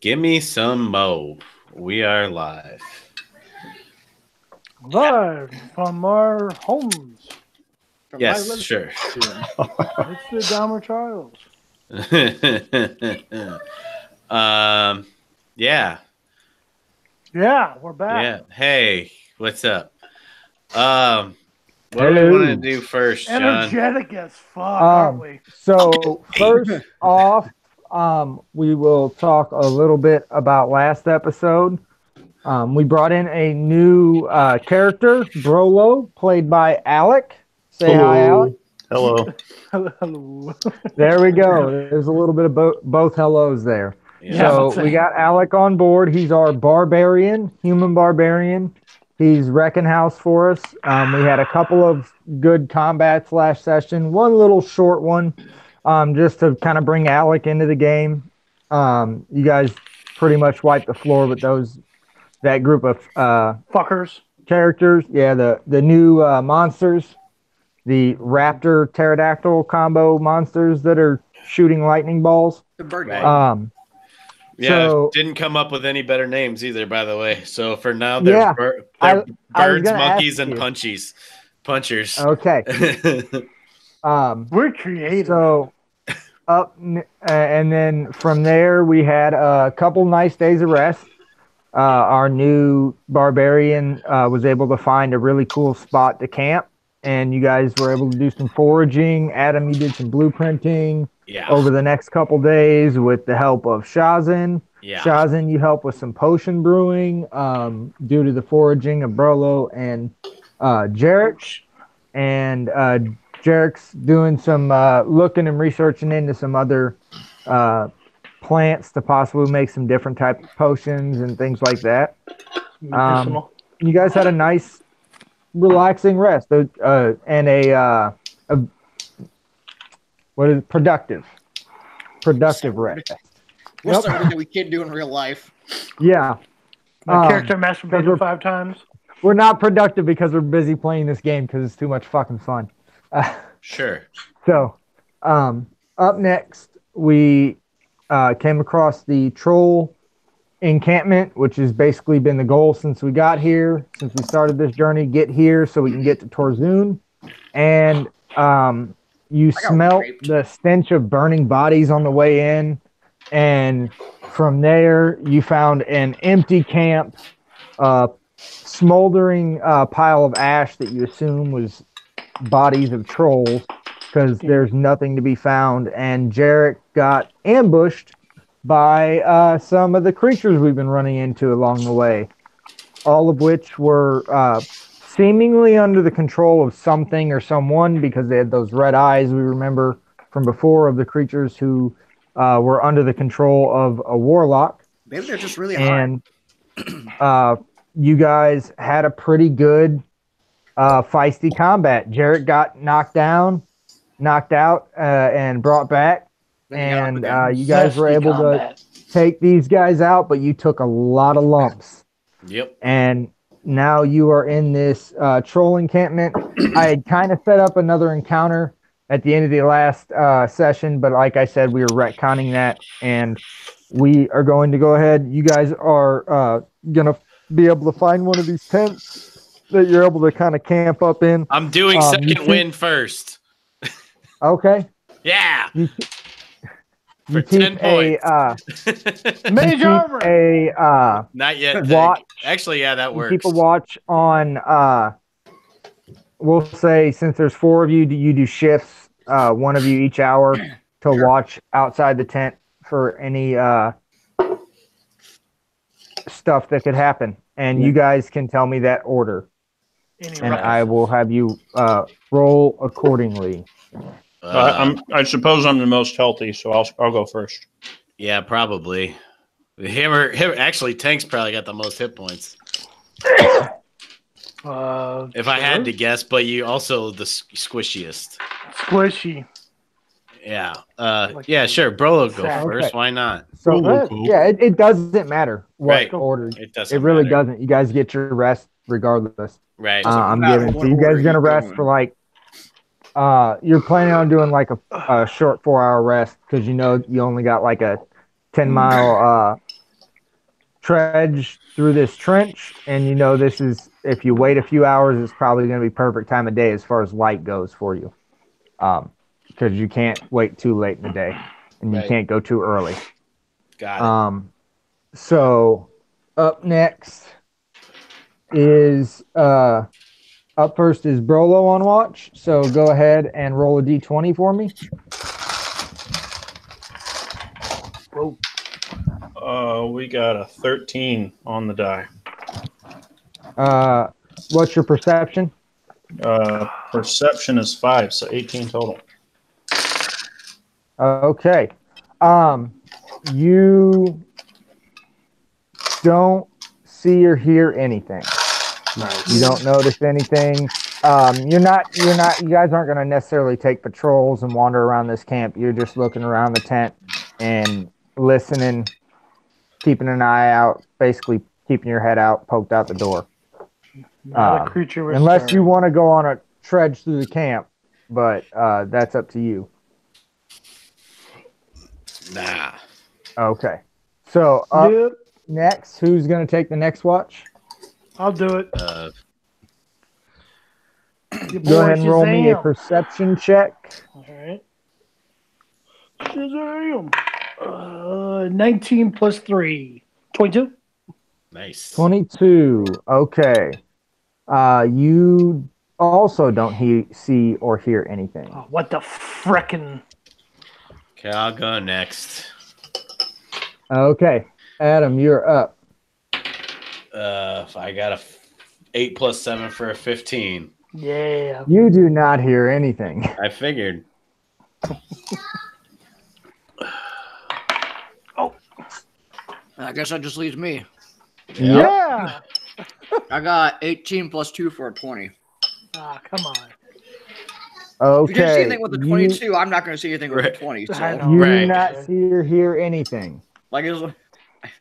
Give me some mo. We are live. Live from our homes. From Yes, sure. It's the Dahmer Trials. Yeah. Yeah, we're back. Yeah. Hey, what's up? What do we want to do first, John? Energetic as fuck, aren't we? So first off, we will talk a little bit about last episode. We brought in a new character, Brolo, played by Alec. Say hi, Alec. Hello. Hello. There we go. There's a little bit of both hellos there. Yeah. So we got Alec on board. He's our barbarian, human barbarian. He's wrecking house for us. We had a couple of good combat session, one little short one, just to kind of bring Alec into the game. You guys pretty much wiped the floor with that group of fuckers characters. Yeah, the new monsters, the raptor pterodactyl combo monsters that are shooting lightning balls. The bird. Right. Yeah, So- didn't come up with any better names either, by the way. So for now, they're, Yeah, they're I was birds, gonna monkeys, ask and you. punchers. Okay. We're creative. So and then from there we had a couple nice days of rest. Our new barbarian was able to find a really cool spot to camp, and you guys were able to do some foraging. Adam, you did some blueprinting Yeah. over the next couple days with the help of Shazin. Yeah. Shazin, you helped with some potion brewing due to the foraging of Brolo and Jarek. And Jarek's doing some looking and researching into some other plants to possibly make some different type of potions and things like that. Medicinal. You guys had a nice, relaxing rest and productive rest. What's something that we can't do in real life? Yeah. My character masturbated 5 times. We're not productive because we're busy playing this game because it's too much fucking fun. Sure. So, up next, we came across the troll encampment, which has basically been the goal since we got here, since we started this journey. Get here so we can get to Torzoon, and you smelt raped. the stench of burning bodies on the way in, and from there you found an empty camp, smoldering pile of ash that you assume was bodies of trolls, because there's nothing to be found, and Jarek got ambushed by some of the creatures we've been running into along the way, all of which were seemingly under the control of something or someone, because they had those red eyes we remember from before of the creatures who were under the control of a warlock. Maybe they're just really hard. And you guys had a pretty good feisty combat. Jarek got knocked out, and brought back. Then you got up And again. you guys were Zesty able combat. to take these guys out, but you took a lot of lumps. Yep. And now you are in this troll encampment. I had kind of set up another encounter at the end of the last session, but like I said, we were retconning that, and we are going to go ahead. You guys are going to be able to find one of these tents that you're able to kind of camp up in. I'm doing you second see- win first. Okay. Yeah. You For keep 10 points. Mage keep armor. a Not yet. watch. Actually, yeah, that You works. keep a watch on we'll say, since there's 4 of you, you do shifts, one of you each hour, to watch outside the tent for any stuff that could happen, and you guys can tell me that order, Any and ruckus. I will have you roll accordingly. I suppose I'm the most healthy, so I'll go first. Yeah, probably. Him actually, Tank's probably got the most hit points. If I had to guess, but you also the squishiest. Squishy. Yeah. Yeah, sure. Brolo go Sad. first. Okay. Why not? So Cool. yeah, it doesn't matter what Right. order. It doesn't It really matter. doesn't. You guys get your rest regardless. Right. I'm matter giving. what So you guys order gonna you're rest going. for like. You're planning on doing like a short 4-hour rest because you know you only got like a 10-mile trudge through this trench, and you know this is, if you wait a few hours, it's probably going to be perfect time of day as far as light goes for you, because you can't wait too late in the day, and you Right. can't go too early. Got it. So up next is up first is Brolo on watch. So go ahead and roll a d20 for me. We got a 13 on the die. What's your perception? Perception is 5, so 18 total. Okay. You don't see or hear anything. You don't notice anything. You guys aren't going to necessarily take patrols and wander around this camp. You're just looking around the tent and listening, keeping an eye out, basically keeping your head out, poked out the door. Not a creature Unless you want to go on a trudge through the camp, but that's up to you. Nah. Okay. So up next, who's going to take the next watch? I'll do it. Go ahead and roll me a Shazam. perception check. All right. Shazam. 19 plus 3. 22? Nice. 22. Okay. You also don't see or hear anything. Oh, what the frickin'? Okay, I'll go next. Okay. Adam, you're up. I got a 8 plus 7 for a 15. Yeah. You do not hear anything. I figured. I guess that just leaves me. Yeah. I got 18 plus 2 for a 20. Ah, come on. Okay. If you didn't see anything with the 22, I'm not going to see anything with Right. the 20. I So, know. You Right. do not see or hear anything. like, it was,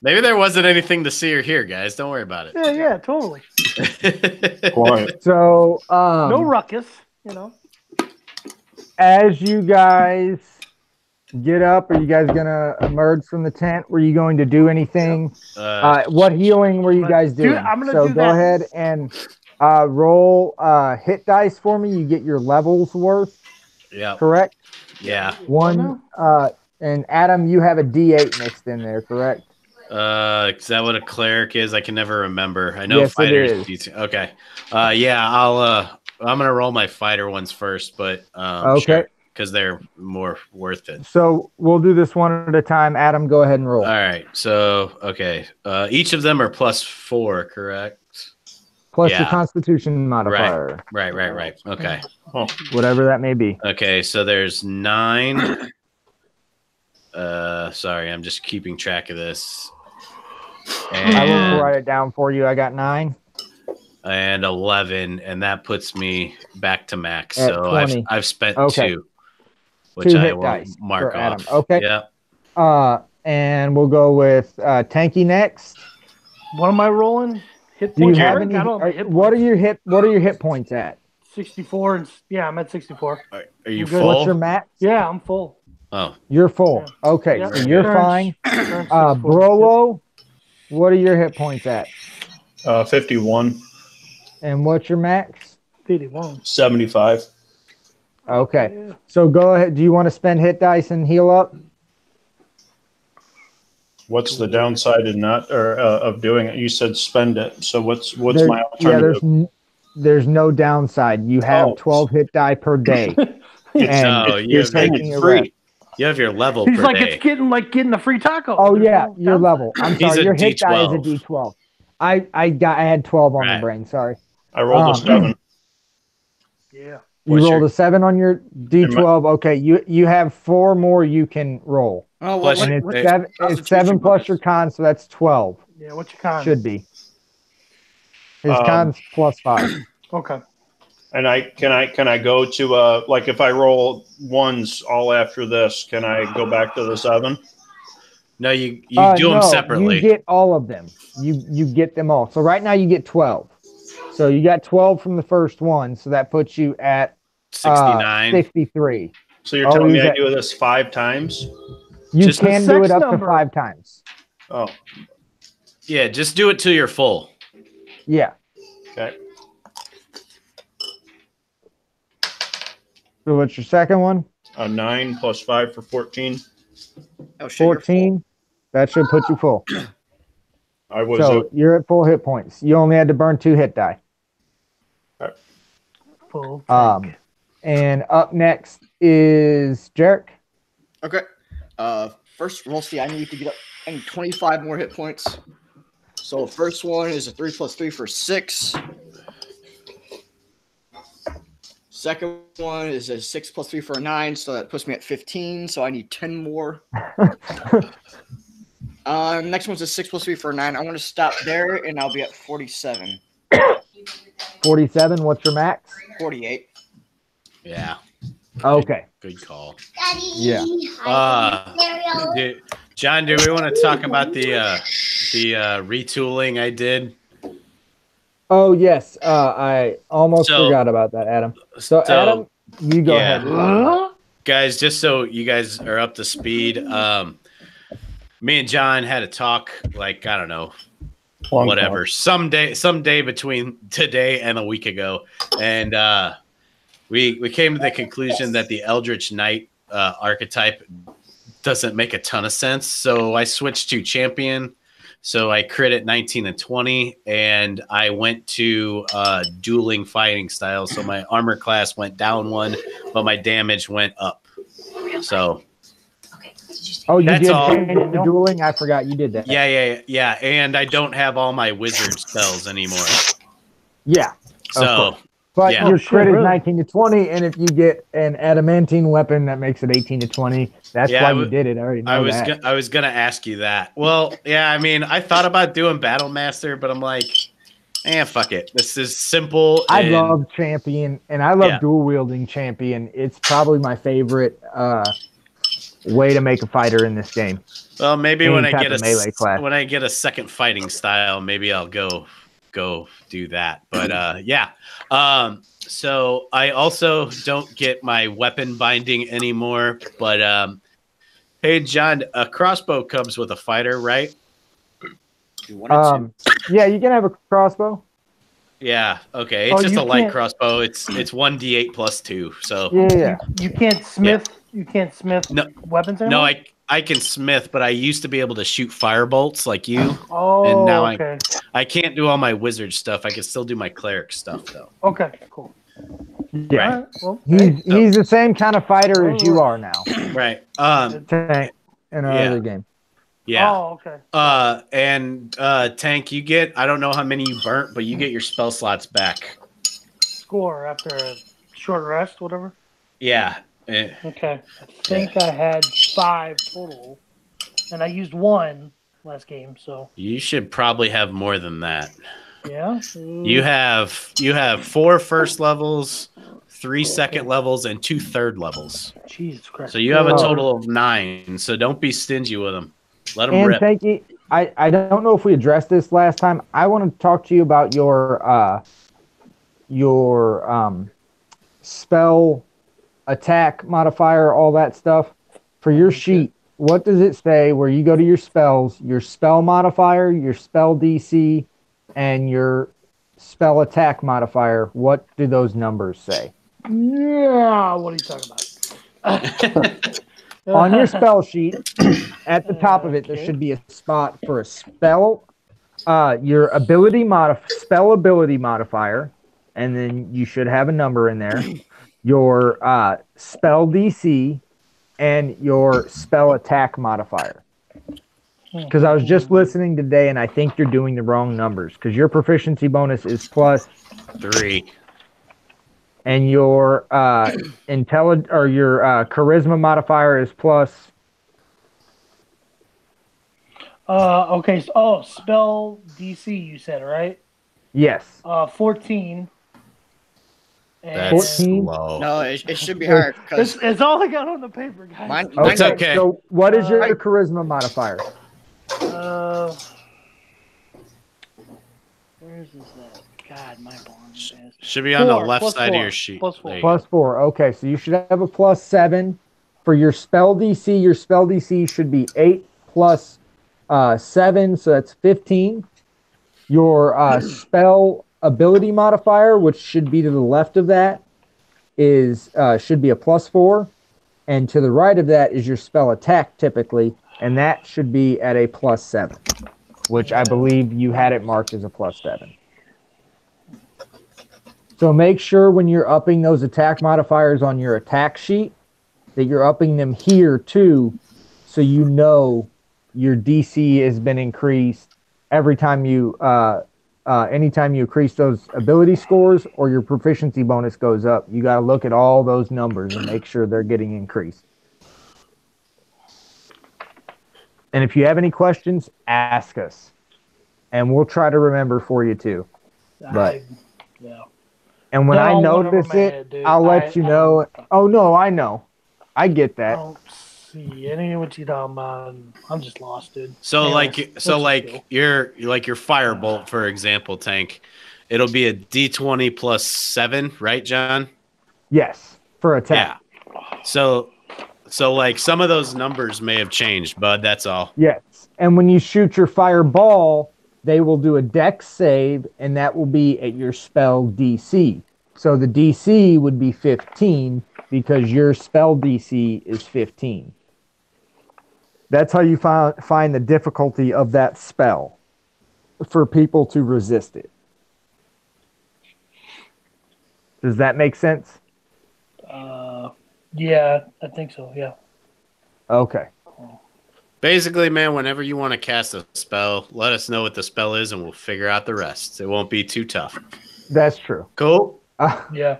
Maybe there wasn't anything to see or hear, guys. Don't worry about Yeah, totally. it. Quiet. So, No ruckus, you know. as you guys get up, are you guys gonna emerge from the tent? Were you going to do anything? What healing were you guys Dude, doing? I'm gonna so do go that. ahead and roll hit dice for me. You get your levels worth, Yeah. correct? Yeah. One. And Adam, you have a D8 mixed in there, correct? Is that what a cleric is? I can never remember. I know Yes, it fighters. is. Okay. Yeah. I'm gonna roll my fighter ones first, but Okay. because they're more worth it. So we'll do this one at a time. Adam, go ahead and roll. All right. So okay. Each of them are +4, correct? Plus your yeah. Constitution modifier, Right. Okay. whatever that may be. Okay. So there's 9. Sorry, I'm just keeping track of this. I will And, write it down for you. I got 9. and 11, and that puts me back to max. At So 20. I've spent Okay. 2, which 2 I hit will dice mark for Adam. off. Okay. Yeah. And we'll go with Tanky next. What am I rolling? Hit Do you points. have Eric? any? I don't have my hit What are points. your hit points at? 64 and yeah, I'm at 64. Are you I'm good. full? What's your max? Yeah, I'm full. Oh, You're full. Okay, Yeah. so you're Turns- fine. turns 64. Brolo, what are your hit points at? 51, And what's your max? 81. 75. Okay, Yeah. so go ahead. Do you want to spend hit dice and heal up? What's the downside of not or of doing it? You said spend it. So what's There- my yeah, alternative? there's no downside. You have Oh. 12 hit die per day. And no, you're have taking it's a free. rest. you have your level He's per like, day. it's getting a free taco. Oh There's yeah, no your downside. level. I'm He's sorry, a your hit die is a D12. D12. I had 12 on the Right. brain. Sorry. I rolled a 7. Yeah. You What's rolled your- a 7 on your D12. Okay, you have 4 more you can roll, oh, Plus- what, and what, it's seven. It's Constitution 7 plus bonus? your con, so that's 12. Yeah, what's your con? Should be. His Um, con's plus 5. Okay. And can I go to like if I roll ones all after this, can I go back to the 7? No, you do them No, separately. You get all of them. You get them all. So right now you get 12. So you got 12 from the first one. So that puts you at 69. 63. So you're Oh, telling me is I that- do this 5 times? You Just the can do sex it up number. to 5 times. Oh, Yeah, just do it till you're full. Yeah. Okay. So what's your second one? A 9 plus 5 for 14. Oh shit, you're full. 14. That should put you full. I was So you're at full hit points. You only had to burn 2 hit die. Full tank. And up next is Jarek. Okay. First, we'll see. I need to get up. I need 25 more hit points. So first one is a 3 plus 3 for 6. Second one is a 6 plus 3 for a 9, so that puts me at 15. So I need 10 more. Next one's a 6 plus 3 for a 9. I want to stop there, and I'll be at 47. 47. What's your max? 48. Yeah. Okay. Good call. Daddy, Yeah. John, do we want to talk about the retooling I did? Oh yes. I almost forgot about that, Adam. So Adam, you go ahead. Guys, just so you guys are up to speed, me and John had a talk, like, I don't know, whatever, someday between today and a week ago, and we came to the conclusion that the Eldritch Knight archetype doesn't make a ton of sense. So I switched to champion. So I crit at 19 and 20, and I went to dueling fighting styles. So my armor class went down 1, but my damage went up. So oh, you that's did all. change it to dueling? I forgot you did that. Yeah. And I don't have all my wizard spells anymore. Yeah. So But yeah. your crit is really? 19 to 20, and if you get an adamantine weapon, that makes it 18 to 20. That's why you did it. I already know that. I was gonna ask you that. Well, yeah, I mean, I thought about doing Battle Master, but I'm like, fuck it. This is simple. I and- love champion, and I love dual wielding champion. It's probably my favorite way to make a fighter in this game. Well, maybe any when I type get of melee class. when I get a second fighting style, maybe I'll go do that. But yeah. So I also don't get my weapon binding anymore. But hey, John, a crossbow comes with a fighter, right? You wanted to. Yeah, you can have a crossbow. Yeah. Okay. It's Oh, just you a light can't- crossbow. It's 1d8 plus 2. So Yeah. You can't smith. You can't smith No. weapons anymore? no, I can smith, but I used to be able to shoot firebolts like you. Oh, and now okay. I can't do all my wizard stuff. I can still do my cleric stuff though. Okay, cool. Yeah. All right, well, hey, He's the same kind of fighter as you are now. Right. Tank in our Yeah. other game. Yeah. Oh, okay. And Tank, you get, I don't know how many you burnt, but you get your spell slots back. Score after a short rest, whatever. Yeah. Okay. I think I had 5 total, and I used 1 last game. So You should probably have more than that. yeah. You have 4 first levels, 3 second levels, and 2 third levels. Jesus Christ. So you have a total of 9. So don't be stingy with them. Let them And rip. thank you. I don't know if we addressed this last time. I want to talk to you about your spell attack modifier, all that stuff. For your sheet, what does it say where you go to your spells, your spell modifier, your spell DC, and your spell attack modifier? What do those numbers say? Yeah. What are you talking about? On your spell sheet, at the top of it, there should be a spot for a spell, your spell ability modifier, and then you should have a number in there. Your spell DC and your spell attack modifier. Because I was just listening today, and I think you're doing the wrong numbers. Because your proficiency bonus is plus, 3. and your your charisma modifier is plus. Okay. So, spell DC. You said right? Yes. 14. And That's 14? low. No, it should be higher because it's all I got on the paper, guys. mine. It's mine- okay. So what is your Right. charisma modifier? Where's this at? God, my blind ass. Should be on the 4, left plus side of 4, your sheet. plus 4. There you go. Plus 4. Okay, so you should have a plus 7 for your spell DC. Your spell DC should be 8 plus 7, so that's 15. Your spell ability modifier, which should be to the left of that, is should be a +4, and to the right of that is your spell attack typically, and that should be at a +7, which I believe you had it marked as a +7. So make sure when you're upping those attack modifiers on your attack sheet that you're upping them here too, so you know your DC has been increased every time you anytime you increase those ability scores or your proficiency bonus goes up. You got to look at all those numbers and make sure they're getting increased. And if you have any questions, ask us, and we'll try to remember for you too. But yeah. And when I notice it, I'll let you know. Oh no, I know. I get that. I don't see any of what you're talking about. I'm just lost, dude. So Anyways, your firebolt, for example, Tank, it'll be a D20 plus 7, right, John? Yes, for attack. Yeah. So like some of those numbers may have changed, bud. That's all. Yes. And when you shoot your fireball, they will do a dex save, and that will be at your spell DC. So the DC would be 15 because your spell DC is 15. That's how you find the difficulty of that spell for people to resist it. Does that make sense? Yeah, I think so. Yeah. Okay. Basically, man, whenever you want to cast a spell, let us know what the spell is, and we'll figure out the rest. It won't be too tough. That's true. Cool. Yeah.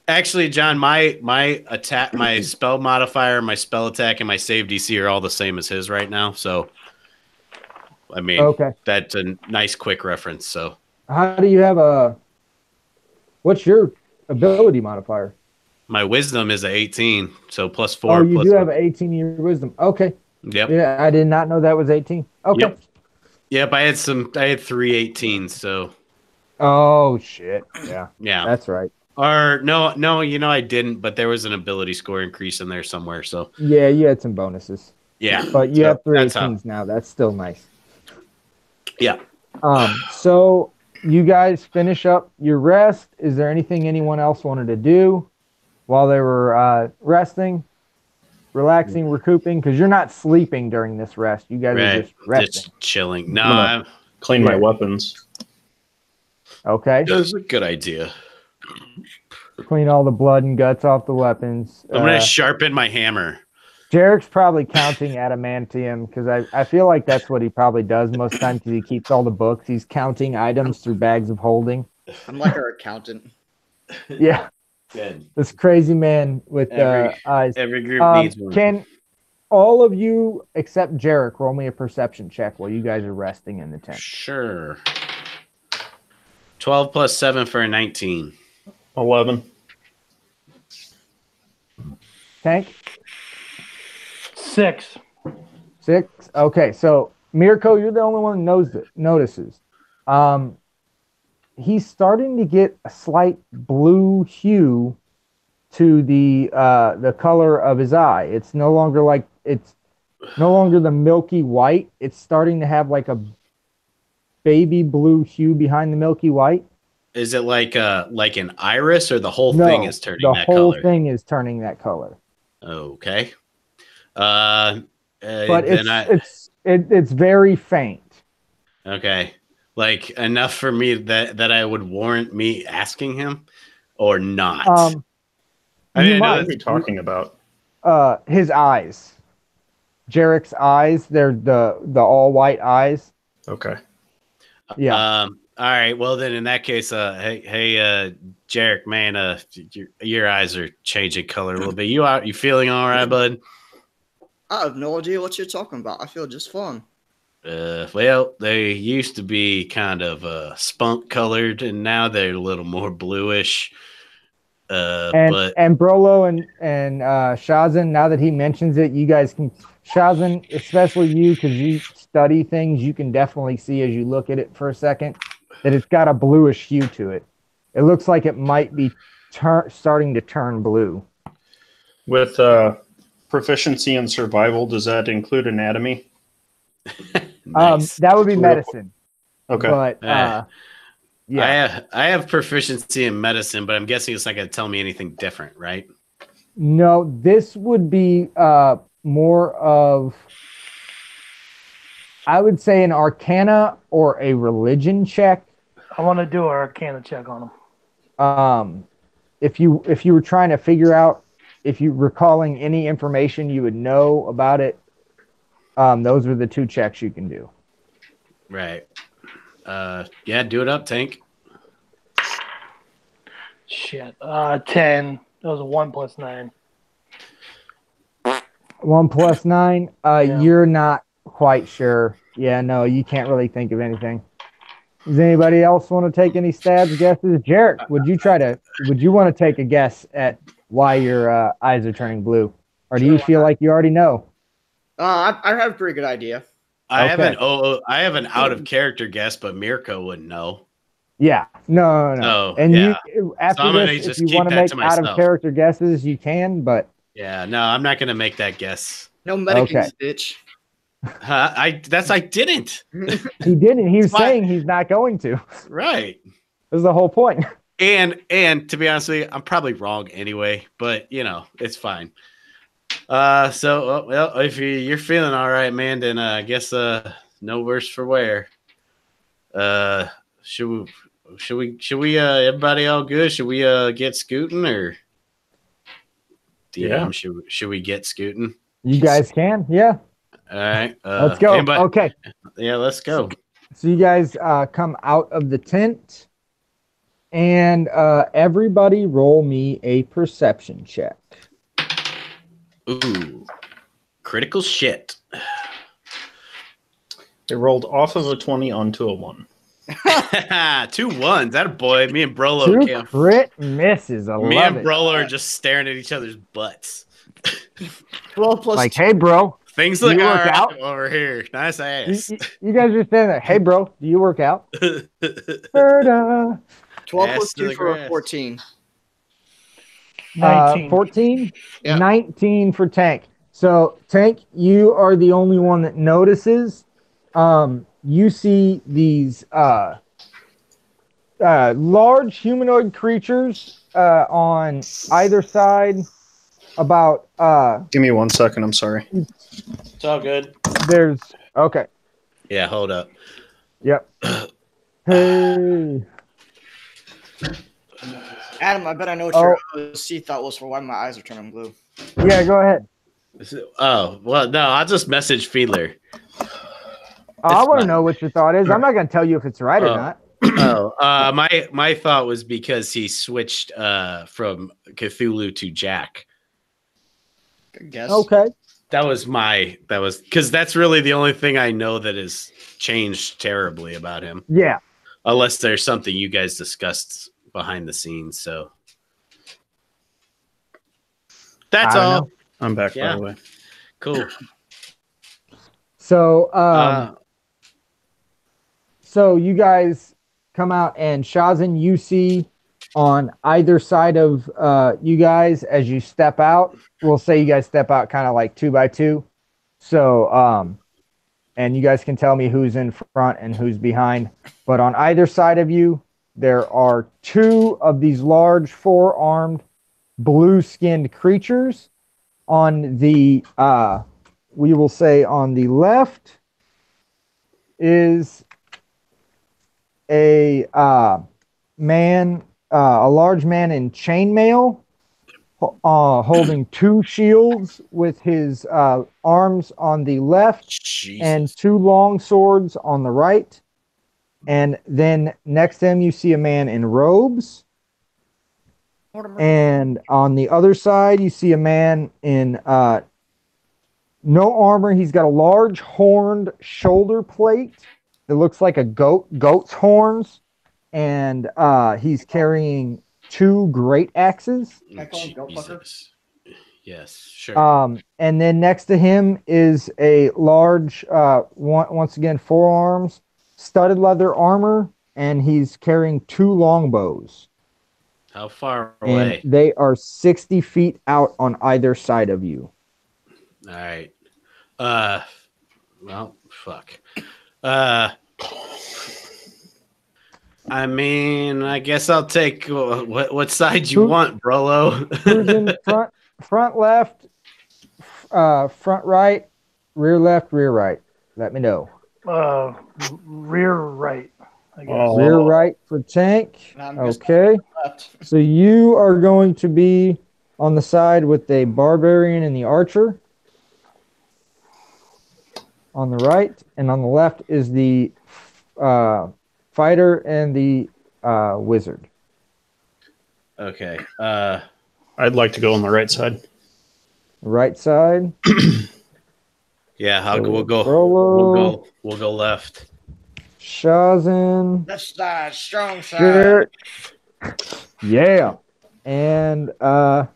Actually, John, my attack, my spell modifier, my spell attack, and my save DC are all the same as his right now. So, I mean, okay, that's a nice quick reference. So, how do you have what's your ability modifier? My wisdom is a 18, so +4. Oh, you plus do have 18 in your wisdom. Okay. Yep. Yeah, I did not know that was 18. Okay. Yep. I had 3 18s, so. Oh shit. Yeah. Yeah. That's right. Or no, I didn't, but there was an ability score increase in there somewhere. So. Yeah, you had some bonuses. Yeah. But you have 3 18s now. That's still nice. Yeah. So you guys finish up your rest. Is there anything anyone else wanted to do while they were resting, relaxing, recouping? Because you're not sleeping during this rest. You guys are just resting. Just chilling. No, I'm clean my weapons. Okay. That's a good idea. Clean all the blood and guts off the weapons. I'm going to sharpen my hammer. Jarek's probably counting adamantium because I feel like that's what he probably does most times because he keeps all the books. He's counting items through bags of holding. I'm like our accountant. Yeah. Good. This crazy man with eyes. Every group needs one. Can all of you except Jarek roll me a perception check while you guys are resting in the tent? Sure. 12 plus 7 for a 19. 11. Tank? 6. 6? Okay, so Mirko, you're the only one who notices. He's starting to get a slight blue hue to the color of his eye. It's no longer the milky white. It's starting to have like a baby blue hue behind the milky white. Is it like an iris, or the whole thing is turning that color? The whole thing is turning that color. Okay. But it's very faint. Okay. Like enough for me that I would warrant me asking him, or not? I know what you're talking about. His eyes. Jarek's eyes. They're the all white eyes. Okay. Yeah. All right. Well, then in that case, hey, Jarek, man, your eyes are changing color a little bit. You feeling all right, bud? I have no idea what you're talking about. I feel just fine. Well, they used to be kind of spunk colored, and now they're a little more bluish. And Brolo and Shazin, now that he mentions it, you guys can, Shazin, especially you, because you study things, you can definitely see as you look at it for a second that it's got a bluish hue to it. It looks like it might be starting to turn blue. With proficiency in survival, does that include anatomy? Nice. That would be medicine. Okay. But yeah, I have proficiency in medicine, but I'm guessing it's not going to tell me anything different, right? No, this would be more of, I would say, an Arcana or a religion check. I want to do an Arcana check on him. If you were trying to figure out if you recalling any information you would know about it, those are the two checks you can do. Right. Yeah, do it up, Tank. Shit. 10. That was a 1 plus 9. 1 plus 9. Yeah. You're not quite sure. Yeah, no, you can't really think of anything. Does anybody else want to take any stabs, guesses? Jarek, would you want to take a guess at why your eyes are turning blue? Or do you feel like you already know? I have a pretty good idea. I Okay. have an out of character guess, but Mirko wouldn't know. Yeah. No. Oh, And yeah. you after So I'm gonna this, if just you keep want to that make to out of myself. character guesses, you can, but Yeah, no, I'm not gonna make that guess. No medicines, Okay. bitch. I didn't. he didn't. He was Why? saying he's not going to. Right. That's the whole point. And to be honest with you, I'm probably wrong anyway, but it's fine. So well, if you're feeling all right, man, then I guess no worse for wear. Should we everybody all good? Should we get scooting or Yeah. should we get scooting? You guys can, yeah. All right. Let's go. Anybody? Okay. Yeah, let's go. So you guys come out of the tent, and everybody roll me a perception check. Ooh. Critical shit. It rolled off of a 20 onto a 1. 2 1s. That a boy. Me and Brolo Two can't. crit misses. I Me love and it. Brolo are just staring at each other's butts. 12 plus Like, hey, bro, Things Do look you all work right out? over here. Nice ass. you guys are standing there. Hey, bro, do you work out? Berta. 12 Ass plus to 2 the for a grass. 14. 19. 14, Yeah. 19 for Tank. So, Tank, you are the only one that notices. You see these large humanoid creatures on either side. About Give me 1 second. I'm sorry. It's all good. there's okay. Yeah, hold up. Yep. Hey. Adam, I bet I know what your OC thought was for why my eyes are turning blue. Yeah, go ahead. Oh, well, no, I'll just message Fiedler. I want to fine. know what your thought is. I'm not going to tell you if it's right or Oh. not. My thought was because he switched from Cthulhu to Jack. Good guess. Okay. That was because that's really the only thing I know that has changed terribly about him. Yeah. Unless there's something you guys discussed behind the scenes. So that's I don't all. know. I'm back, Yeah. by the way. Cool. So, so you guys come out, and Shazin, you see on either side of you guys as you step out. We'll say you guys step out kind of like 2 by 2. So, and you guys can tell me who's in front and who's behind. But on either side of you, there are 2 of these large 4-armed, blue-skinned creatures. On the we will say on the left is a man, a large man in chainmail, holding 2 shields with his arms on the left Jesus. and 2 long swords on the right. And then next to him, you see a man in robes. And on the other side, you see a man in no armor. He's got a large horned shoulder plate that looks like a goat's horns. And he's carrying 2 great axes. Can I call him Goat Fucker? Jesus. Yes, sure. And then next to him is a large, once again, 4 arms, studded leather armor, and he's carrying 2 longbows. How far away? And they are 60 feet out on either side of you. All right. Well, fuck. I mean, I guess I'll take what side you want, Brolo. Who's in front left, front right, rear left, rear right? Let me know. Rear right, I guess. Oh. Rear right for Tank. And I'm just Okay. left. So you are going to be on the side with the Barbarian and the Archer. On the right, and on the left is the Fighter and the Wizard. Okay. I'd like to go on the right side. Right side. Yeah, So we'll go. Brolo. We'll go left. Shazin. Left side, strong side. Sure. Yeah. And I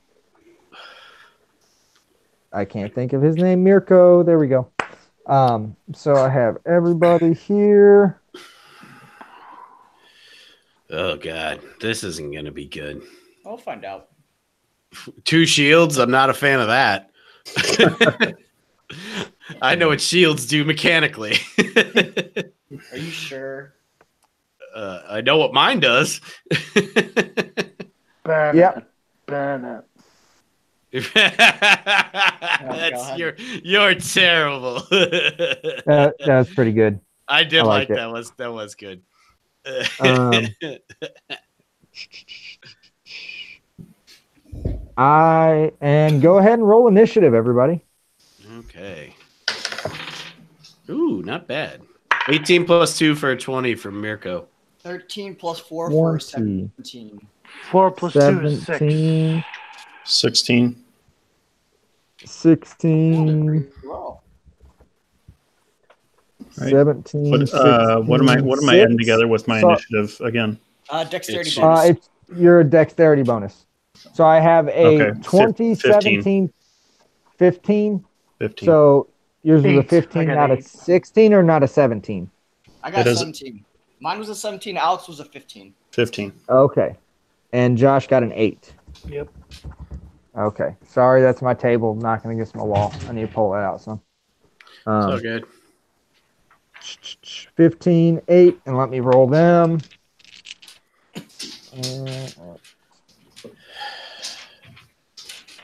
can't think of his name. Mirko. There we go. So I have everybody here. Oh god, this isn't gonna be good. I'll find out. 2 shields. I'm not a fan of that. I know what shields do mechanically. Are you sure? I know what mine does. Bennett. Bennett. That's you're terrible. That's pretty good. I did like like it. that was good. And go ahead and roll initiative, everybody. Okay. Ooh, not bad. 18 plus 2 for a 20 from Mirko. 13 plus 4 for 20. 17. 4 plus 2 is 6. 17, 16. 16, Wow. Right. 17. What am I adding together with my initiative again? Dexterity It's- bonus. It's your dexterity bonus. So I have a Okay, 20, 15. 17, 15. 15. So yours was a 8. 15, I got not a 8. 16 or not a 17? I got It is- 17. Mine was a 17. Alex was a 15. 15. Okay. And Josh got an 8. Yep. Okay. Sorry, that's my table knocking against my wall. I need to pull that out some. So good. 15, 8, and let me roll them.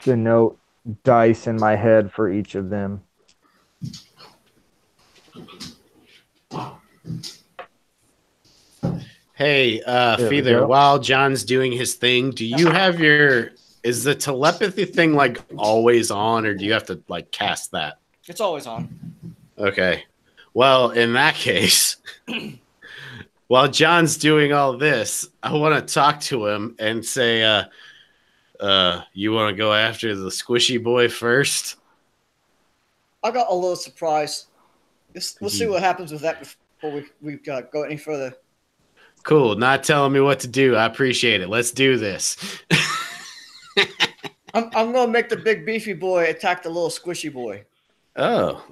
Denote dice in my head for each of them. Hey, we Feather, go. while John's doing his thing, do you have is the telepathy thing like always on, or do you have to like cast that? It's always on. Okay. Well, in that case, while John's doing all this, I want to talk to him and say, you want to go after the squishy boy first? I got a little surprise. We'll see what happens with that before we go any further. Cool. Not telling me what to do. I appreciate it. Let's do this. I'm gonna make the big beefy boy attack the little squishy boy. Oh,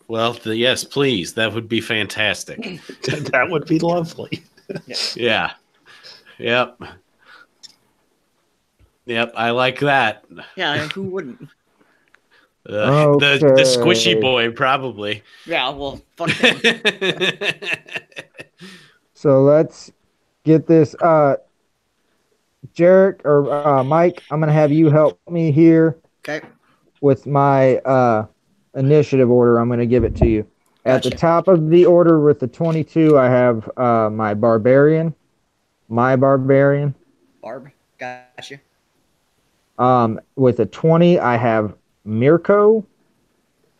well, yes, please. That would be fantastic. That would be lovely. Yeah. Yep. Yep. I like that. Yeah, who wouldn't? The squishy boy, probably. Yeah, well, fuck him. So let's get this. Jarek or Mike, I'm going to have you help me here Okay. with my initiative order. I'm going to give it to you. At the Gotcha. top of the order with the 22, I have my Barbarian. Barb, gotcha. With a 20, I have Mirko.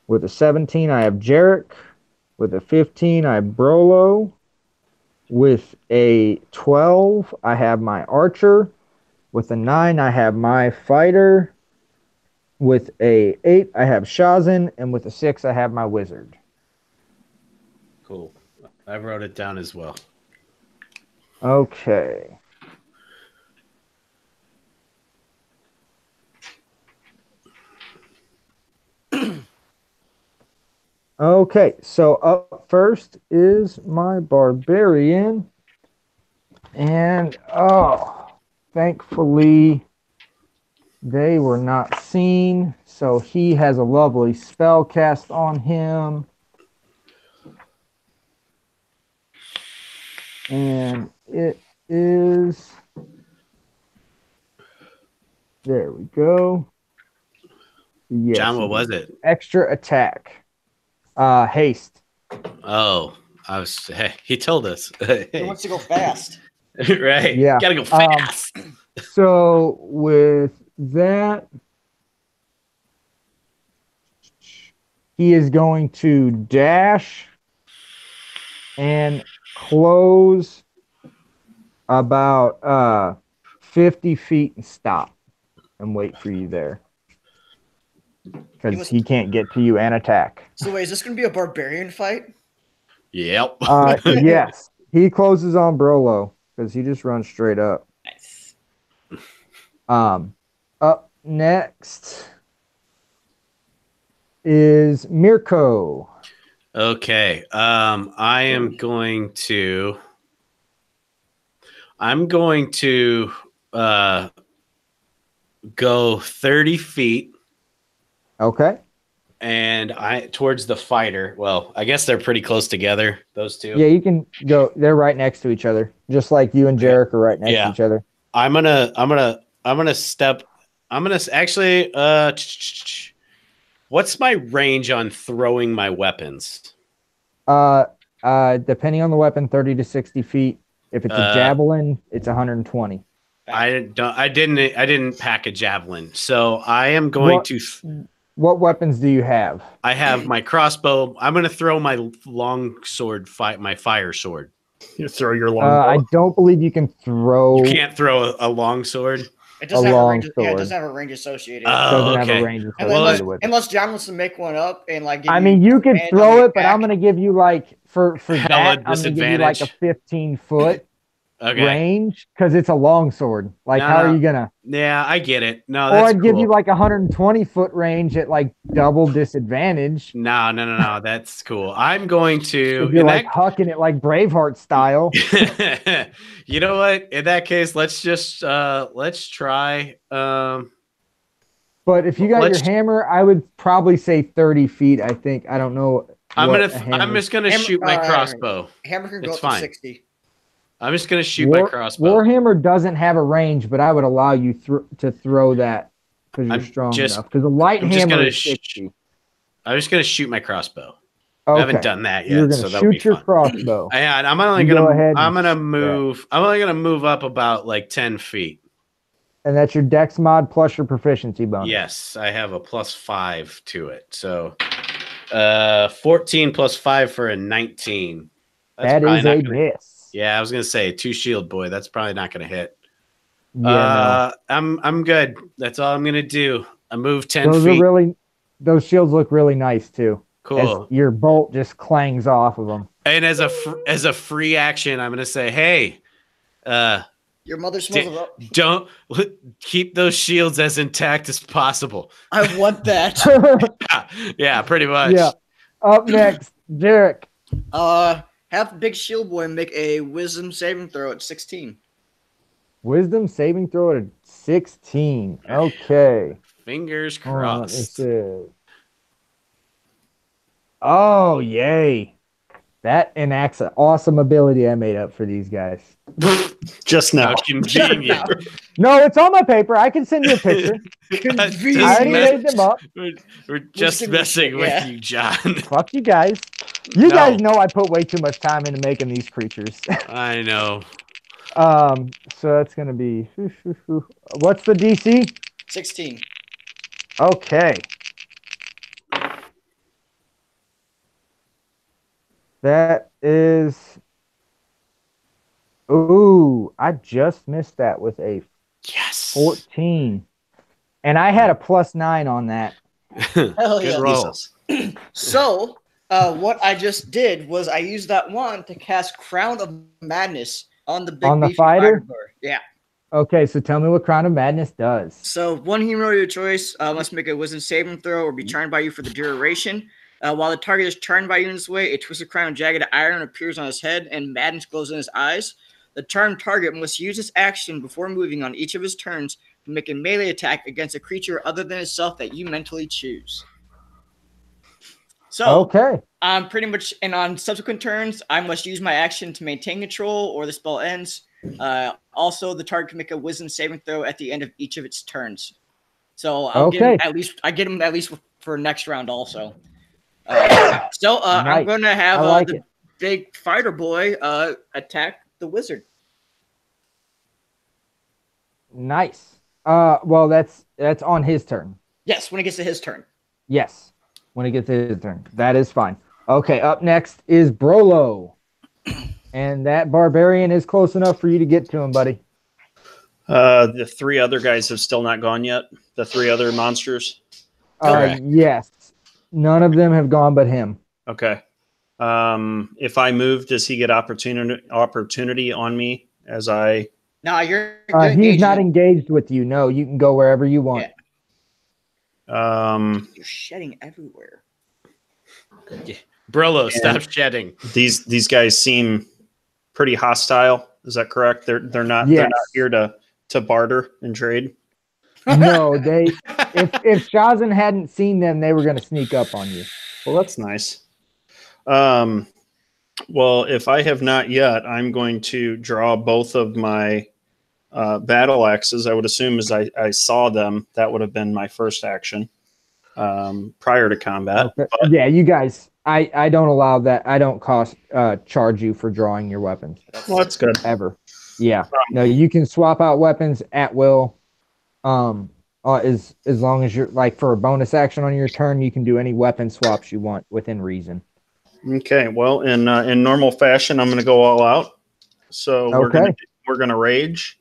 With a 17, I have Jarek. With a 15, I have Brolo. With a 12, I have my Archer. With a 9, I have my Fighter. With a 8, I have Shazin. And with a 6, I have my Wizard. Cool. I wrote it down as well. Okay. Okay, so up first is my Barbarian. And, thankfully, they were not seen. So he has a lovely spell cast on him. And it is. There we go. Yes, John, what was it? extra attack. Haste. Oh, he told us. He wants to go fast. Right. Yeah. Gotta go fast. So with that, he is going to dash and close about 50 feet and stop and wait for you there. Because he can't get to you and attack. So wait, is this going to be a barbarian fight? Yep. Yes. He closes on Brolo because he just runs straight up. Nice. Up next is Mirko. Okay. I'm going to go 30 feet. Okay. And towards the fighter. Well, I guess they're pretty close together, those two. Yeah, you can go. They're right next to each other, just like you and Jarek are right next to each other. I'm gonna actually. What's my range on throwing my weapons? Depending on the weapon, 30 to 60 feet. If it's a javelin, it's 120. I didn't pack a javelin, so I am going to. What weapons do you have? I have my crossbow. I'm going to throw my long sword, my fire sword. You throw your long. I don't believe you can throw. You can't throw a long sword. It doesn't have a range. Yeah, it doesn't have a range associated. Doesn't have a range associated with it. Unless John wants to make one up and like. I mean, you can throw it, but I'm going to give you like for that. I'm going to give you like a 15-foot range because it's a long sword. Like, how are you gonna? Yeah, I get it. No, or I'd give you like 120-foot range at like double disadvantage. No. That's cool. I'm going to. You're like hucking it like Braveheart style. You know what? In that case, let's try. But if you got your hammer, I would probably say 30 feet. I think. I don't know. I'm just gonna shoot my crossbow. Hammer can go up to 60. I'm just going to shoot my crossbow. Warhammer doesn't have a range, but I would allow you to throw that because you're strong enough. Because a light hammer is 60. I'm just going to shoot my crossbow. Okay. I haven't done that yet. You're going to shoot your crossbow. And I'm only going to move. I'm only going to move up about like 10 feet. And that's your Dex mod plus your proficiency bonus. Yes, I have a +5 to it. So 14 plus 5 for a 19. That is a miss. Yeah, I was gonna say 2 shield boy. That's probably not gonna hit. Yeah, no. I'm good. That's all I'm gonna do. I move 10 feet. Those shields look really nice too. Cool. As your bolt just clangs off of them. And as a free action, I'm gonna say, hey, your mother smells up. Don't keep those shields as intact as possible. I want that. Yeah, pretty much. Yeah. Up next, Jarek. Have Big Shield Boy make a wisdom saving throw at 16. Wisdom saving throw at 16. Okay. Fingers crossed. Oh, yay. That enacts an awesome ability I made up for these guys. Just now. Convenient. No, it's on my paper. I can send you a picture. I already made them up. We're just messing with you, John. Fuck you guys. You guys know I put way too much time into making these creatures. I know. So that's going to be... What's the DC? 16. Okay. That is... Ooh, I just missed that with a 14. And I had a +9 on that. Hell yeah. Good roll. So, what I just did was I used that one to cast Crown of Madness on the big fighter. Yeah. Okay, so tell me what Crown of Madness does. So, one hero of your choice must make a wisdom saving throw or be charmed by you for the duration. While the target is charmed by you in this way, a twisted crown of jagged iron appears on his head and madness glows in his eyes. The charmed target must use this action before moving on each of his turns to make a melee attack against a creature other than itself that you mentally choose. So Okay. I'm pretty much, and on subsequent turns, I must use my action to maintain control, or the spell ends. Also, the target can make a Wisdom saving throw at the end of each of its turns. So I'll get him at least. I get him at least for next round also. Nice. I'm going to have like the it. big fighter boy attack the wizard. Nice. Well, that's on his turn. Yes, when it gets to his turn. Yes, when it gets to his turn. That is fine. Okay, up next is Brolo. And that barbarian is close enough for you to get to him, buddy. The 3 other guys have still not gone yet. The 3 other monsters. Correct. Yes. None of them have gone but him. Okay. If I move, does he get opportunity on me as I? No, you're he's not engaged with you. No, you can go wherever you want. Yeah. You're shedding everywhere. Yeah. Brillo, stop shedding. These guys seem pretty hostile. Is that correct? They're not. Yes. They're not here to barter and trade. No, they. If Shazan hadn't seen them, they were going to sneak up on you. Well, that's nice. Well, if I have not yet, I'm going to draw both of my battle axes. I would assume as I saw them, that would have been my first action prior to combat. Okay. Yeah, you guys. I don't allow that. I don't charge you for drawing your weapons. Well, that's good. Ever. Yeah. No, you can swap out weapons at will. As long as you're like for a bonus action on your turn, you can do any weapon swaps you want within reason. Okay. Well, in normal fashion, I'm going to go all out. So we're gonna rage,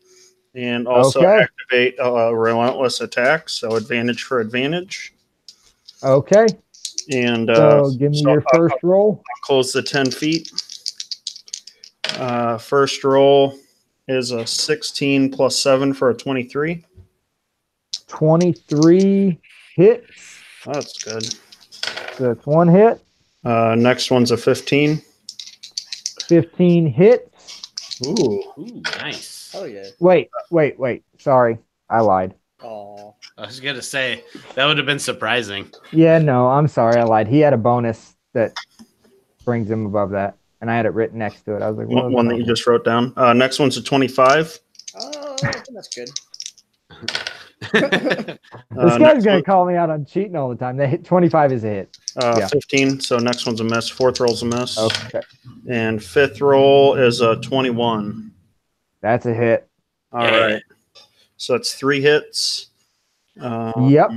and also activate relentless attack. So advantage for advantage. Okay. And so give me your first roll. I'll close the 10 feet. First roll is a 16 plus 7 for a 23. 23 hits. Oh, that's good. So that's one hit. Next one's a 15. 15 hits. Ooh, nice. Oh yeah. Wait. Sorry, I lied. Oh. I was gonna say that would have been surprising. Yeah, no, I'm sorry, I lied. He had a bonus that brings him above that, and I had it written next to it. I was like, one that you just wrote down. Next one's a 25. Oh, that's good. This guy's gonna call me out on cheating all the time. 25 is a hit. 15. So next one's a miss. Fourth roll's a miss. Okay. And fifth roll is a 21. That's a hit. All right. So that's 3 hits. Yep.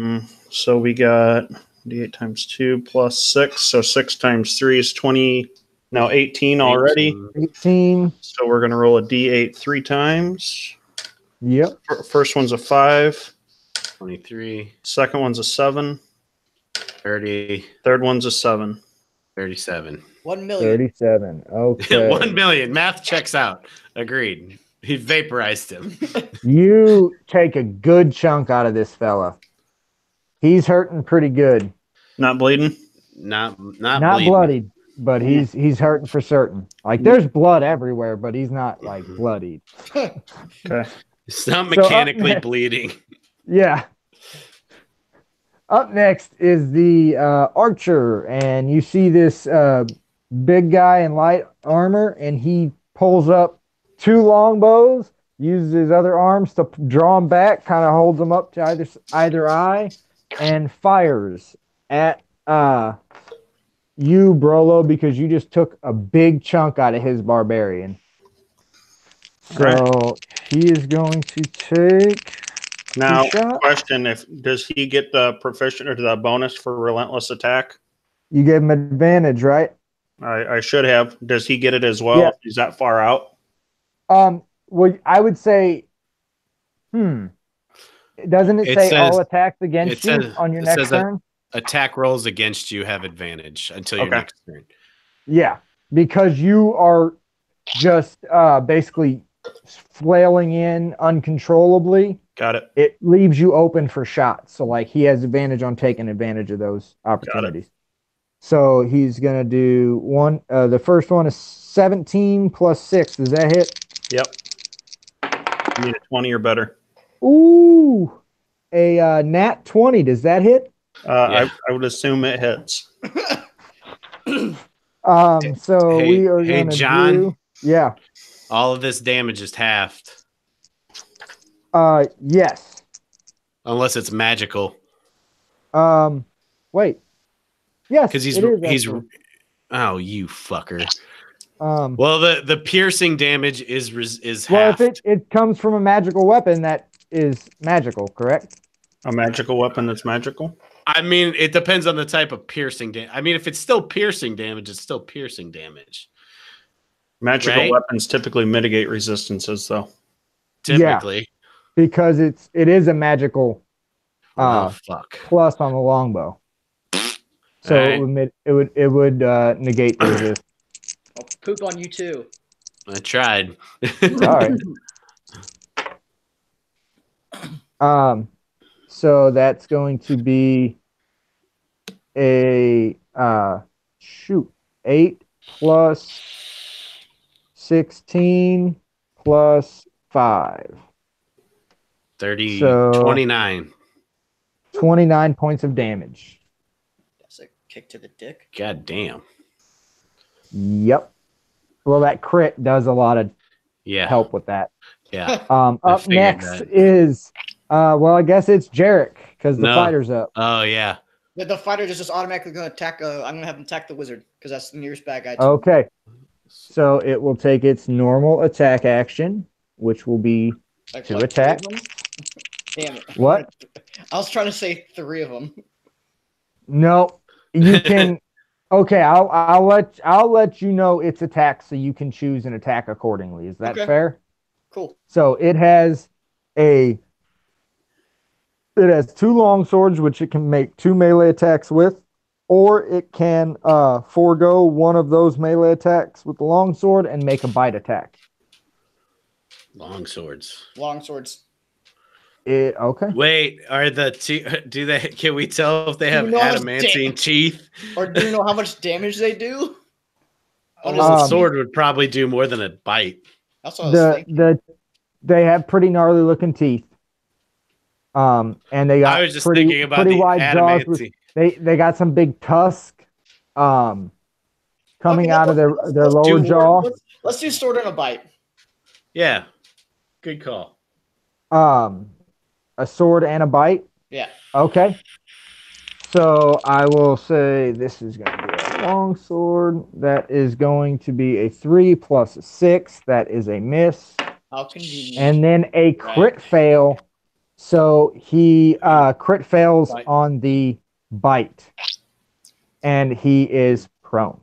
So we got d8 times 2 plus 6. So 6 times 3 is 20. Now 18 already. 18. So we're going to roll a d8 3 times. Yep. First one's a 5. 23. Second one's a 7. 30. Third one's a 7. 37. 1 million. 37. Okay. 1 million. Math checks out. Agreed. He vaporized him. You take a good chunk out of this fella. He's hurting pretty good. Not bleeding? Not bleeding. Bloodied, but he's hurting for certain. Like there's blood everywhere, but he's not like bloodied. Okay. It's not mechanically bleeding. Yeah. Up next is the archer, and you see this big guy in light armor, and he pulls up 2 longbows, uses his other arms to draw them back, kind of holds them up to either eye, and fires at you, Brolo, because you just took a big chunk out of his barbarian. So he is going to take. Now, question: does he get the proficient or the bonus for relentless attack? You gave him advantage, right? I should have. Does he get it as well? Yeah. Is that far out? Well, I would say, doesn't it say all attacks against you on your next turn? Attack rolls against you have advantage until your next turn. Yeah, because you are just basically flailing in uncontrollably. Got it. It leaves you open for shots. So, like, he has advantage on taking advantage of those opportunities. So he's gonna do one. The first one is 17 plus 6. Does that hit? Yep. You need a 20 or better. Ooh, a nat 20. Does that hit? I would assume it hits. So Hey- we are hey, gonna John. do. Yeah. All of this damage is halved Yes. unless it's magical. Wait. Yes, Because it is he's actually. oh, you fucker. Um. Well, the piercing damage is Well, halved. if it comes from a magical weapon, that is magical, correct? A magical weapon that's magical. I mean, it depends on the type of piercing damage. I mean, if it's still piercing damage, it's still piercing damage. Magical Right? weapons typically mitigate resistances, though. Typically. Because it is a magical Oh fuck. plus on the longbow. So Alright. it would negate the resist. I'll poop on you too. I tried. All right. So that's going to be a 8 plus 16 plus 5. 30, So- 29. 29 points of damage. That's a kick to the dick. God damn. Yep. Well, that crit does a lot of Yeah. help with that. Yeah. Up figured next that. is well, I guess it's Jarek because the No. fighter's up. Oh yeah. The fighter is just automatically going to attack. I'm going to have him attack the wizard because that's the nearest bad guy. Okay. So it will take its normal attack action, which will be Like, to what, attack. 3 of them? Damn it. What? I was trying to say 3 of them. No, you can. Okay, I'll let you know its attack so you can choose an attack accordingly. Is that Okay. fair? Cool. So it has 2 long swords which it can make 2 melee attacks with, or it can forego one of those melee attacks with the long sword and make a bite attack. Long swords. Long swords. Okay. Wait, are the do they? Can we tell if they have you know how much adamantine damage- teeth? Or do you know how much damage they do? Oh, What well, is the it? sword would probably do more than a bite. That's what I was thinking. They have pretty gnarly looking teeth. And they got I was just pretty, thinking about pretty the wide jaws with, adamantine. they got some big tusk coming Okay, out of their let's lower do- jaw. Let's do sword and a bite. Yeah, good call. A sword and a bite. Yeah. Okay. So I will say this is going to be a long sword. That is going to be a 3 plus a 6. That is a miss. How convenient. And then a crit fail. So he crit fails Bite. on the bite. And he is prone.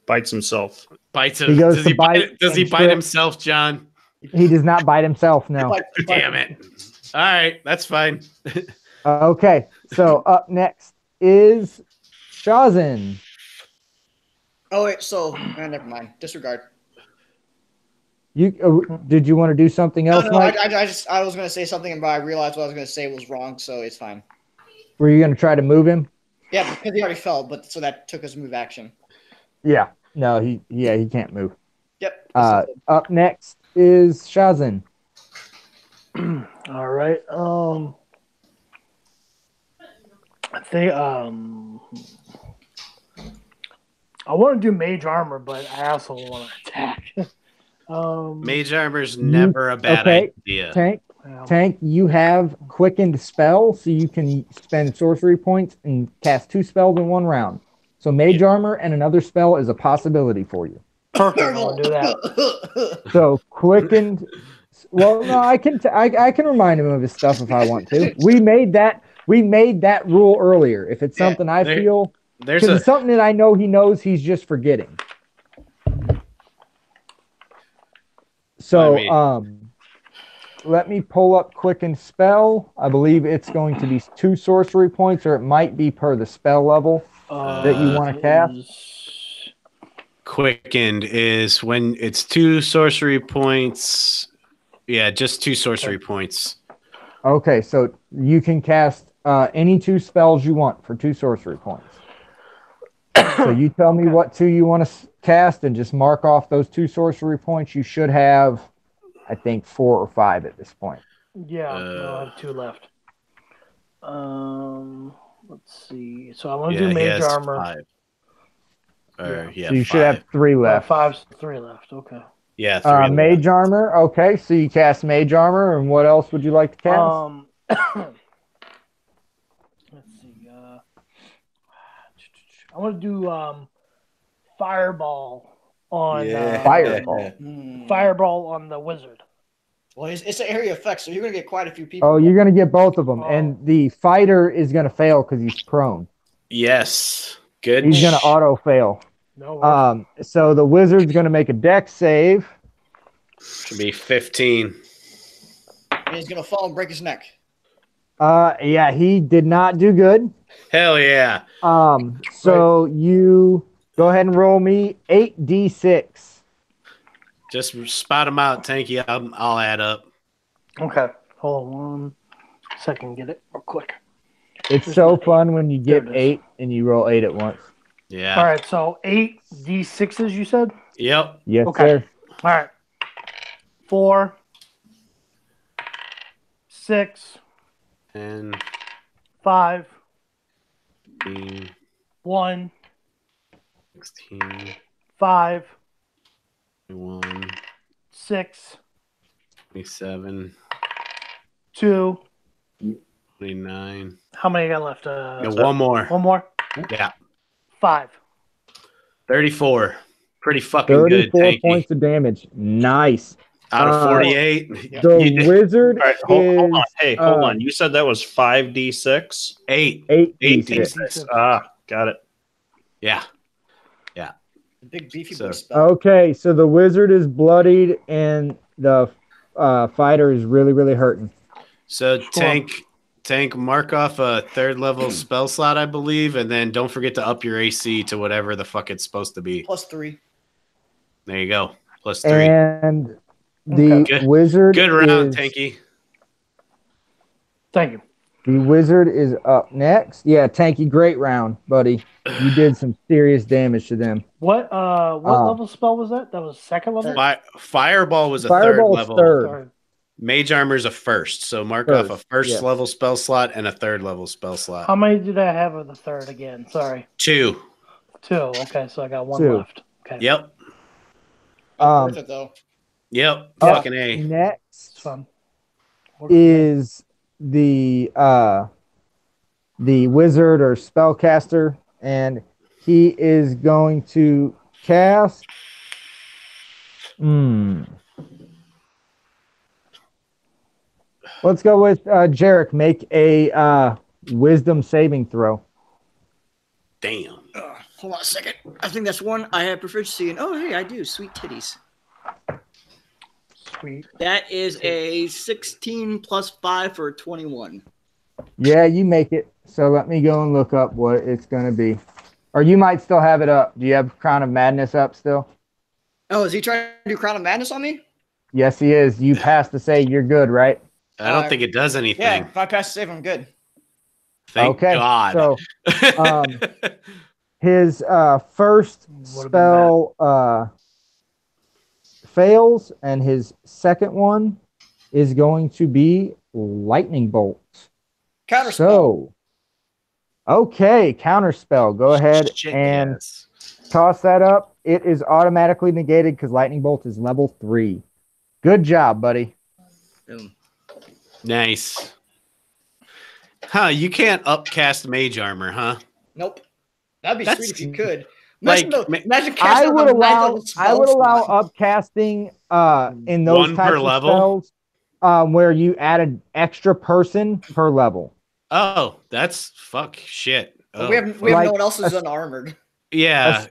Bites himself. Bites He him. goes Does to he bite? bite Does he and bite trip. himself, John? He does not bite himself, no. Damn it! All right, that's fine. Okay. So up next is Shazin. Oh wait, so never mind. Disregard. Did you want to do something else, No, Mike? I was gonna say something, but I realized what I was gonna say was wrong, so it's fine. Were you going to try to move him? Yeah, because he already fell, but so that took his move action. Yeah. No, he can't move. Yep. Up next is Shazin. All right. I think I want to do mage armor, but I also want to attack. Mage armor's never a bad okay. idea. Tank, you have quickened spell, so you can spend sorcery points and cast 2 spells in 1 round. So mage armor and another spell is a possibility for you. Perfect. I want to do that. So quickened. Well, no, I can remind him of his stuff if I want to. We made that rule earlier. If it's something I feel, There's because it's something that I know he knows he's just forgetting. So, let me pull up Quicken Spell. I believe it's going to be 2 sorcery points, or it might be per the spell level that you want to cast. Quickened is when it's 2 sorcery points. Yeah, just 2 sorcery points. Okay, so you can cast any 2 spells you want for 2 sorcery points. So you tell me what 2 you want to cast and just mark off those 2 sorcery points. You should have, I think, 4 or 5 at this point. Yeah, I have 2 left. Let's see. So I want to do he mage has armor. 5. Or yeah, So you should 5. have 3 left. 3 left. Okay. Yeah, 3 left. Mage armor. Okay, so you cast mage armor, and what else would you like to cast? Let's see. I want to do fireball on Fireball. fireball on the wizard. Well, it's an area effect, so you're gonna get quite a few people. Oh, you're gonna get both of them, Oh. and the fighter is gonna fail because he's prone. Yes. Good. He's gonna auto fail. No worries. So the wizard's gonna make a dex save. Should be 15. And he's gonna fall and break his neck. Yeah, he did not do good. Hell yeah. So you go ahead and roll me 8d6. Just spot him out, Tanky. I'll add up. Okay. Hold on 1 second. Get it real quick. It's so fun when you get There it is. 8 and you roll 8 at once. Yeah. All right. So 8 d6s. You said. Yep. Yes, Okay. sir. All right. 4, 6, 10, 5, 15, 1, 16, 5, 21, 6, 27, 2. 29. How many I got left? Yeah, one more. One more. Yeah. 5. 34. Pretty fucking good, 34 Tanky. points of damage. Nice. Out of 48. The You did wizard All right, hold on. is Hey, hold on. You said that was 5d6. 8. 8d6. 8d6. Got it. Yeah. The big beefy So- boy spell. Okay, so the wizard is bloodied and the fighter is really, really hurting. So Tank, mark off a 3rd level spell slot, I believe, and then don't forget to up your AC to whatever the fuck it's supposed to be. +3. There you go. +3. And the Good- wizard Good round, is, Tanky. Thank you. The wizard is up next. Yeah, Tanky, great round, buddy. You did some serious damage to them. What level spell was that? That was 2nd level. Fireball was a Fireball 3rd is level. 3rd. Mage armor is a 1st. So mark First, off a 1st yeah. level spell slot and a 3rd level spell slot. How many did I have of the 3rd again? Sorry. 2. 2. Okay, so I got 1 2. left. Okay. Yep. Worth it though. Yep. Yeah. Fucking A. It's Next fun. is the wizard or spellcaster, and he is going to cast. Let's go with Jarek. Make a wisdom saving throw. Damn. Hold on a second. I think that's one I have proficiency in. Oh, hey, I do. Sweet titties. Sweet. That is a 16 plus 5 for a 21. Yeah, you make it. So let me go and look up what it's going to be. Or you might still have it up. Do you have Crown of Madness up still? Oh, is he trying to do Crown of Madness on me? Yes, he is. You passed to say you're good, right? I don't think it does anything. Yeah, if I pass the save, I'm good. Thank Okay, God. so his first Would've been spell fails, and his second one is going to be lightning bolts. Counterspell. So, okay, counterspell. Go ahead Shit, and yes. toss that up. It is automatically negated because lightning bolt is level 3. Good job, buddy. Boom. Nice. Huh, you can't upcast mage armor, huh? Nope. That'd be That's- sweet if you could. like, Imagine I casting would a ninth allow level spell I would allow slot. upcasting in those One types per of level? spells where you add an extra person per level. Oh, that's fuck shit. Oh, We have no Like one else is a- unarmored. yeah.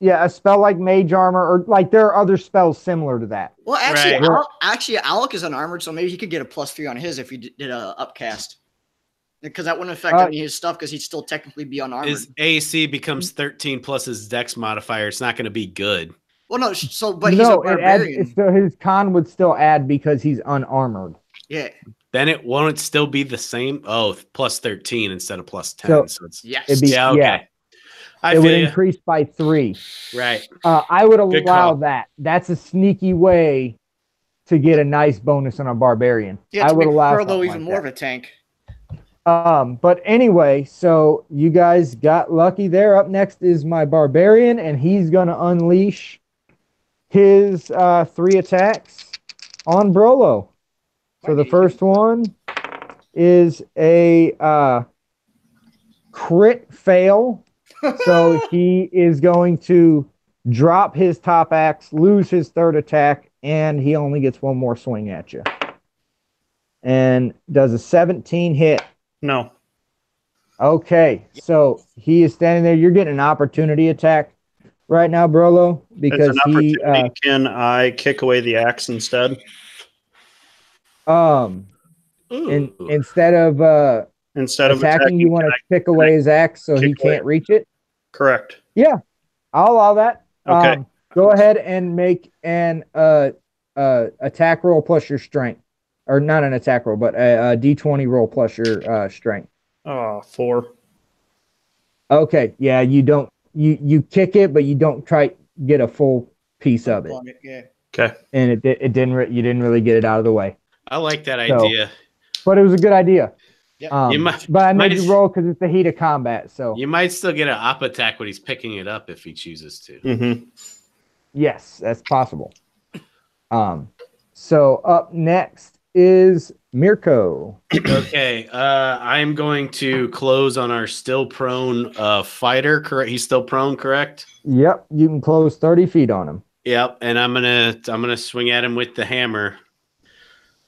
A spell like mage armor, or like there are other spells similar to that. Well, actually, Right. Alec is unarmored, so maybe he could get a +3 on his if he did a upcast. Because that wouldn't affect any of his stuff because he'd still technically be unarmored. His AC becomes 13 plus his dex modifier. It's not going to be good. Well, no, so but he's a No, it adds, barbarian. so his con would still add because he's unarmored. Yeah. Then it won't still be the same. Oh, plus 13 instead of plus 10. So- So it's Yes. It'd be- yeah, okay. yeah. I It would feel you. increase by 3. Right. I would Good allow call. that. That's a sneaky way to get a nice bonus on a barbarian. Yeah, I to would make allow Furlough something even like more that. of a tank. But anyway, so you guys got lucky there. Up next is my barbarian, and he's gonna unleash his 3 attacks on Brolo. So the first one is a crit fail. So he is going to drop his top axe, lose his 3rd attack, and he only gets 1 more swing at you. And does a 17 hit. No. Okay, so he is standing there. You're getting an opportunity attack right now, Brolo, because he can I kick away the axe instead? instead of attacking, you want to kick away his axe so he can't reach it. Correct. Yeah, I'll allow that. Okay. Go ahead and make an attack roll plus your strength, or not an attack roll, but a D20 roll plus your strength. Oh, 4. Okay, yeah, you don't you kick it, but you don't try get a full piece of it. Yeah. Okay. And you didn't really get it out of the way. I like that idea. But it was a good idea. Yeah. But I made you roll because it's the heat of combat. So You might still get an op attack when he's picking it up if he chooses to. Mm-hmm. yes, that's possible. So up next is Mirko. Okay, I'm going to close on our still prone fighter. Correct? He's still prone, correct? Yep, you can close 30 feet on him. Yep, and I'm gonna swing at him with the hammer.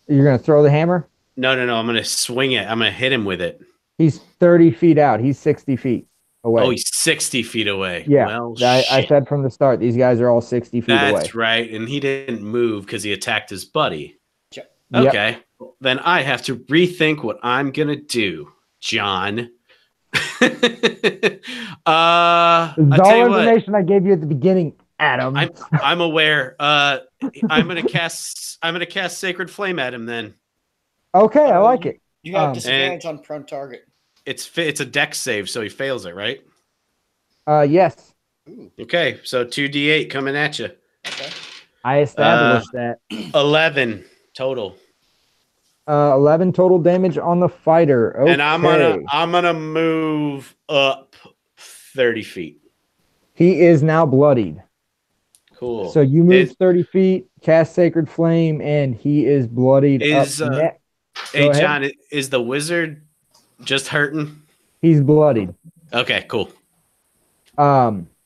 You're gonna throw the hammer? No, I'm gonna swing it. I'm gonna hit him with it. He's 30 feet out. He's 60 feet away. Oh, he's 60 feet away. Yeah, Well, I said from the start, these guys are all 60 feet away. that's right, and he didn't move because he attacked his buddy. Yep. Okay, then I have to rethink what I'm gonna do, John. It's I'll all tell you what. information I gave you at the beginning, Adam. I'm aware. I'm gonna cast Sacred Flame at him. Then Okay, I like it. You have disadvantage on prone target. it's a dex save, so he fails it, right? Yes, Okay, so 2d8 coming at you. Okay. I established that. 11 total. 11 total damage on the fighter. Okay. And I'm gonna move up 30 feet. He is now bloodied. Cool. So you move 30 feet, cast Sacred Flame, and he is bloodied. Is up next. hey Go ahead. John, is the wizard just hurting? He's bloodied. Okay, cool.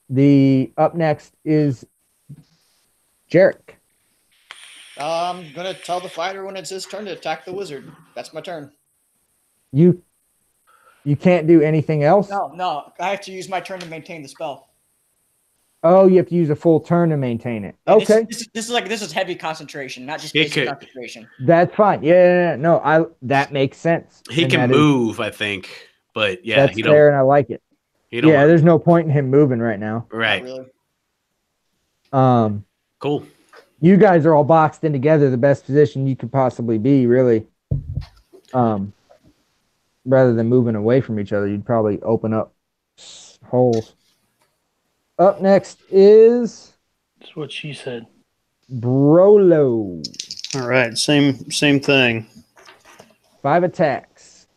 The up next is Jarek. I'm gonna tell the fighter when it's his turn to attack the wizard. That's my turn. You can't do anything else? No, I have to use my turn to maintain the spell. Oh, you have to use a full turn to maintain it. Yeah, Okay. This is heavy concentration, not just He basic could- concentration. That's fine. Yeah, no, that makes sense. He And can that is- move, I think, but yeah, that's he fair, don't. and I like it. He don't. Yeah, there's no point in him moving right now. Right. Not really. Cool. You guys are all boxed in together, the best position you could possibly be, really. Rather than moving away from each other, you'd probably open up holes. Up next is That's what she said. Brolo. All right. Same thing. 5 attacks.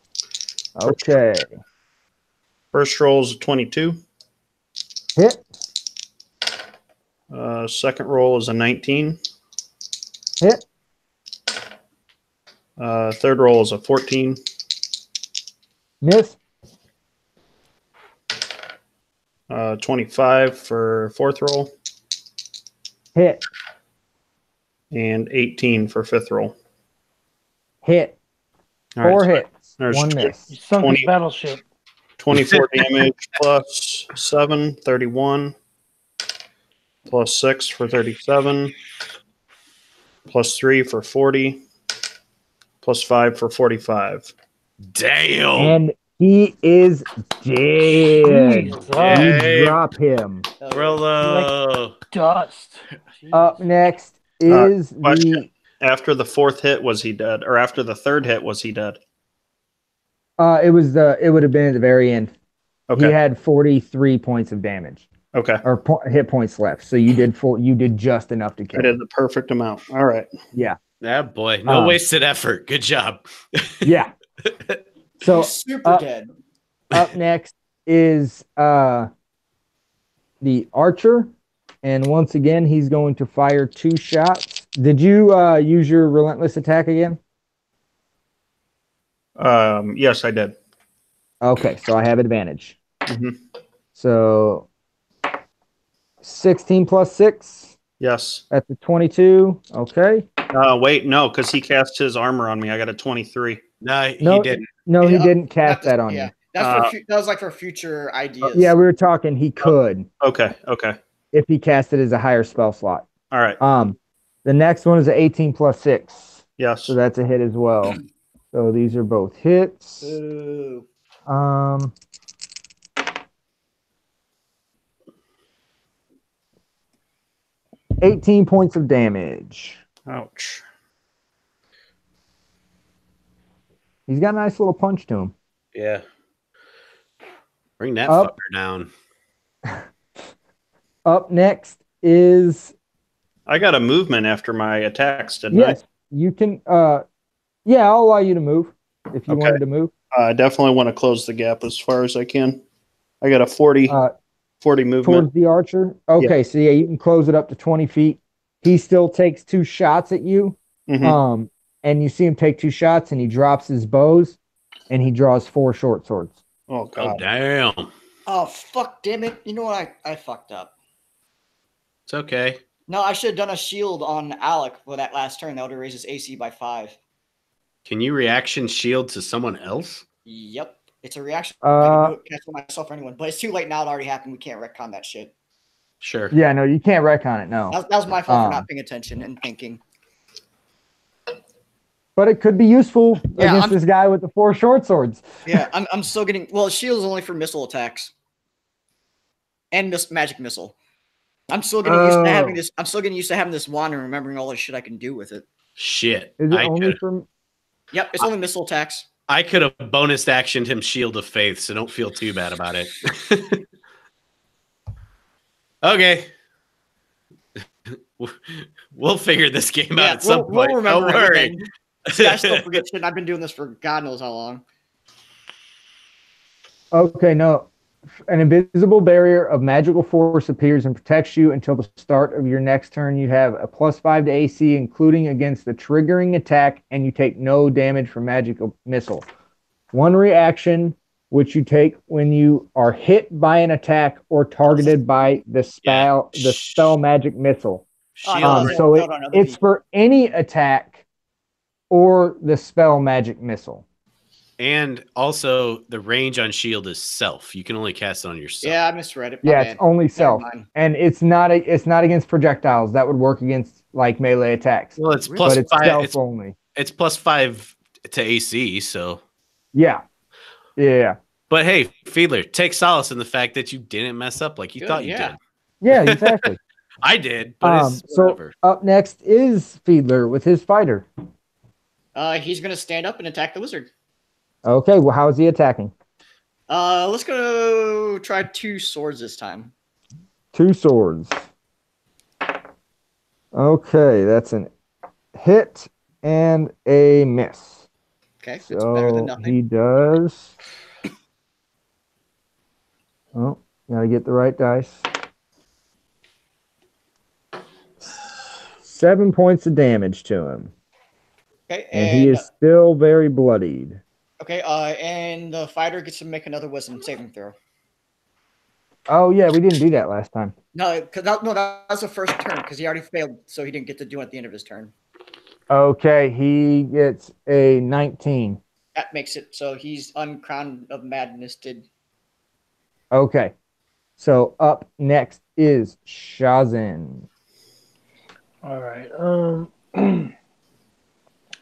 Okay. First roll is a 22. Hit. Second roll is a 19. Hit. Third roll is a 14. Miss. 25 for fourth roll, Hit. and 18 for fifth roll. Hit. All right, 4 so hits. there's 1 You miss. sunk 20. his battleship. 24 damage plus 7, 31. Plus 6 for 37. Plus 3 for 40. Plus 5 for 45. Damn. And he is dead. Jesus. Hey. You drop him. Rolo. Dust. Up next is question. After the fourth hit, was he dead? Or after the third hit, was he dead? it would have been at the very end. Okay. He had 43 points of damage Okay. or hit points left. So you did just enough to I kill did him. the perfect amount. All right. Yeah. That boy. No wasted effort. Good job. Yeah. So He's super dead. up next is the archer, and once again he's going to fire 2 shots. Did you use your relentless attack again? Yes, I did. Okay, so I have advantage. Mhm. So 16 plus 6. Yes. That's a 22. Okay. Wait, no, because he cast his armor on me. I got a 23. No, No, he didn't. No, he Yeah, didn't cast Not the- that on yeah. you. That's that was like for future ideas. Yeah, we were talking he could Okay. if he cast it as a higher spell slot. All right. The next one is an 18 plus 6. Yes. So that's a hit as well. So these are both hits. Ooh. 18 points of damage. Ouch. He's got a nice little punch to him. Yeah. Bring that Up. fucker down. Up next is I got a movement after my attacks, didn't yes, you can yeah, I'll allow you to move if you Okay. wanted to move. I definitely want to close the gap as far as I can. I got a 40 movement. Towards the archer. Okay, so yeah, you can close it up to 20 feet. He still takes 2 shots at you. Mhm. And you see him take 2 shots and he drops his bows and he draws 4 short swords. Oh, Oh, God. damn. Oh fuck! Damn it! You know what? I fucked up. It's okay. No, I should have done a shield on Alec for that last turn. That would have raised his AC by 5. Can you reaction shield to someone else? Yep, it's a reaction. I can do it, cast for myself or anyone, but it's too late now. It already happened. We can't retcon that shit. Sure. Yeah, no, you can't retcon it, no. That was my fault for not paying attention and thinking. But it could be useful Yeah, against this guy with the 4 short swords. Yeah, I'm still getting. Well, shield is only for missile attacks and magic missile. I'm still getting used to having this. I'm still getting used to having this wand and remembering all the shit I can do with it. Shit. Is it only for Yep, it's only missile attacks. I could have bonus actioned him Shield of Faith, so don't feel too bad about it. Okay. We'll figure this game out at some point. Don't worry. everything. See, I still forget shit. I've been doing this for God knows how long. Okay, no. An invisible barrier of magical force appears and protects you until the start of your next turn. You have a +5 to AC, including against the triggering attack, and you take no damage from magical missile. 1 reaction, which you take when you are hit by an attack or targeted by the spell magic missile. Shield. So it's for any attack or the spell magic missile. And also, the range on shield is self. You can only cast it on yourself. Yeah, I misread it. My Yeah, bad. it's only Never self, mind. and it's not against projectiles. That would work against like melee attacks. Well, it's Really? plus But it's 5. stealth only. It's +5 to AC. So, Yeah. but hey, Fiedler, take solace in the fact that you didn't mess up like you Good, thought you yeah. did. Yeah, exactly. I did, but it's So whatever. up next is Fiedler with his fighter. He's gonna stand up and attack the wizard. Okay, well, how is he attacking? Let's go try 2 swords this time. 2 swords. Okay, that's an hit and a miss. Okay, it's better than So nothing. he does. Oh, gotta get the right dice. 7 points of damage to him, Okay, and he is still very bloodied. okay. And the fighter gets to make another wisdom saving throw. Oh yeah, we didn't do that last time. No, that was the first turn because he already failed, so he didn't get to do it at the end of his turn. Okay, he gets a 19. That makes it so he's uncrowned of madness. Okay, so up next is Shazin. All right.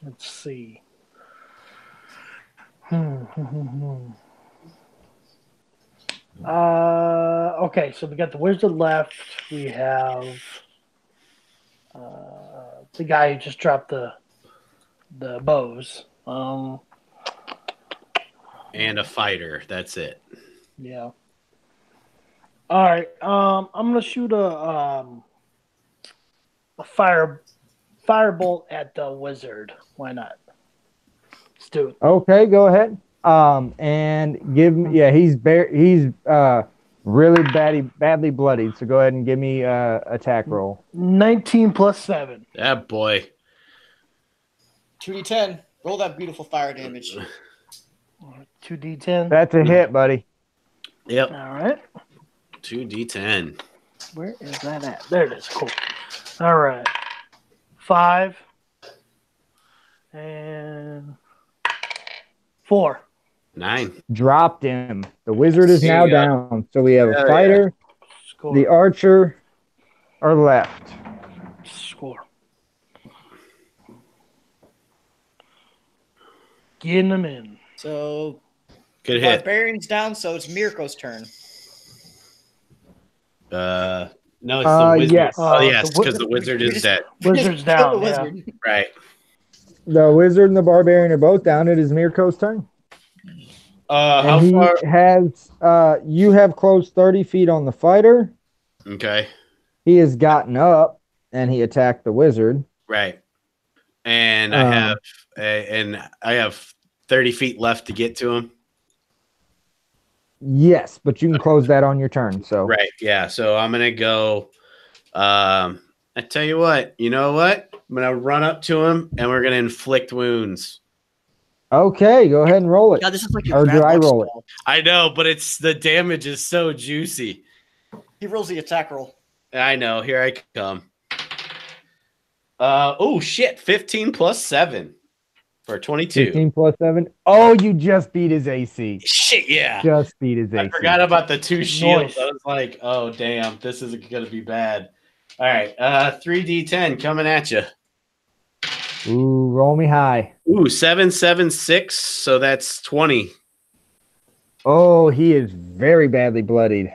Let's see. Okay, so we got the wizard left. We have the guy who just dropped the bows. And a fighter. That's it. Yeah. All right. I'm gonna shoot a firebolt at the wizard. Why not? Let's do it. Okay, go ahead. And give me, yeah, he's really badly bloodied. So go ahead and give me attack roll. 19 plus 7. That boy. 2d10. Roll that beautiful fire damage. 2d10. That's a hit, buddy. Yep. All right. 2d10. Where is that at? There it is. Cool. All right. 5 and 4. 9. Dropped him. The wizard is There now you go. down. So we have a Hell fighter. Score. The archer are left. Score. Getting them in. So Good hit. Barbarian's down, so it's Mirko's turn. No, it's the wizard. Yes. Oh, yes, The wi- because the wizard is dead. Wizard's Kill down. the Yeah. wizard. Right. The wizard and the barbarian are both down. It is Mirko's turn. How And he far? has you have closed 30 feet on the fighter. Okay. He has gotten up and he attacked the wizard. Right. And I have 30 feet left to get to him. Yes, but you can close that on your turn. So Right. Yeah. So I'm gonna go. I tell you what. You know what? I'm gonna run up to him and we're gonna inflict wounds. okay, go ahead and roll it. God, this is like Or do I roll it? I know, but it's the damage is so juicy. He rolls the attack roll. I know. Here I come. Oh shit! 15 plus 7 for 22. 15 plus 7. Oh, you just beat his AC. Shit, yeah. Just beat his AC. I forgot about the 2 shields. Nice. I was like, oh damn, this is gonna be bad. All right, 3d10 coming at you. Ooh, roll me high. Ooh, 7, 7, 6. So that's 20. Oh, he is very badly bloodied.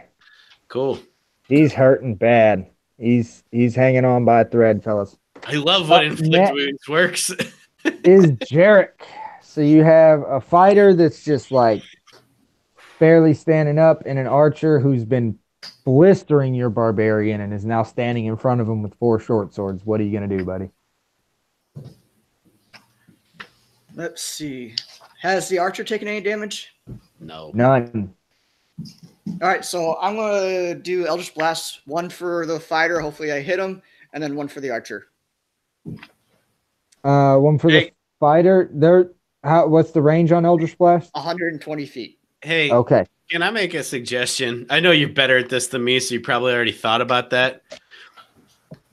Cool. He's hurting bad. He's hanging on by a thread, fellas. I love when Up inflict next- wounds works. Is Jarek. So you have a fighter that's just like barely standing up and an archer who's been blistering your barbarian and is now standing in front of him with 4 short swords. What are you going to do, buddy? Let's see. Has the archer taken any damage? No. None. All right, so I'm gonna do Eldritch Blast. One for the fighter. Hopefully, I hit him, and then one for the archer. One for the Hey. fighter. What's the range on Eldritch Blast? 120 feet. Hey, Okay. can I make a suggestion? I know you're better at this than me, so you probably already thought about that.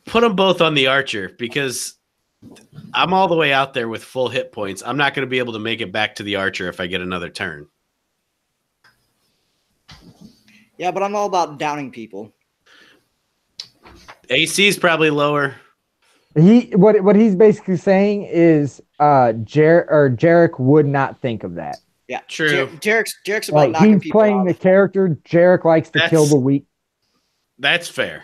Put them both on the archer because I'm all the way out there with full hit points. I'm not going to be able to make it back to the archer if I get another turn. Yeah, but I'm all about downing people. AC is probably lower. What he's basically saying is Jarek would not think of that. Yeah, True. Jarek's about Like knocking he's people playing off. the character. Jarek likes to kill That's- the weak. That's fair.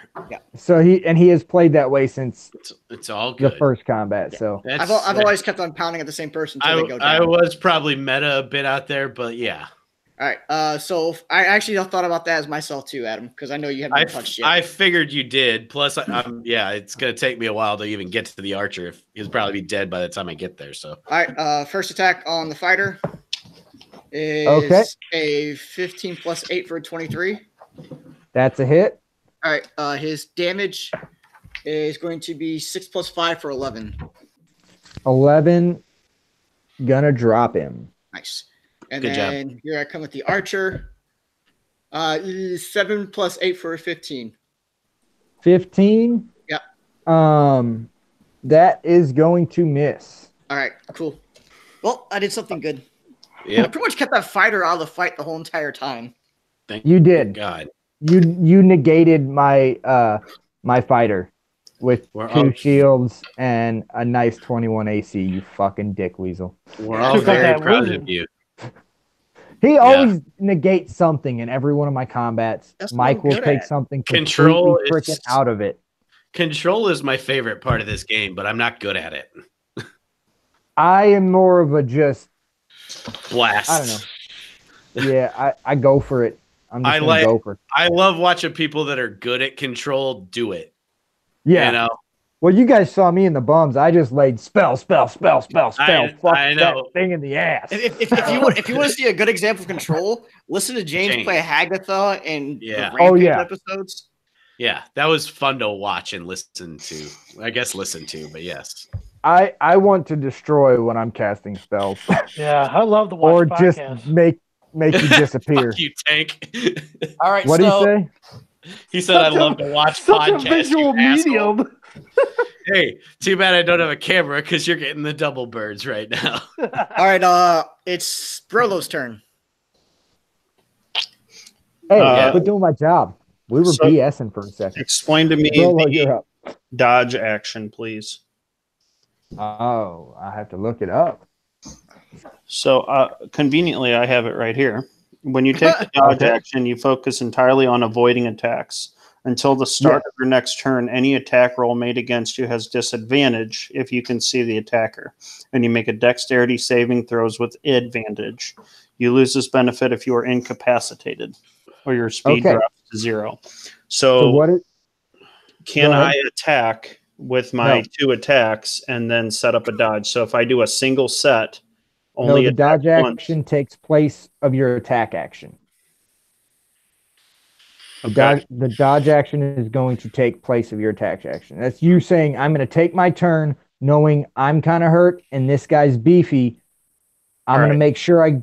So he has played that way since It's all the good. first combat. So That's, I've always kept on pounding at the same person until they go down. I was probably meta a bit out there, but yeah. All right. So I actually thought about that as myself too, Adam, because I know you haven't been touched yet. I figured you did. Plus, yeah, it's gonna take me a while to even get to the archer. He'll probably be dead by the time I get there. So, All right. First attack on the fighter is Okay. a 15 plus 8 for a 23. that's a hit. All right. His damage is going to be 6 plus 5 for 11. 11. Gonna drop him. Nice. And Good job. then here I come with the archer. 7 plus 8 for a 15. 15. Yep. That is going to miss. All right. Cool. Well, I did something good. I yeah. pretty much kept that fighter out of the fight the whole entire time. You did. God, You negated my my fighter with We're 2 all- shields and a nice 21 AC. You fucking dick weasel. we're all Took out very that proud wizard. of you. He always negates something in every one of my combats. That's what Mike I'm will good take at. something Control completely is- freaking out of it. Control is my favorite part of this game, but I'm not good at it. I am more of a just Blast. I don't know. Yeah, I go for it. I'm just I gonna go for it. I love watching people that are good at control do it. Yeah. You know, Well, you guys saw me in the bums. I just laid spell. Fuck I that know. thing in the ass. If you want to see a good example of control, listen to James play Hagatha in Yeah. the Rampage yeah. episodes. Yeah, that was fun to watch and listen to. I guess listen to, but yes. I want to destroy when I'm casting spells. Yeah, I love to watch Or podcasts. just make you disappear. Fuck you, Tank. All right, What do you say? He said I love to watch Such podcasts. a visual you asshole. medium. Hey, too bad I don't have a camera because you're getting the double birds right now. All right, it's Brolo's turn. Hey, quit doing my job. We were so- BSing for a second. Explain to me Rolo, the you're up. dodge action, please. Oh, I have to look it up. So conveniently, I have it right here. When you take the dodge Okay. action, you focus entirely on avoiding attacks. Until the start of your next turn, any attack roll made against you has disadvantage if you can see the attacker. And you make a dexterity saving throws with advantage. You lose this benefit if you are incapacitated or your speed Okay. drops to 0. So So, what? can go I ahead. attack with my No. 2 attacks and then set up a dodge? So if I do a single set, No, only the attack dodge once. action takes place of your attack action. Okay. The dodge action is going to take place of your attack action. That's you saying, I'm going to take my turn knowing I'm kind of hurt and this guy's beefy. I'm going to Right. make sure I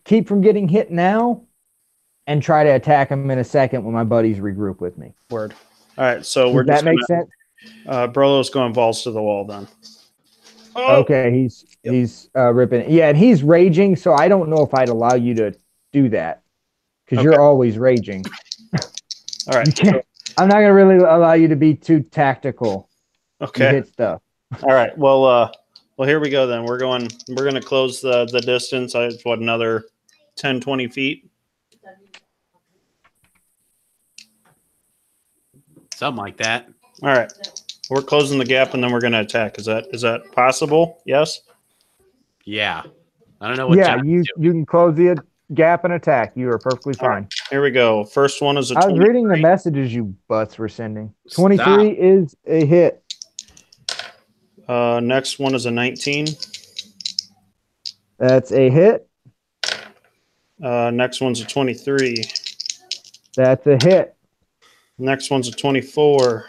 keep from getting hit now and try to attack him in a second when my buddies regroup with me. Word. All right. So we're Does just that make gonna, sense? Brolo's going balls to the wall then. Okay, he's ripping it. Yeah, and he's raging, so I don't know if I'd allow you to do that because Okay. you're always raging. All right. You can't, I'm not gonna really allow you to be too tactical. You Okay. hit stuff. All right. Well, here we go then. We're going to close the distance. It's what, another 10, 20 feet? Something like that. All right. We're closing the gap and then we're going to attack. Is that possible? Yes. Yeah. I don't know what Yeah, John's you doing. can close the gap and attack. You are perfectly All right. fine. Here we go. First one is a I was 23. reading the messages you butts were sending. Stop. 23 is a hit. Next one is a 19. That's a hit. Next one's a 23. That's a hit. Next one's a 24.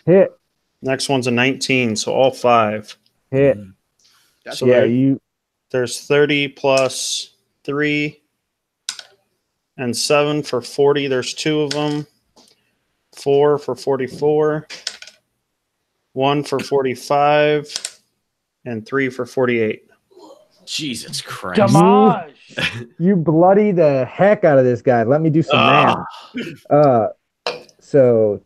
Hit. Next one's a 19. So all 5. Hit. So Yeah, there- there's 30 plus 3 and 7 for 40. There's 2 of them. 4 for 44. 1 for 45. And 3 for 48. Jesus Christ. Damage. you bloody the heck out of this guy. Let me do some Ah. math. So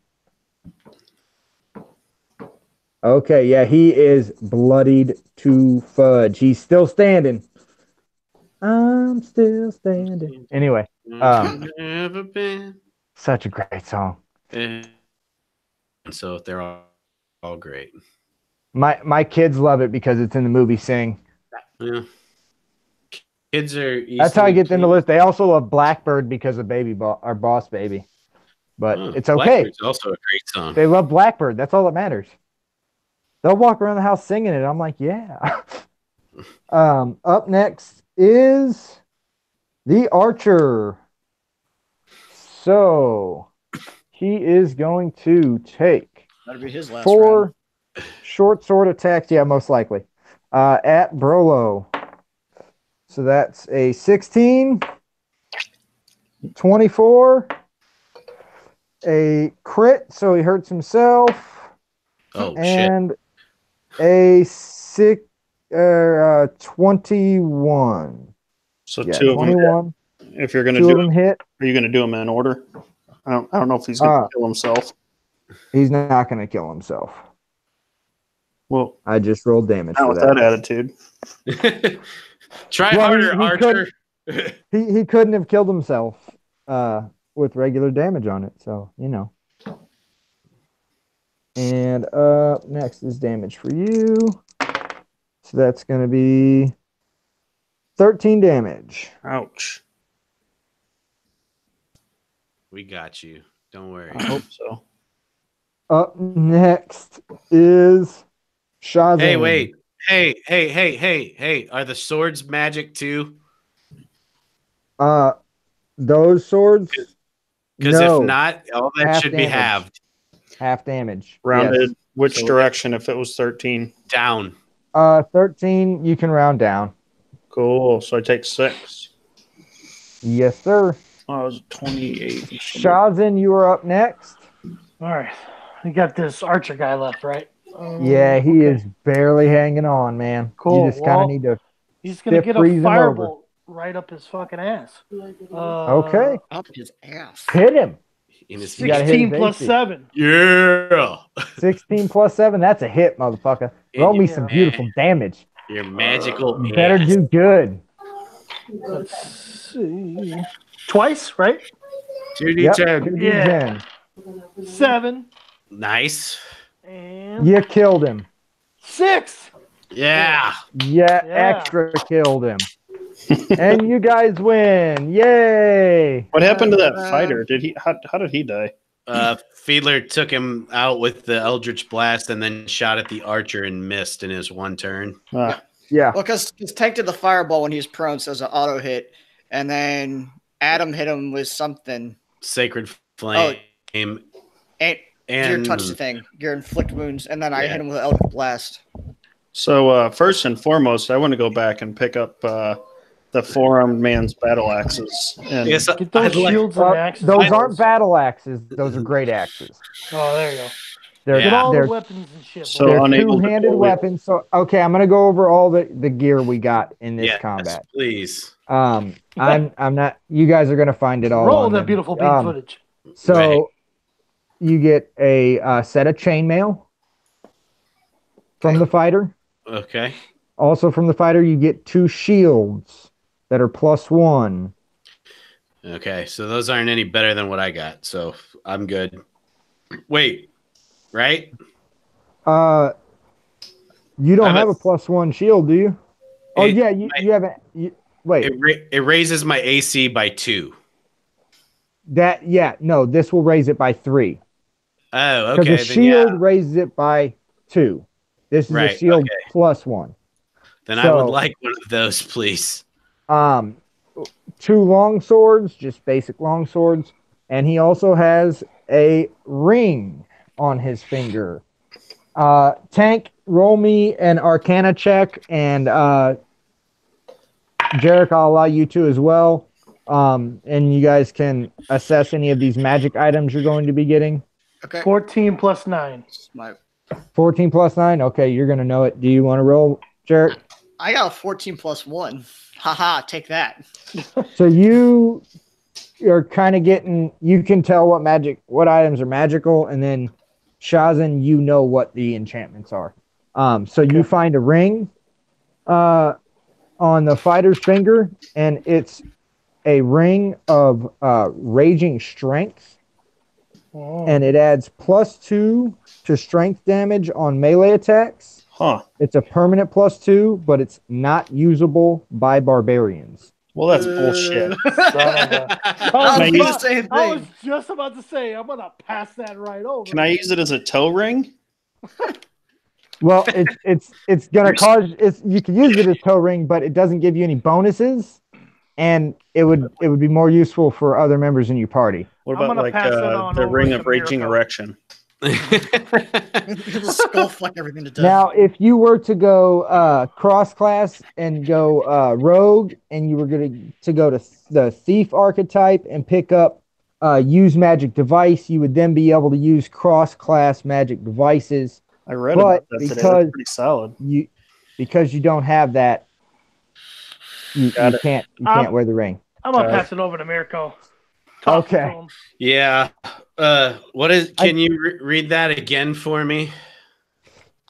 okay, yeah, he is bloodied to fudge. He's still standing. I'm still standing. Anyway, Never been. such a great song. And so they're all great. My kids love it because it's in the movie Sing. Yeah. Kids are. That's how I get them to easily list. They also love Blackbird because of our Boss Baby. But pleased. it's okay. Blackbird's also a great song. They love Blackbird. That's all that matters. They'll walk around the house singing it. I'm like, yeah. Up next is the Archer. So he is going to take That'll be his last 4 round. short sword attacks. Yeah, most likely. At Brolo. So that's a 16, 24, a crit, so he hurts himself, Oh shit! and a 21. So Yeah, 2 of them. 21. If you're going to 2 do of it, them hit. are you going to do them in order? I don't know if he's going to kill himself. He's not going to kill himself. Well, I just rolled damage not for with that. that attitude. Try Well, harder, he Archer. He couldn't have killed himself with regular damage on it, so you know. And next is damage for you. So that's going to be 13 damage. Ouch. We got you. Don't worry. I hope so. Up next is Shazam. Hey, wait. Hey. Are the swords magic too? Those swords. Because No. if not, all that Half should be damage. halved. Half damage. Rounded Yes. which So- direction if it was 13? Down. 13, you can round down. Cool. So I take 6. Yes, sir. Oh, it was 28. Shazin, you are up next. All right. We got this Archer guy left, right? Yeah, he okay. is barely hanging on, man. Cool. You just kind Well, of need to. He's going to get a freeze him over. firebolt right up his fucking ass. Okay, Up his ass. hit him. In his You gotta hit 16 his plus AC. 7. Yeah. 16 plus 7. That's a hit, motherfucker. Roll me some Yeah. beautiful damage. Your magical You better ass. do good. Let's see. Twice, right? 2d10. 2d10. 7 Nice. and You killed him. 6. Yeah. Yeah, Yeah. extra killed him. And you guys win. Yay. What happened to that fighter? Did he? How did he die? Fiedler took him out with the Eldritch Blast and then shot at the archer and missed in his one turn. Yeah. Well, because Tank did the fireball when he was prone, so it was an auto hit, and then Adam hit him with something. Sacred Flame. And, And your touch the thing, your inflict wounds, and then I hit him with Eldritch Blast. So first and foremost, I want to go back and pick up the four-armed man's battle axes. And Yes, Get those I'd like- shields and axes. Those aren't battle axes. Those are great axes. Oh, there you go. They're, Get all they're, the weapons and shit. So boy. they're unable to two-handed pull it. weapons. So, okay, I'm going to go over all the gear we got in this yes, combat. please. I'm not. You guys are going to find it all. Roll on that them. beautiful beam footage. So Right. you get a set of chainmail from the fighter. Okay. Also from the fighter, you get 2 shields that are +1. Okay. So those aren't any better than what I got. So I'm good. Wait. Right? You don't I have a +1 shield, do you? Oh It- yeah, you haven't. Wait, It raises my AC by 2. no, this will raise it by 3 Oh, because okay. the shield raises it by 2. This is a Right, shield okay. +1. Then I so- would like one of those, please. 2 long swords, just basic long swords, and he also has a ring on his finger. Tank, roll me an Arcana check, and Jarek, I'll allow you to as well. And you guys can assess any of these magic items you're going to be getting. Okay. 14 plus 9. My, 14 plus 9. Okay, you're going to know it. Do you want to roll, Jarek? I got a 14 plus 1. Haha, take that. So you are kind of getting, you can tell what items are magical, and then Shazin, you know what the enchantments are. So you find a ring on the fighter's finger, and it's a ring of raging strength, and it adds +2 to strength damage on melee attacks. Huh. It's a permanent +2, but it's not usable by barbarians. Well, that's bullshit. I I Can was I the same I was thing. just about to say, I'm going to pass that right over. Can I use it as a toe ring? Well, it's gonna cause you can use it as toe ring, but it doesn't give you any bonuses, and it would be more useful for other members in your party. What I'm about gonna like pass that on the over ring to of raging Miracle. erection? It'll skull fuck everything to death. Now, if you were to go cross class and go rogue, and you were going to go to the thief archetype and pick up use magic device, you would then be able to use cross class magic devices. I read But about that today. because- That's pretty solid. Because you don't have that, you Got it. can't wear the ring. I'm going to pass it over to Mirko. Okay. Yeah. What is? Can you read that again for me?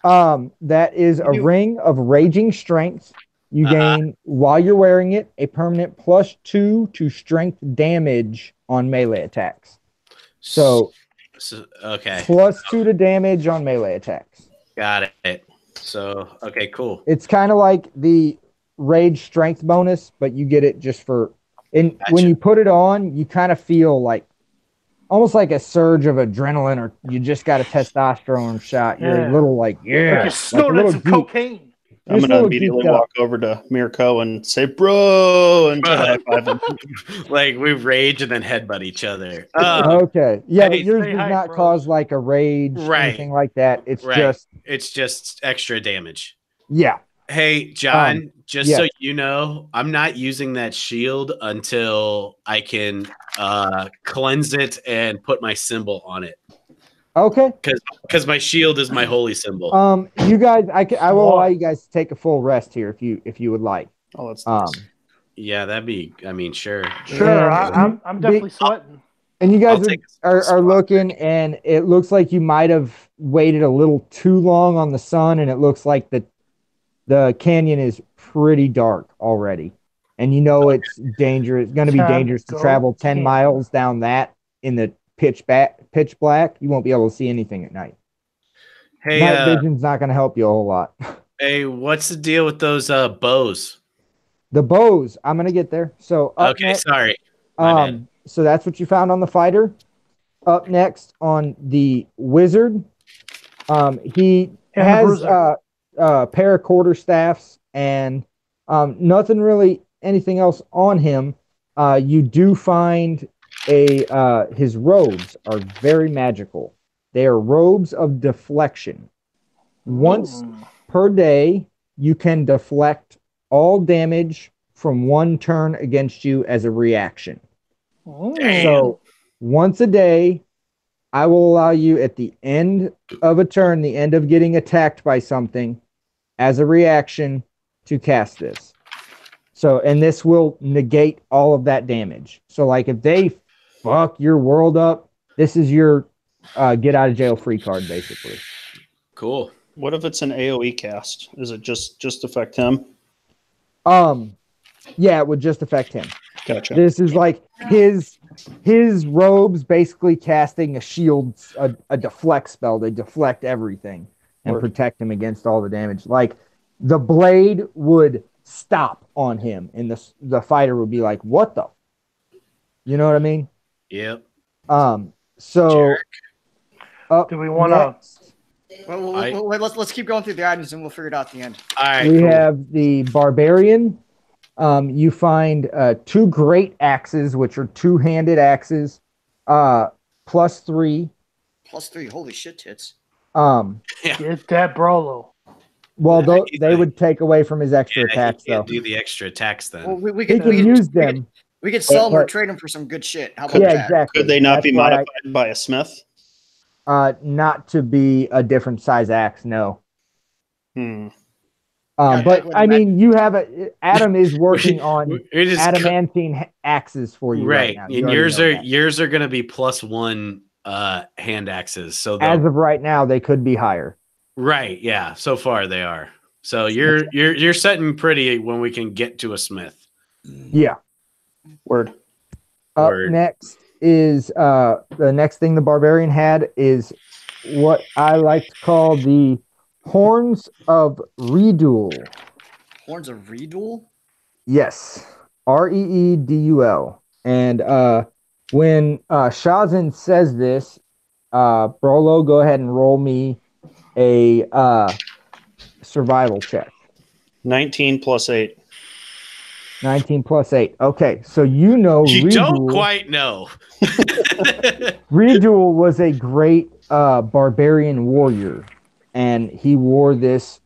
That is a ring of raging strength. You gain while you're wearing it a permanent +2 to strength damage on melee attacks. So okay, +2 to damage on melee attacks. got it. So okay, cool. It's kind of like the rage strength bonus, but you get it just for. And when Gotcha. you put it on, you kind of feel like almost like a surge of adrenaline, or you just got a testosterone shot. You're a Yeah. little like, yeah, Like you snorted some cocaine. I'm Just a gonna little immediately geeked up. walk over to Mirko and say, "Bro," and try to high five him. Like we rage and then headbutt each other. Okay. Yeah, but hey, yours stay does hype, not bros. cause like a rage, Right. anything like that. It's Right. just, It's just extra damage. yeah. Hey, John, just yes. so you know, I'm not using that shield until I can cleanse it and put my symbol on it. Okay. Because my shield is my holy symbol. You guys, I will allow Smart. you guys to take a full rest here if you would like. Oh, that's nice. Yeah, that'd be, I mean, sure. Sure, And I'm definitely sweating. And you guys I'll take a are spot. looking, and it looks like you might have waited a little too long on the sun, and it looks like the canyon is pretty dark already. And you know it's dangerous. It's going to be Time to dangerous to go travel 10 camping. miles down that in the pitch black. You won't be able to see anything at night. Hey, Night vision's not going to help you a whole lot. hey, what's the deal with those bows? The bows, I'm going to get there. So up Okay, next, sorry. My bad. so that's what you found on the fighter. Up next on the wizard, he And the has bruiser. a pair of quarterstaffs and nothing really anything else on him. You do find his robes are very magical. They are robes of deflection. Once per day, you can deflect all damage from one turn against you as a reaction. Damn. So once a day, I will allow you at the end of a turn, the end of getting attacked by something, as a reaction to cast this. So, and this will negate all of that damage. So, like if they fuck your world up, this is your get out of jail free card, basically. Cool. What if it's an AOE cast? Is it just affect him? Yeah, it would just affect him. Gotcha. This is like his robes basically casting a shield, a deflect spell. They deflect everything and Word. protect him against all the damage. Like the blade would stop on him, and the fighter would be like, "What the?" You know what I mean? Yep. So Jarek? up Do we want to? next, Let's keep going through the items and we'll figure it out at the end. All right. we cool. have the barbarian. You find two great axes, which are two-handed axes, +3. +3. Holy shit, tits. Get that Brolo. Well, He's they like- would take away from his extra Yeah, attacks, he can't though. do the extra attacks then. Well, we He could can use them. We could sell them or but- trade them for some good shit. How about Yeah, that? exactly. Could they not That's be why modified by a smith? not to be a different size axe, no. Hmm. Yeah, But that I would mean, you have Adam is working on We're just adamantine axes for you right, right, now. and You already yours know are that. yours are going to be +1 hand axes. So As they'll- of right now, they could be higher. right, yeah. So far they are. So you're setting pretty when we can get to a smith. Yeah. Word. Up Word. next is the next thing the barbarian had is what I like to call the horns of Reedul. Horns of Reedul? Yes, Reedul. And when Shazin says this, Brolo, go ahead and roll me a survival check. 19 + 8. 19 + 8. Okay, so you know You don't Reedul. quite know. Reedul was a great barbarian warrior, and he wore this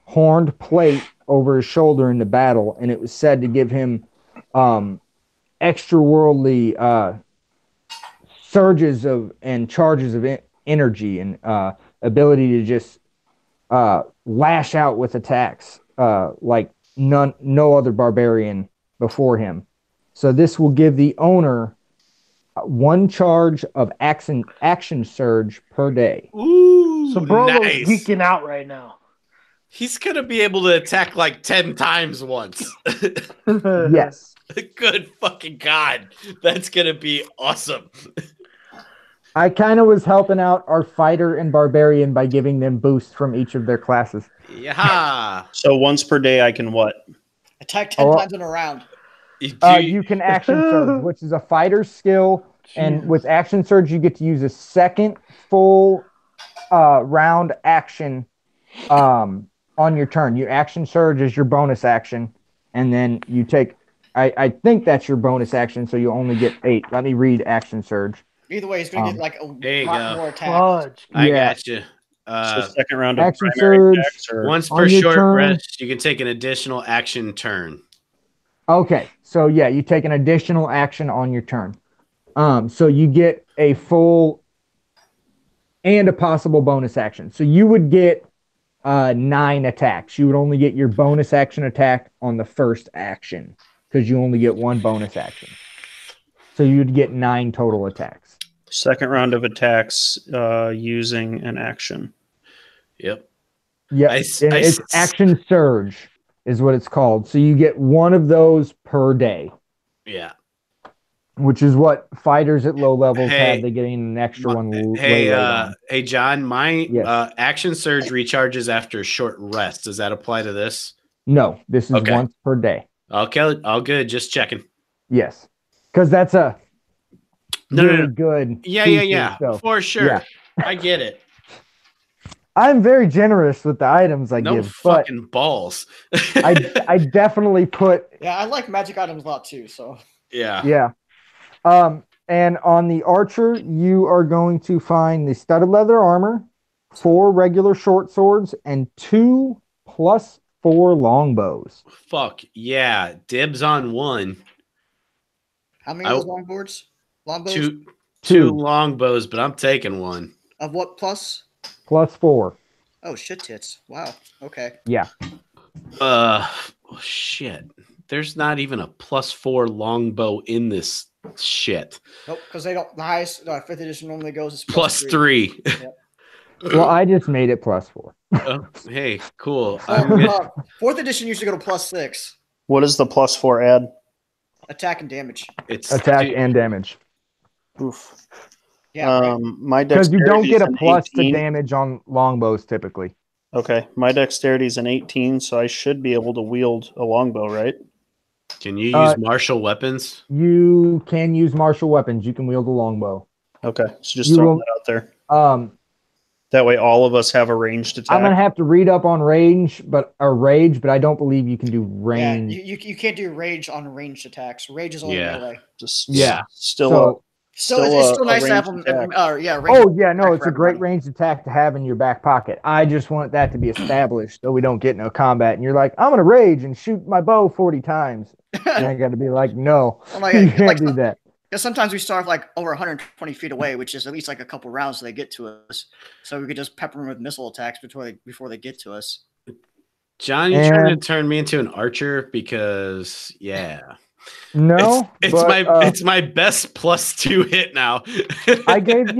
horned plate over his shoulder in the battle, and it was said to give him extra-worldly surges of and charges of energy and ability to just lash out with attacks like no other barbarian before him. So this will give the owner one charge of action surge per day. Ooh, So Brolo's nice. geeking out right now. He's gonna be able to attack like 10 times once. Yes. Good fucking god, that's gonna be awesome. I kind of was helping out our fighter and barbarian by giving them boosts from each of their classes. Yeah. So once per day, I can what? Attack 10 Oh. times in a round. You can action surge, which is a fighter skill And Jesus. with action surge, you get to use a second full round action on your turn. Your action surge is your bonus action, and then you take. I think that's your bonus action, so you only get 8. Let me read action surge. Either way, he's gonna get like There a you lot go. more attacks. Fudge. I Yeah. got you. So second round of action primary surge. attacks, or Once on per your short turn- rest, you can take an additional action turn. Okay, so yeah, you take an additional action on your turn. So you get a full and a possible bonus action. So you would get 9 attacks. You would only get your bonus action attack on the first action because you only get 1 bonus action. So you'd get 9 total attacks. second round of attacks using an action. Yep. Yeah, it's action surge is what it's called. So you get 1 of those per day, Yeah. which is what fighters at low levels Hey, have. They getting an extra one. Hey, way on. hey, John. My Yes. action surge recharges after a short rest. Does that apply to this? No, this is Okay. once per day. Okay, all good. Just checking. Yes, because that's a No, no, really no. good. Yeah, feature, so- for sure. yeah. I get it. I'm very generous with the items I No give, but fucking balls. I definitely put Yeah, I like magic items a lot too. So yeah. yeah. And on the archer, you are going to find the studded leather armor, 4 regular short swords, and 2 +4 longbows. Fuck yeah. Dibs on 1. how many of those longboards? Longbows 2 2 longbows, but I'm taking 1. of what plus? +4. Oh shit tits! Wow. Okay. Yeah. Shit. There's not even a +4 longbow in this shit. Nope, because they don't. The highest 5th edition normally goes is +3. Well, I just made it +4. Oh, hey, cool. I'm good. 4th edition usually go to +6 What does the +4 add? attack and damage. It's Attack and damage. Oof. Yeah. right. My Because you don't dexterity get is a an plus to 18. damage on longbows typically. Okay, my dexterity is an 18, so I should be able to wield a longbow, right? Can you use martial weapons? You can use martial weapons. You can wield a longbow. Okay, so just You throwing will- that out there. That way, all of us have a ranged attack. I'm gonna have to read up on rage, but I don't believe you can do Yeah, range. you can't do rage on ranged attacks. Rage is only Yeah. melee. Just Yeah. still So- So Still it's a still nice to have them. ranged attack. Yeah. Range Oh yeah, no, attack it's for a great everybody. ranged attack to have in your back pocket. I just want that to be established so we don't get no combat. And you're like, I'm gonna rage and shoot my bow 40 times. And I got to be like, no, Oh my you God, can't like- do that. Because sometimes we start like over 120 feet away, which is at least like a couple rounds till they get to us. So we could just pepper them with missile attacks before they get to us. John, you trying to And- turn me into an archer? Because No, but, it's my best +2 hit now. I gave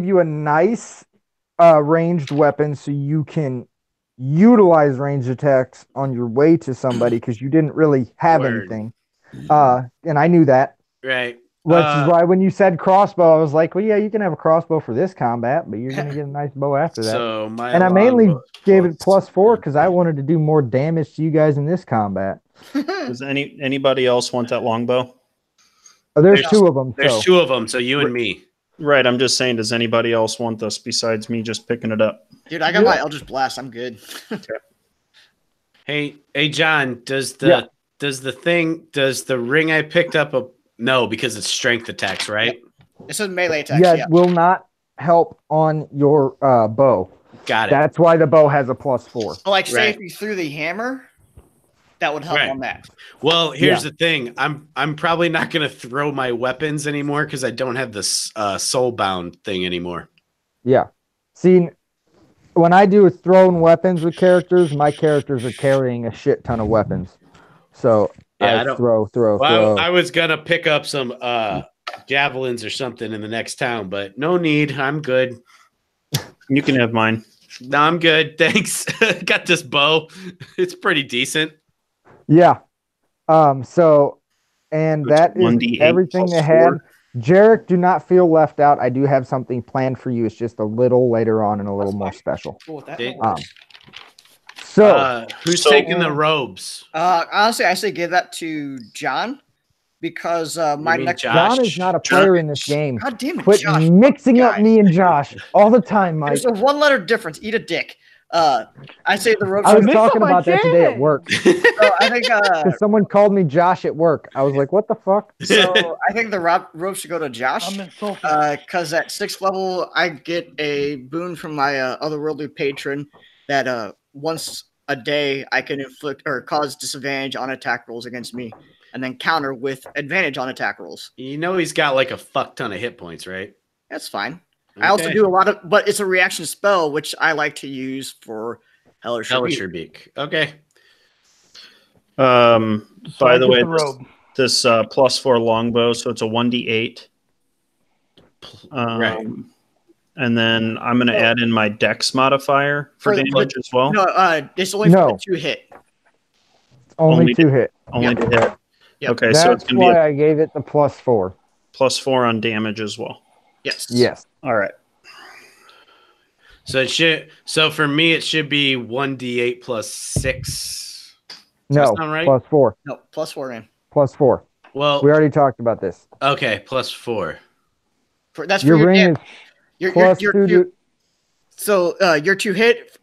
you a nice ranged weapon so you can utilize ranged attacks on your way to somebody because you didn't really have Word. anything. And I knew that. Right. Which is why when you said crossbow, I was like, well, yeah, you can have a crossbow for this combat, but you're gonna get a nice bow after that. So my And I mainly longbow gave it plus- +4 because I wanted to do more damage to you guys in this combat. Does anybody else want that longbow? Oh, there's There's- 2 of them. There's So 2 of them, so you and me. Right, I'm just saying, does anybody else want this besides me just picking it up? Dude, I got my Eldritch Blast. I'm good. Hey, John, does the ring I picked up no, because it's strength attacks, right? This is melee attacks. yeah, Yeah. it will not help on your bow. Got it. That's why the bow has a +4. So like, say Right. if you threw the hammer, that would help Right. on that. Well, here's the thing. I'm probably not going to throw my weapons anymore because I don't have this soulbound thing anymore. Yeah. See, when I do throwing weapons with characters, my characters are carrying a shit ton of weapons. So Yeah, I I don't- throw. Well, I was gonna pick up some javelins or something in the next town, but no need. I'm good. You can have mine. No, I'm good. Thanks. Got this bow. It's pretty decent. Yeah. So, and It's that is 1d8 everything plus they had. 4. Jarek, do not feel left out. I do have something planned for you. It's just a little later on and a little more special. Cool with that. Did- So, Who's So- taking the robes? Honestly, I say give that to John because my You mean next. Josh? John is not a player in this game. God damn it, Quit Josh! mixing up guy. me and Josh all the time, Mike. There's a one-letter difference. Eat a dick. I say the road. I was mix talking up my about that today at game. work I think. because someone called me Josh at work. I was like, "What the fuck?" So I think the rope should go to Josh. I'm insulted. Because at 6th level, I get a boon from my otherworldly patron that once a day I can inflict or cause disadvantage on attack rolls against me, and then counter with advantage on attack rolls. You know he's got like a fuck ton of hit points, right? That's fine. I also Okay. do a lot of, but it's a reaction spell which I like to use for Hellish Hellish Rebuke. Rebuke. Okay. By I the get way, the robe. this +4 longbow, so it's a 1d8. Right. And then I'm going to add in my dex modifier for For the- damage as well. No, it's only No. for the 2 hit. Only Only 2 hit. Only to hit. Yep. Okay, so it's That's going to be why a I gave it the +4. +4 on damage as well. Yes. Yes. All right. So it should. So for me, it should be 1d8 plus 6. No. sound right? +4. No, +4, man. +4. Well, We already talked about this. okay, plus 4. That's for Your your ring damage. is plus Your 2 to. So your 2 hit,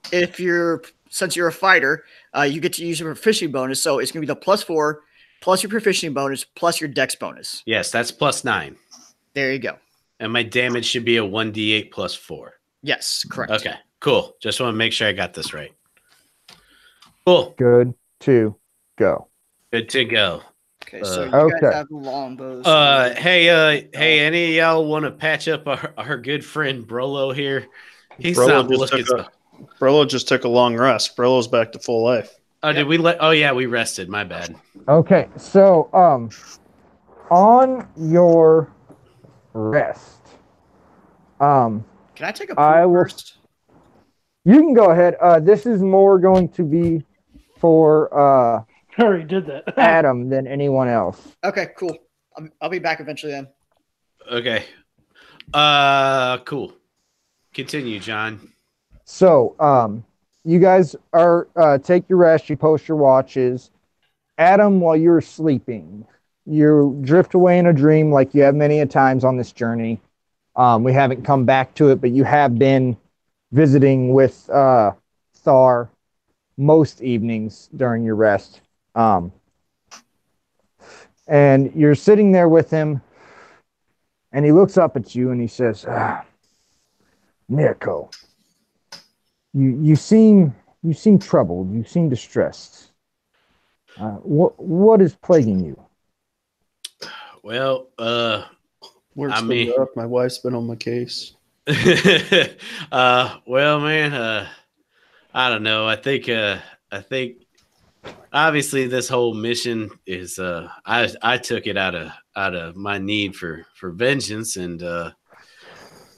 since you're a fighter, you get to use your proficiency bonus. So it's gonna be the +4 plus your proficiency bonus plus your dex bonus. Yes, that's plus 9. There you go. And my damage should be a 1d8 plus 4. Yes, correct. Okay, cool. Just want to make sure I got this right. Cool. Good to go. Good to go. Okay, so you Okay. guys have longbows. Hey, any of y'all want to patch up our good friend Brolo here? He's not looking. Brillo just took a long rest. Brillo's back to full life. Oh, did we let? Oh, yeah, we rested. My bad. Okay, so on your rest, Can I take a I poop will- first? you can go ahead. This is more going to be for I already did that. Adam than anyone else. Okay, cool. I'll be back eventually then. Okay. Cool. Continue, John. So, you guys are take your rest. You post your watches. Adam, while you're sleeping, you drift away in a dream like you have many a times on this journey. We haven't come back to it, but you have been visiting with Thar most evenings during your rest. And you're sitting there with him, and he looks up at you and he says, Mirko, you seem troubled. You seem distressed. What is plaguing you? Well, Work's I been mean- rough. My wife's been on my case. well, man, I don't know. I think obviously this whole mission is I took it out of my need for vengeance, and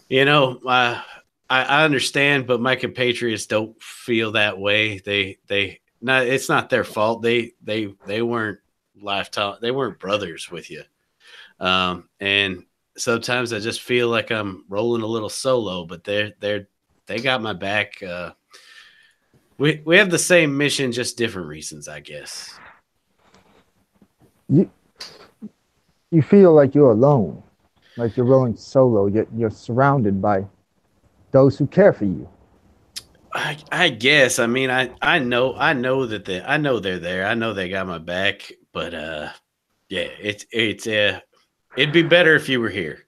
you know, I understand, but my compatriots don't feel that way. It's not their fault. They weren't lifetime. They weren't brothers with you. And sometimes I just feel like I'm rolling a little solo, but they got my back. We have the same mission, just different reasons, I guess. You feel like you're alone, like you're rolling solo, yet you're surrounded by those who care for you. I guess. I mean, I know that I know they're there. I know they got my back, but yeah, it'd be better if you were here.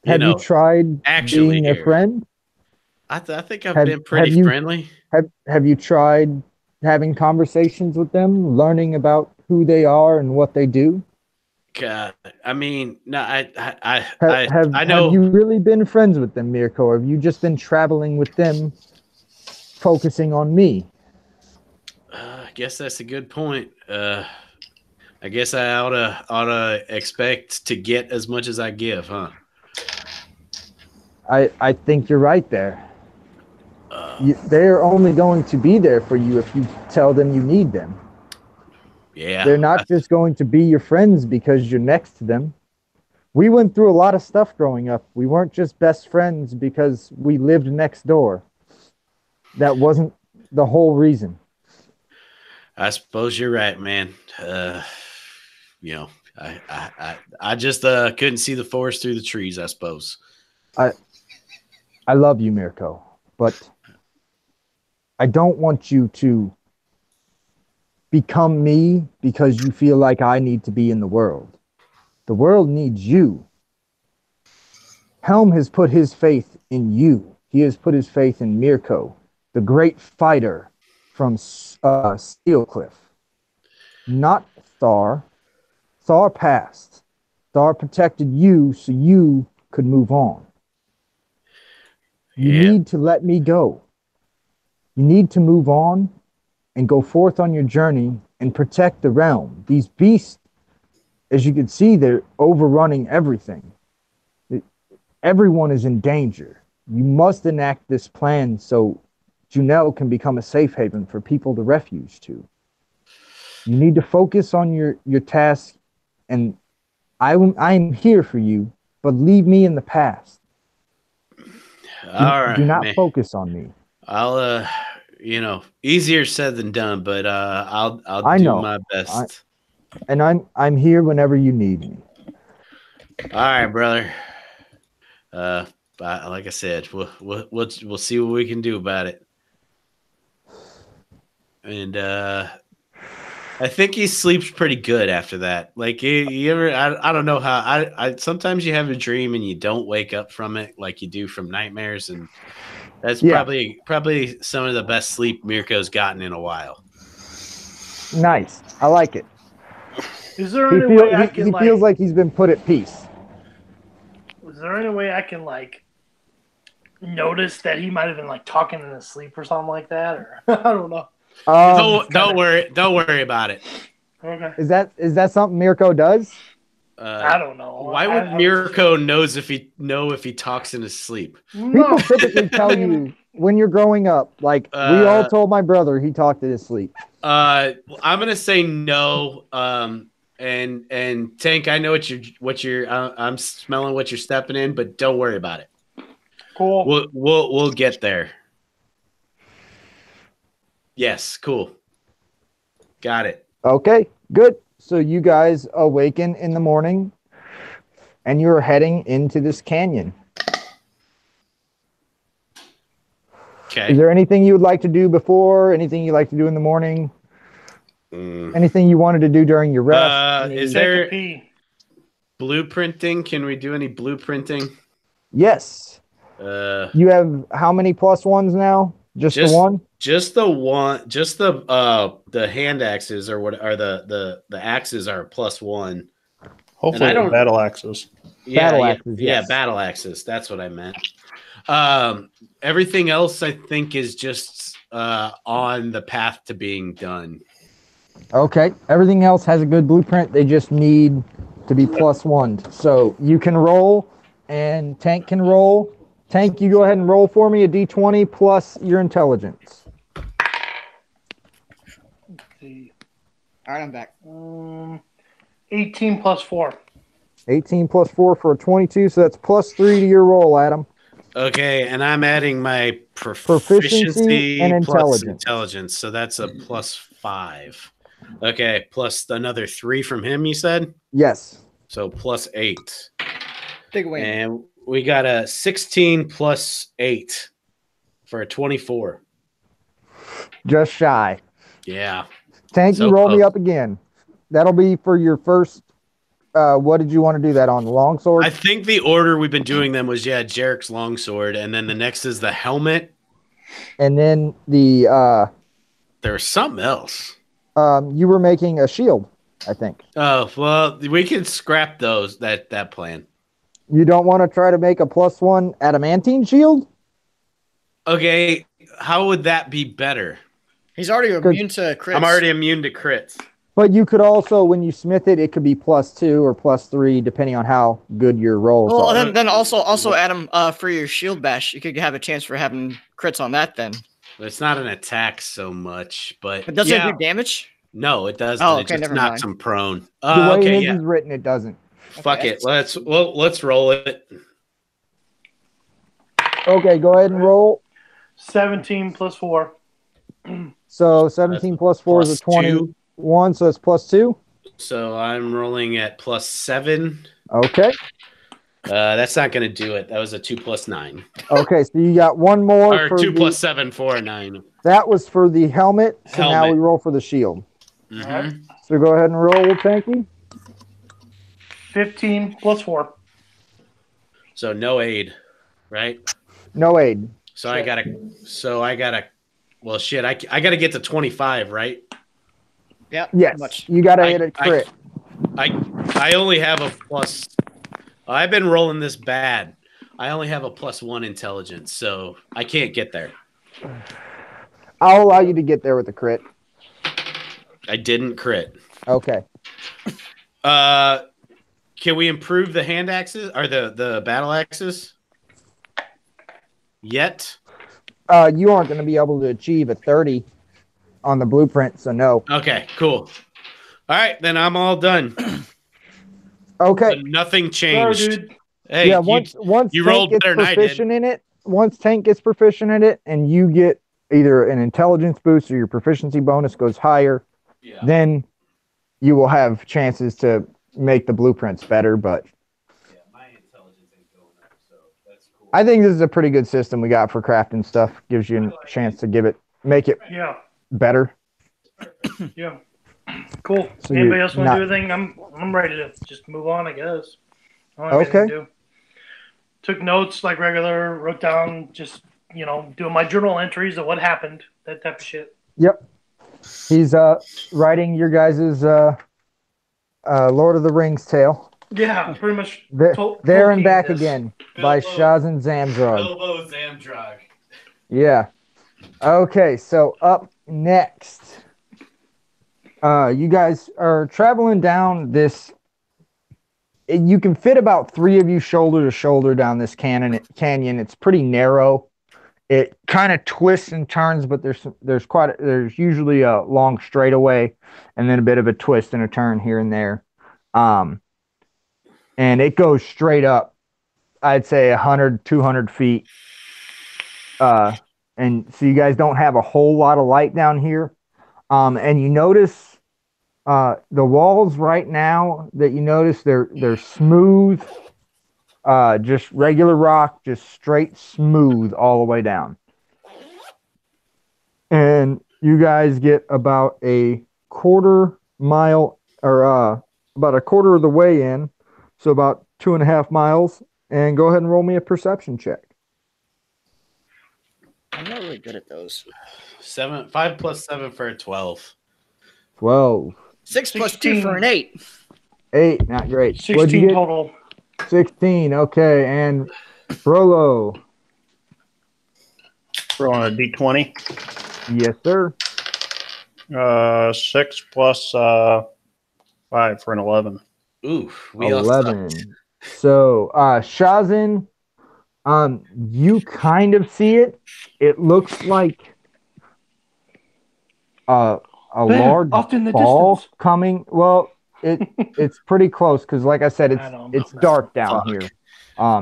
Have you tried actually being a here. friend? I think I've Have- been pretty have you- friendly. Have you tried having conversations with them, learning about who they are and what they do? God, I mean, no, I Have know. you really been friends with them, Mirko? Or have you just been traveling with them, focusing on me? I guess that's a good point. I guess I oughta expect to get as much as I give, huh? I think you're right there. They're only going to be there for you if you tell them you need them. Yeah, They're not just going to be your friends because you're next to them. We went through a lot of stuff growing up. We weren't just best friends because we lived next door. That wasn't the whole reason. I suppose you're right, man. You know, I just couldn't see the forest through the trees, I suppose. I love you, Mirko, but I don't want you to become me because you feel like I need to be in the world. The world needs you. Helm has put his faith in you. He has put his faith in Mirko, the great fighter from Steelcliff. Not Thar. Thar passed. Thar protected you so you could move on. You need to let me go. You need to move on and go forth on your journey and protect the realm. These beasts, as you can see, they're overrunning everything. Everyone is in danger. You must enact this plan so Junelle can become a safe haven for people to refuge to. You need to focus on your task, and I'm here for you, but leave me in the past. All right. Do not focus on me. I'll easier said than done, but I'll do my best. And I'm here whenever you need me. All right, brother. Like I said, we'll see what we can do about it. And I think he sleeps pretty good after that. Like you ever, I don't know how I sometimes you have a dream and you don't wake up from it like you do from nightmares, and that's probably some of the best sleep Mirko's gotten in a while. Nice. I like it. Is there any way I can he feels like he's been put at peace. Is there any way I can notice that he might have been talking in his sleep or something like that? Or I don't know. Don't worry about it. Okay. Is that something Mirko does? I don't know. Why would Mirko knows if he talks in his sleep? People typically tell you when you're growing up. We all told my brother he talked in his sleep. I'm gonna say no. And Tank, I know what you're. I'm smelling what you're stepping in, but don't worry about it. Cool. We'll get there. Yes, cool. Got it. Okay, good. So you guys awaken in the morning, and you're heading into this canyon. Okay. Is there anything you would like to do before? Anything you like to do in the morning? Anything you wanted to do during your rest? Is there blueprinting? Can we do any blueprinting? Yes. You have how many +1s now? Just the one? Just the one. Just the hand axes or what are the axes are +1. Hopefully, battle axes. Yeah, axes. Yeah, yes. battle axes. That's what I meant. Everything else I think is just on the path to being done. Okay. Everything else has a good blueprint. They just need to be +1. So you can roll, and Tank can roll. Tank, you go ahead and roll for me a d20 plus your intelligence. Let's see. All right, I'm back. 18 plus 4. 18 plus 4 for a 22, so that's +3 to your roll, Adam. Okay, and I'm adding my Proficiency and plus intelligence. intelligence, so that's a +5. Okay, plus another 3 from him, you said? Yes. So +8. Take away. And we got a 16 plus 8 for a 24. Just shy. Yeah. Tank, So you roll me close. up again. That'll be for your first. What did you want to do that on? The longsword? I think the order we've been doing them was, Jarek's longsword, and then the next is the helmet. And then the There was something else. you were making a shield, I think. Oh, well, we can scrap those, that plan. You don't want to try to make a +1 adamantine shield? Okay, how would that be better? He's already immune to crits. I'm already immune to crits. But you could also, when you smith it, it could be +2 or +3, depending on how good your rolls Well, are. then also Adam, for your shield bash, you could have a chance for having crits on that then. It's not an attack so much, but But does it do damage? No, it doesn't. Oh, it okay, just never knocks mind. him prone. the way Okay, his yeah. is written, it doesn't. Fuck Okay. it. Let's roll it. Okay, go ahead and roll. 17 plus 4. So 17 plus 4 is a Plus 2. 21, so it's +2. So I'm rolling at +7. Okay. That's not going to do it. That was a 2 + 9. Okay, so you got one more Or for 2 the, + 7, 4, 9. that was for the helmet. So now Helmet. we roll for the shield. Mhm. So go ahead and roll, Tanky. 15 + 4. So no aid, right? No aid. So I gotta. Well, shit. I gotta get to 25, right? Yeah. Yes. Much. You got to hit a crit. I only have a plus. I've been rolling this bad. I only have a +1 intelligence, so I can't get there. I'll allow you to get there with a crit. I didn't crit. Okay. Can we improve the hand axes or the battle axes? Yet? You aren't going to be able to achieve a 30 on the blueprint, so no. Okay, cool. All right, then I'm all done. Okay. But nothing Sorry, changed. dude. Hey, Yeah, once you Tank rolled gets better than I did. proficient in it, once Tank gets proficient in it, and you get either an intelligence boost or your proficiency bonus goes higher, then you will have chances to make the blueprints better. But Yeah, my intelligence ain't going up, so that's cool. I think this is a pretty good system we got for crafting stuff. Gives you a chance to make it Yeah. better. Yeah. Cool. So Anybody you're else want not- to do anything? I'm ready to just move on, I guess. I don't have anything Okay. to do. Took notes like regular, wrote down just, doing my journal entries of what happened, that type of shit. Yep. He's writing your guys' Lord of the Rings tale. Yeah, pretty much. There and Tolkien Back this. Again by Bilbo. Shazin Zamdrog. Bilbo Zamdrog. Yeah. Okay, so up next, you guys are traveling down this. You can fit about 3 of you shoulder to shoulder down this canyon. It's pretty narrow. It kind of twists and turns, but there's usually a long straightaway and then a bit of a twist and a turn here and there. And it goes straight up, I'd say 100, 200 feet. And so you guys don't have a whole lot of light down here. And you notice the walls right now that you notice, they're smooth, just regular rock, just straight smooth all the way down. And you guys get about a quarter mile or about a quarter of the way in, so about 2.5 miles. And go ahead and roll me a perception check. I'm not really good at those. 5 + 7 for a 12. 12. 6 + 2 for an 8. 8, not great. What'd you 16 get? total. 16, okay. And Rolo. Rolling a d20. Yes, sir. 6 + 5 for an 11. Ooh, we all 11. sucked. So, Shazin, you kind of see it. It looks like a There, large off in the ball distance. coming. Well, it's pretty close because, like I said, I know. it's dark down here.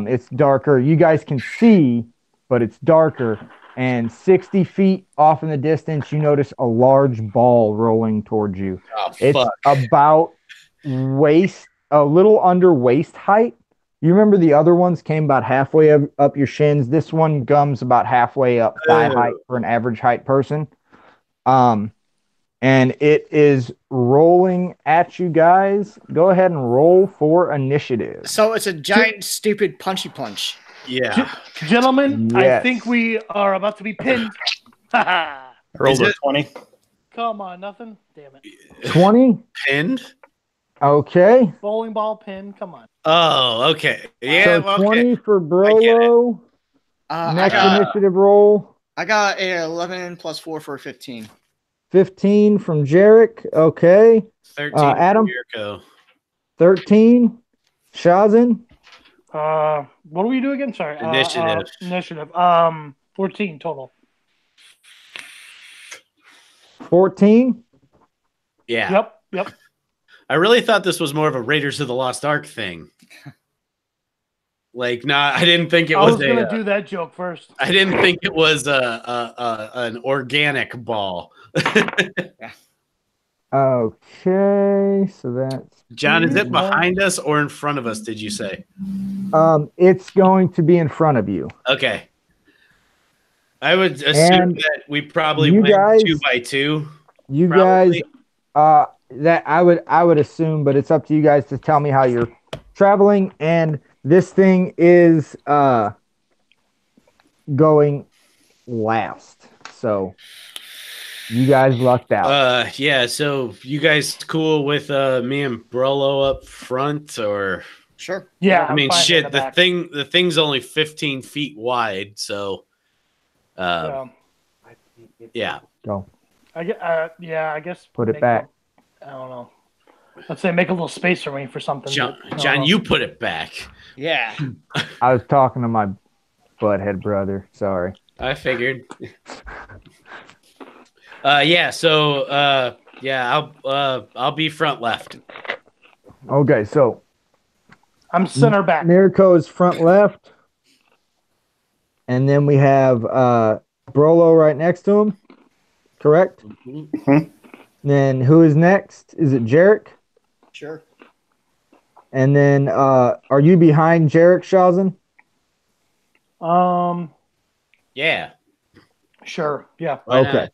It's darker. You guys can see, but it's darker. And 60 feet off in the distance, you notice a large ball rolling towards you. Oh, It's fuck. about a little under waist height. You remember the other ones came about halfway up your shins. This one comes about halfway up thigh height for an average height person. And it is rolling at you guys. Go ahead and roll for initiative. So it's a giant, stupid punchy punch. Yeah. Gentlemen, I Yes. think we are about to be pinned. I rolled a 20. Come on, nothing? Damn it. 20. Pinned? Okay. Bowling ball pin, come on. Oh, okay. Yeah, So okay. 20 for I get it. Brolo. I Next got initiative roll. I got a 11 + 4 for a 15. 15 from Jarek. Okay. 13 Adam? for Yurko. 13. Shazin. What do we do again? Sorry. Initiative. Initiative. 14 total. 14. Yeah. Yep. I really thought this was more of a Raiders of the Lost Ark thing. Like, I didn't think it I was, was gonna do that joke first. I didn't think it was an organic ball. Okay, so that's John, is it Mhm. behind us or in front of us? Did you say? it's going to be in front of you. Okay. I would assume And that we probably you went guys, 2x2. you guys, Probably. that I would assume, but it's up to you guys to tell me how you're traveling. And this thing is going last, so you guys lucked out. Yeah, so you guys cool with me and Brolo up front, or Sure. Yeah, I I'm mean fine in shit, the back. the thing's only 15 feet wide, so So, yeah. Go yeah, I guess. put it make back. I don't know. Let's say make a little space for me for something. John, but I don't John, know. you put it back. Yeah. I was talking to my butthead brother. Sorry. I figured. Yeah, so yeah, I'll be front left. Okay, so I'm center back. Mirko is front left, and then we have Brolo right next to him. Correct. Then who is next? Is it Jarek? Sure. And then are you behind Jarek, Shazin? Yeah. Sure. Yeah. Why Okay. not?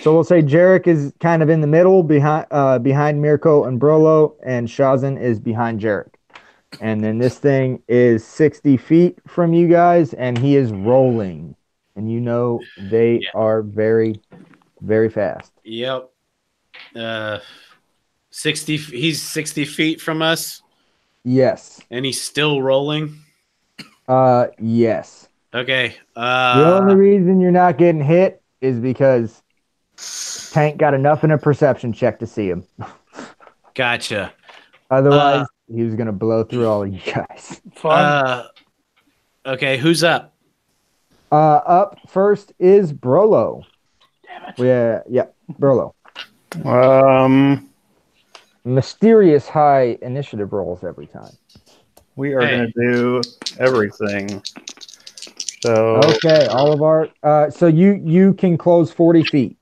So we'll say Jarek is kind of in the middle behind Mirko and Brolo, and Shazin is behind Jarek. And then this thing is 60 feet from you guys, and he is rolling. And you know they are very, very fast. Yep. 60. He's 60 feet from us, Yes. and he's still rolling. Yes. Okay. The only reason you're not getting hit is because Tank got enough in a perception check to see him. Gotcha. Otherwise, he was gonna blow through all of you guys. Fun. Okay. Who's up? Up first is Brolo. Damn it. Yeah, Brolo. Mysterious high initiative rolls every time. We are Hey. going to do everything. So Okay, all of our so you can close 40 feet.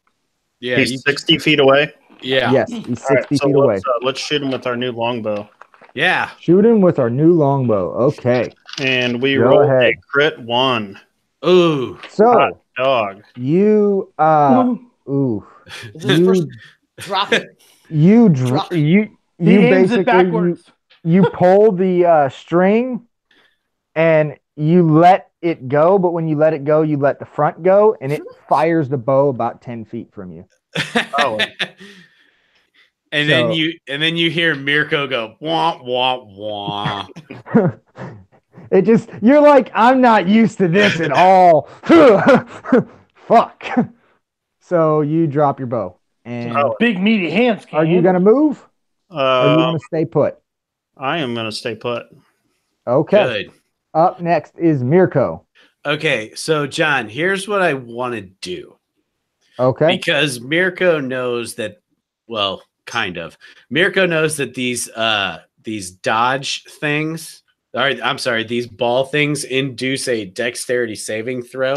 Yeah. he's 60 feet away. Yeah. Yes, he's 60 All right, so feet away. let's shoot him with our new longbow. Yeah. Shoot him with our new longbow. Okay. And we Go roll ahead. a crit 1. Ooh. So Hot dog. you ooh. Is this You first drop it? you Drop. you He aims basically it backwards. you pull the string and you let it go, but when you let it go, you let the front go, and it fires the bow about 10 feet from you. Oh. And So- then you hear Mirko go wah wah wah. It just, you're like, I'm not used to this at all. Fuck. So you drop your bow. And Oh. Big meaty hands. are you going to move? Or are you going to stay put? I am going to stay put. Okay. Good. Up next is Mirko. Okay, so John, here's what I want to do. Okay. Because Mirko knows that, well, kind of. Mirko knows that these dodge things, all right, I'm sorry, these ball things induce a dexterity saving throw.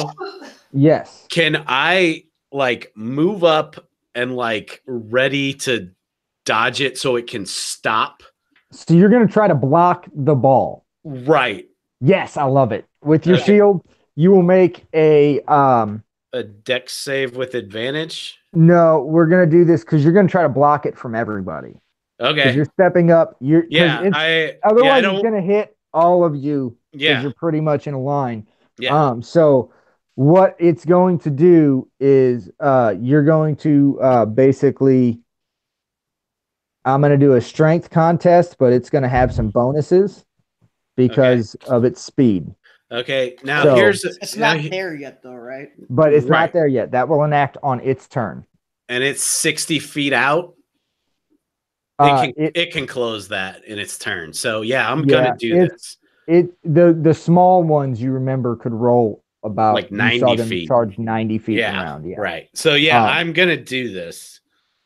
Yes. Can I like move up and like ready to dodge it so it can stop? So you're going to try to block the ball. Right. Yes, I love it. With your Okay. shield, you will make a dex save with advantage. no, we're going to do this because you're going to try to block it from everybody. Because Okay. you're stepping up. Otherwise, I it's going to hit all of you because yeah. you're pretty much in a line. Yeah. So what it's going to do is you're going to basically, I'm going to do a strength contest, but it's going to have some bonuses because of its speed. Okay. Now So- here's It's now not there yet, though, right? But it's Right. not there yet. That will enact on its turn. and it's 60 feet out. It can close that in its turn. So yeah, I'm gonna do this. The small ones you remember could roll about Like you 90 saw them feet. charge 90 feet Yeah, around. Yeah. Right. So yeah, Um, I'm gonna do this.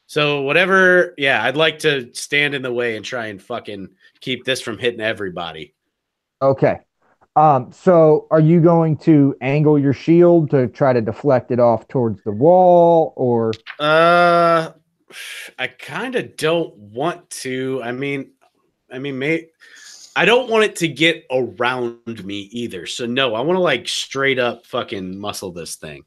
So whatever, yeah, I'd like to stand in the way and try and fucking keep this from hitting everybody. Okay. So are you going to angle your shield to try to deflect it off towards the wall, or I kind of don't want to. I mean, I don't want it to get around me either. So no, I want to like straight up fucking muscle this thing.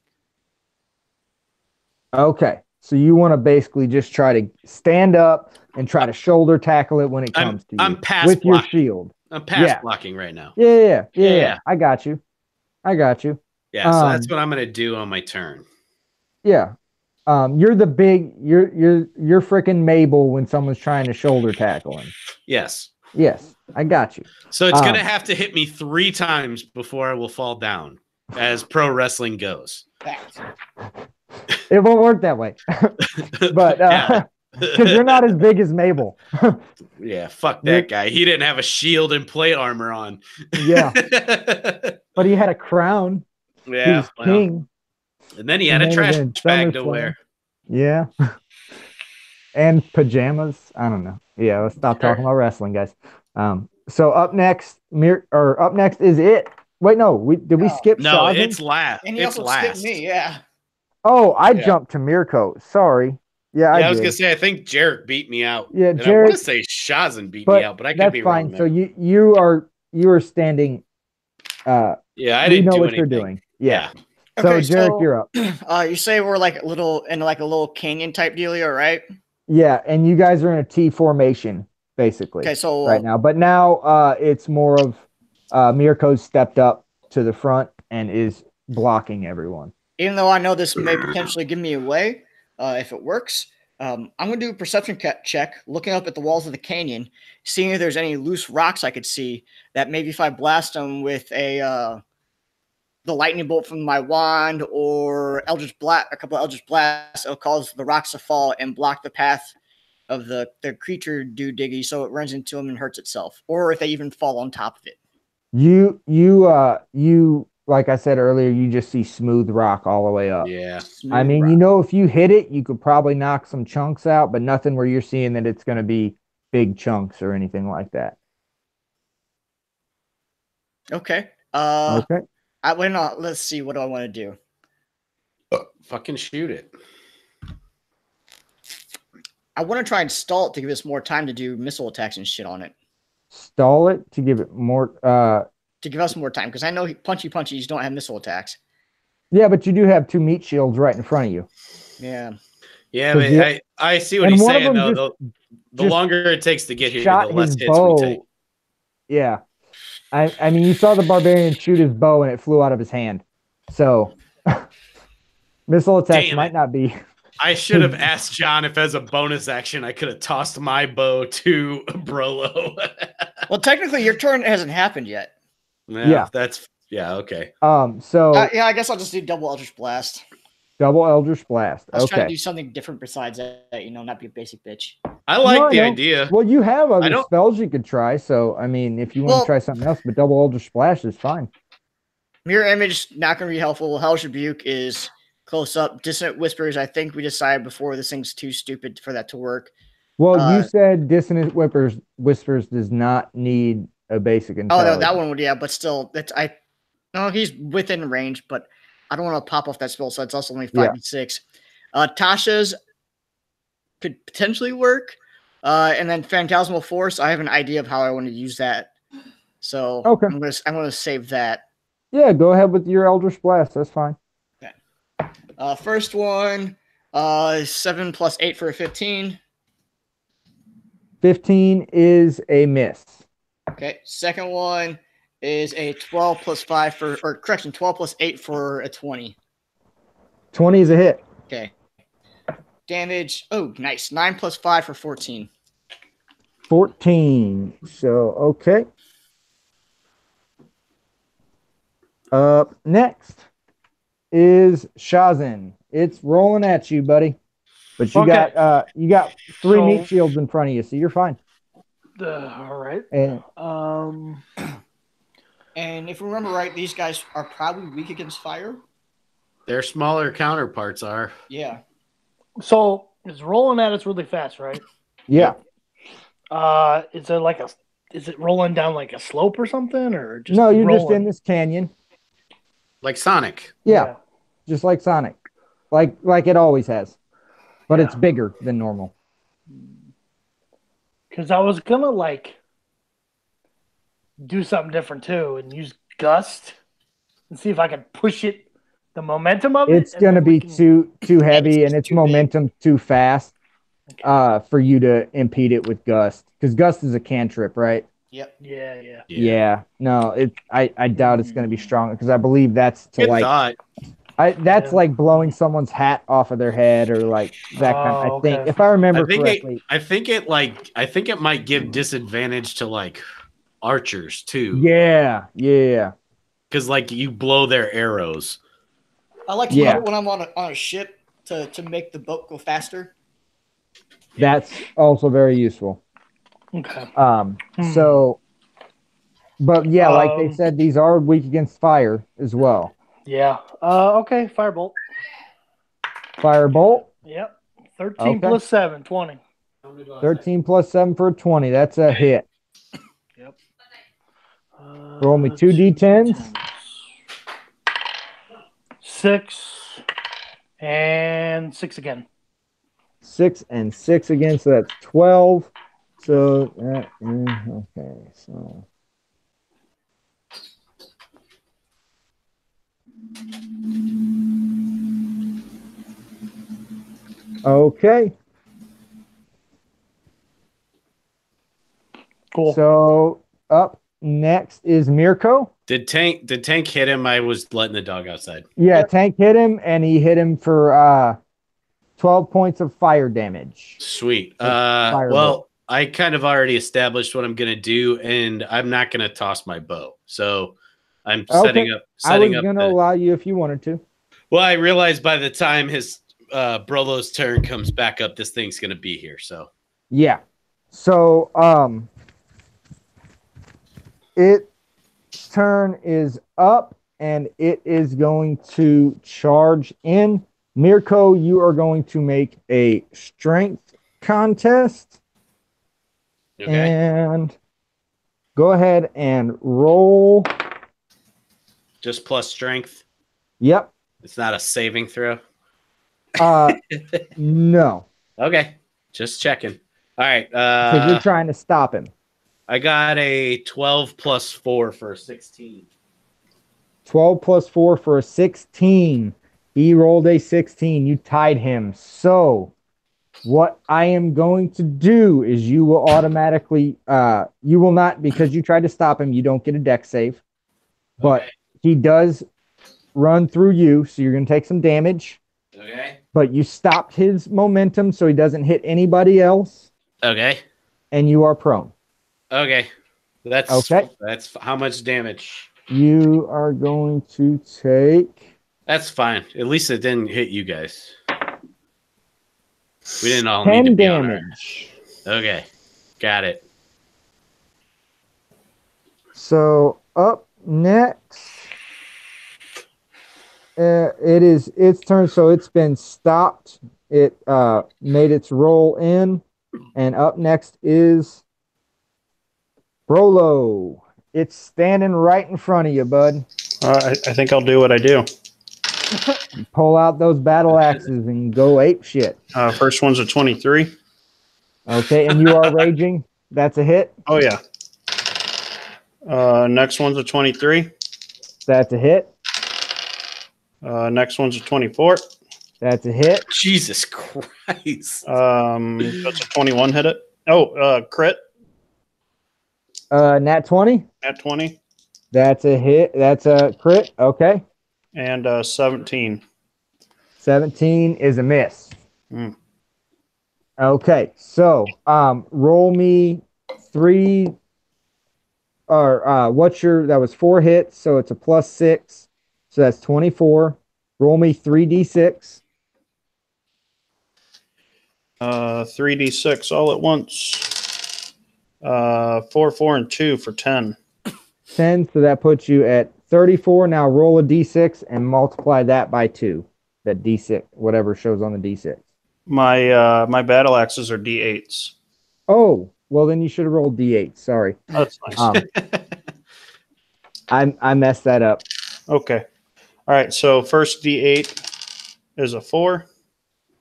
Okay. So you want to basically just try to stand up and try to shoulder tackle it when it comes to you. I'm pass with your blocking. shield. I'm pass blocking right now. Yeah. I got you. Yeah, so that's what I'm gonna do on my turn. Yeah. You're freaking Mabel when someone's trying to shoulder tackle him. Yes, I got you. So it's gonna have to hit me 3 times before I will fall down, as pro wrestling goes. It won't work that way. But because you're not as big as Mabel. Yeah, fuck that guy. He didn't have a shield and plate armor on. Yeah. But he had a crown. Yeah. He was king. And then he had a trash bag to wear. Yeah. And pajamas. I don't know. Yeah, let's stop talking about wrestling, guys. So up next is it. Wait, no, did we skip No, Shazam? it's last. And he also skipped me, yeah. Oh, I jumped to Mirko. Sorry. Yeah, I was did. gonna say I think Jarek beat me out. Yeah, and Jarek. I want to say Shazam beat me out, but I could be wrong. That's fine. So you are standing. Yeah, I you didn't know do what anything. you're doing. Yeah. Okay, so Jarek, you're up. You say we're like a little canyon type dealio, right? Yeah, and you guys are in a T formation basically. Okay, so right now, but now it's more of Mirko's stepped up to the front and is blocking everyone. Even though I know this may potentially give me away, if it works, I'm going to do a perception check, looking up at the walls of the canyon, seeing if there's any loose rocks I could see that maybe if I blast them with the lightning bolt from my wand or a couple of Eldritch Blasts, it'll cause the rocks to fall and block the path of the creature diggy so it runs into them and hurts itself, or if they even fall on top of it. You like I said earlier, you just see smooth rock all the way up. Yeah. I mean, if you hit it, you could probably knock some chunks out, but nothing where you're seeing that it's going to be big chunks or anything like that. Okay. Okay. Let's see. What do I want to do? Fucking shoot it. I want to try and stall it to give us more time to do missile attacks and shit on it. Stall it to give it more. To give us more time, because I know punchy punchies don't have missile attacks. Yeah, but you do have 2 meat shields right in front of you. Yeah. Yeah, but I see what he's saying, though. The longer it takes to get here, the less hits we take. Yeah. I mean, you saw the barbarian shoot his bow and it flew out of his hand. So, missile attacks might not be. I should have asked John if, as a bonus action, I could have tossed my bow to Brolo. Well, technically, your turn hasn't happened yet. Yeah. Okay. So I guess I'll just do double Eldritch Blast. Double Eldritch Blast. I was trying to do something different besides that, not be a basic bitch. I like the idea. Well, you have other spells you could try, so I mean, if you want to try something else, but double Eldritch Splash is fine. Mirror Image not going to be helpful. Hellish Rebuke is close up. Dissonant Whispers, I think we decided before this thing's too stupid for that to work. Well, you said Dissonant Whispers does not need a basic intelligence. Oh, no, that one would, but still, he's within range, but I don't want to pop off that spell, so it's also only 5d6. Tasha's could potentially work. And then Phantasmal Force, I have an idea of how I want to use that. So okay. I'm gonna save that. Yeah, go ahead with your Eldritch Blast. That's fine. Okay. First one, 7 plus 8 for a 15. 15 is a miss. Okay. Second one is a 12 plus 12 plus 8 for a 20. 20 is a hit. Okay. Damage. Oh, nice. 9 plus 5 for 14. 14. So, okay. Up next is Shazin. It's rolling at you, buddy. But you got 3 meat shields in front of you, so you're fine. All right. And if we remember right, these guys are probably weak against fire. Their smaller counterparts are. Yeah. So it's rolling at us really fast, right? Yeah. Is it rolling down like a slope or something, or just no? You're rolling? just in this canyon, like Sonic. Yeah, just like Sonic, like it always has. but Yeah. it's bigger than normal. Because I was gonna like do something different too and use gust and see if I could push it, the momentum of it. It's and gonna then we be can- too heavy, and it's its too big. momentum too fast Okay. for you to impede it with gust. Because gust is a cantrip, right? Yep. Yeah. Yeah. No, I doubt it's gonna be strong because I believe that's to Good like thought. that's Yeah. like blowing someone's hat off of their head or like that kind. I Oh, think okay. if I remember I think correctly. I think it might give disadvantage to like archers too. Yeah. Because like you blow their arrows. I like to Yeah. use it when I'm on a ship to make the boat go faster. That's also very useful. Okay. So, but yeah, like they Um, said, these are weak against fire as well. Yeah. Okay. Firebolt. Firebolt, Yep. 13 Okay. plus 7, 20. 13 plus 7 for a 20. That's a hit. Yep. Roll me 2d10s. 6 and 6 again. 6 and 6 again, so that's 12. So that is okay. So okay. Cool. So up next is Mirko. Did Tank hit him? I was letting the dog outside. Yeah, Yep. Tank hit him, and he hit him for 12 points of fire damage. Sweet. Firebolt. Well, I kind of already established what I'm gonna do, and I'm not gonna toss my bow. So I'm setting up. I was Setting going to up. allow you if you wanted to. Well, I realized by the time his Brolo's turn comes back up, this thing's gonna be here. So Yeah. So its turn is up and it is going to charge in. Mirko, you are going to make a strength contest okay. and go ahead and roll. Just plus strength. Yep. It's not a saving throw. No. Okay. Just checking. All right. Because you're trying to stop him. I got a 12 plus 4 for a 16. 12 plus 4 for a 16. He rolled a 16. You tied him. So what I am going to do is you will automatically, you will not, because you tried to stop him, you don't get a deck save. But Okay. he does run through you, so you're going to take some damage. Okay. But you stopped his momentum so he doesn't hit anybody else, Okay. and you are prone. Okay. That's Okay. That's how much damage. You are going to take That's fine. At least it didn't hit you guys. We didn't all need 10 to be on damage. our... Okay. Got it. So up next, it is its turn. So it's been stopped. It made its roll in, and up next is Brolo. It's standing right in front of you, bud. I think I'll do what I do. Pull out those battle axes and go ape shit. First one's a 23. Okay, and you are raging. That's a hit. Oh, yeah. Next one's a 23. That's a hit. Next one's a 24. That's a hit. Jesus Christ. That's a 21 hit it. Oh, crit Nat 20. at 20 That's a hit. That's a crit. Okay. and 17. 17 is a miss. Mm. Okay, so roll me 3 or what's your that was 4 hits, so it's a plus 6. So that's 24. Roll me 3d6. 3d6 all at once. 4, 4, and 2 for 10. 10, so that puts you at 34. Now roll a d6 and multiply that by 2. That d6, whatever shows on the d6. My battle axes are d8s. Oh, well then you should have rolled d8. Sorry. That's nice. I messed that up. Okay. All right. So first d8 is a 4.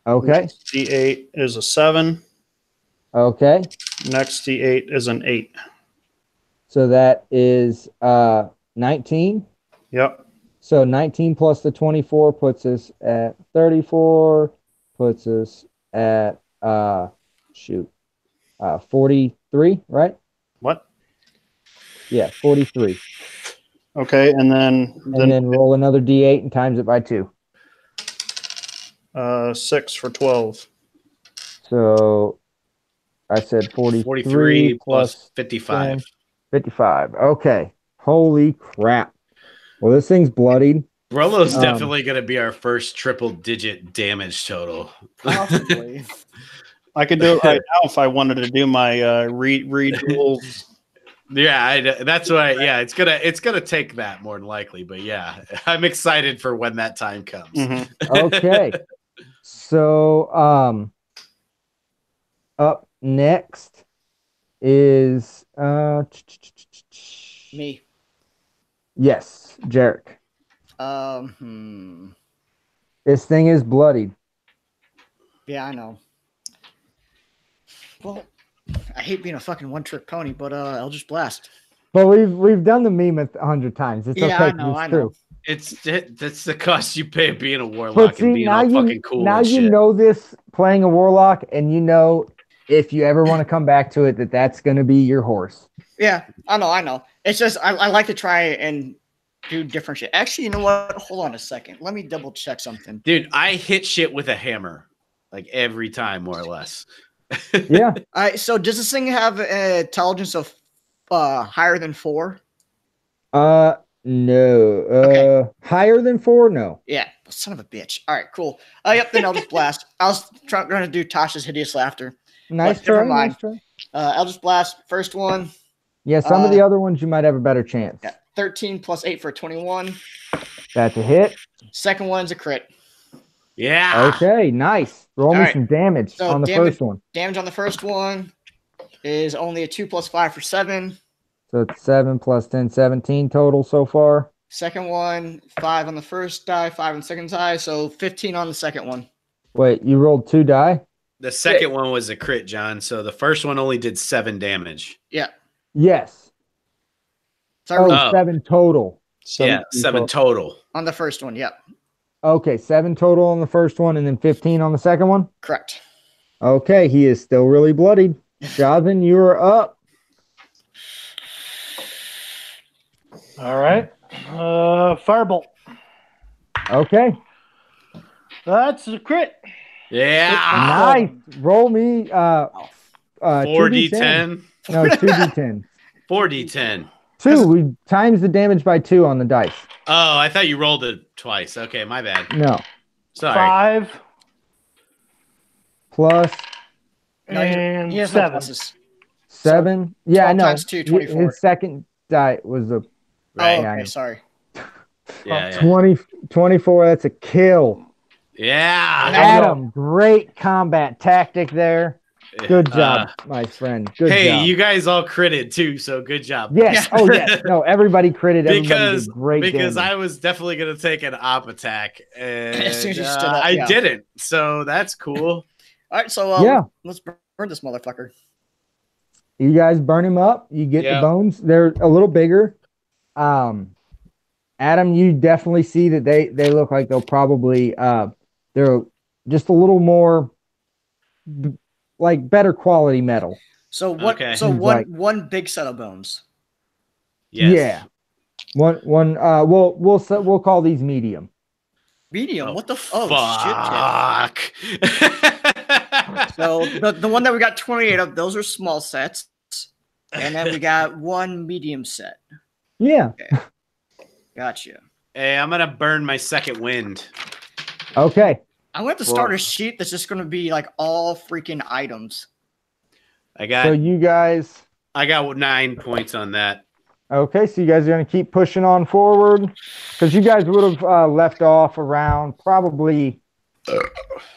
Okay. D8 is a 7. Okay. Next D8 is an 8. So that is 19. Yep. So 19 plus the 24 puts us at 34, puts us at 43, right? What? Yeah, 43. Okay, and then And then roll another D8 and times it by 2. 6 for 12. So I said 43 plus 55. 10, 55. Okay. Holy crap. Well, this thing's bloodied. Rolo's definitely going to be our first triple-digit damage total. Possibly. I could do it right now if I wanted to do my read rules. Yeah, that's why. Yeah, it's gonna take that more than likely. But yeah, I'm excited for when that time comes. Mm-hmm. Okay. So up next is Me. yes, Jarek. This thing is bloodied. Yeah, I know. Well, I hate being a fucking one-trick pony, but Eldritch Blast. But we've done the meme 100 times. It's Yeah, okay. I know, 'cause I it's know. true. That's the cost you pay being a warlock But see, and being all fucking cool. now and you shit. know this playing a warlock, and you know if you ever want to come back to it, that's going to be your horse. Yeah, I know. It's just I like to try and do different shit. Actually, you know what? Hold on a second. Let me double check something. Dude, I hit shit with a hammer like every time, more or less. Yeah. All right, so does this thing have an intelligence of higher than 4? No. Okay. Higher than 4? No. Yeah, son of a bitch. All right, cool. Yep, then Eldritch Blast. I was trying to do Tasha's Hideous Laughter. Nice But never try. mind. Nice try. Eldritch Blast, first one. Yeah, some of the other ones you might have a better chance. Yeah, 13 plus 8 for 21. That's a hit. Second one's a crit. Yeah. Okay, nice. Roll me All right. some damage So on the damage- first one. Damage on the first one is only a 2 plus 5 for 7. So it's 7 plus 10, 17 total so far. Second one, 5 on the first die, 5 on the second die, so 15 on the second one. Wait, you rolled 2 die? The second one was a crit, John. So the first one only did 7 damage. Yeah. Yes. So I rolled 7 total. Yeah, 7 total. on the first one. Yep. Okay, 7 total on the first one and then 15 on the second one? Correct. Okay, he is still really bloodied. Jazen, you are up. All right. Firebolt. Okay. That's a crit. Yeah. Nice. Roll me 4d10. No, 2d10. 4d10. 2. We times the damage by 2 on the dice. Oh, I thought you rolled it twice. Okay, my bad. No. Sorry. 5 Plus No, and he has no 7. pluses. 7. Yeah, I 12 know. times 2, 24. His second die was a Right. Oh, Yeah, I okay, know. sorry. Yeah. 24. That's a kill. Yeah. Adam, great combat tactic there. Good job, my friend. Good Hey, job. you guys all critted too, so good job. Yes. Yeah. Oh, yes. No, everybody critted. Everybody because did great because damage. I was definitely gonna take an op attack, and As soon as you stood up, I yeah. didn't. So that's cool. All right, so Yeah. let's burn this motherfucker. You guys burn him up. You get Yeah. the bones. They're a little bigger. Adam, you definitely see that they look like they'll probably they're just a little more like better quality metal. So what? Okay. So Seems one like- one big set of bones. Yes. Yeah. One we'll call these medium. Medium. Oh, What the? Shit. Fuck. So the one that we got 28 of, those are small sets, and then we got one medium set. Yeah. Gotcha. Hey, I'm gonna burn my second wind. Okay. I'm going to start a sheet that's just going to be like all freaking items. I got So you guys 9 points on that. okay, so you guys are going to keep pushing on forward because you guys would have left off around probably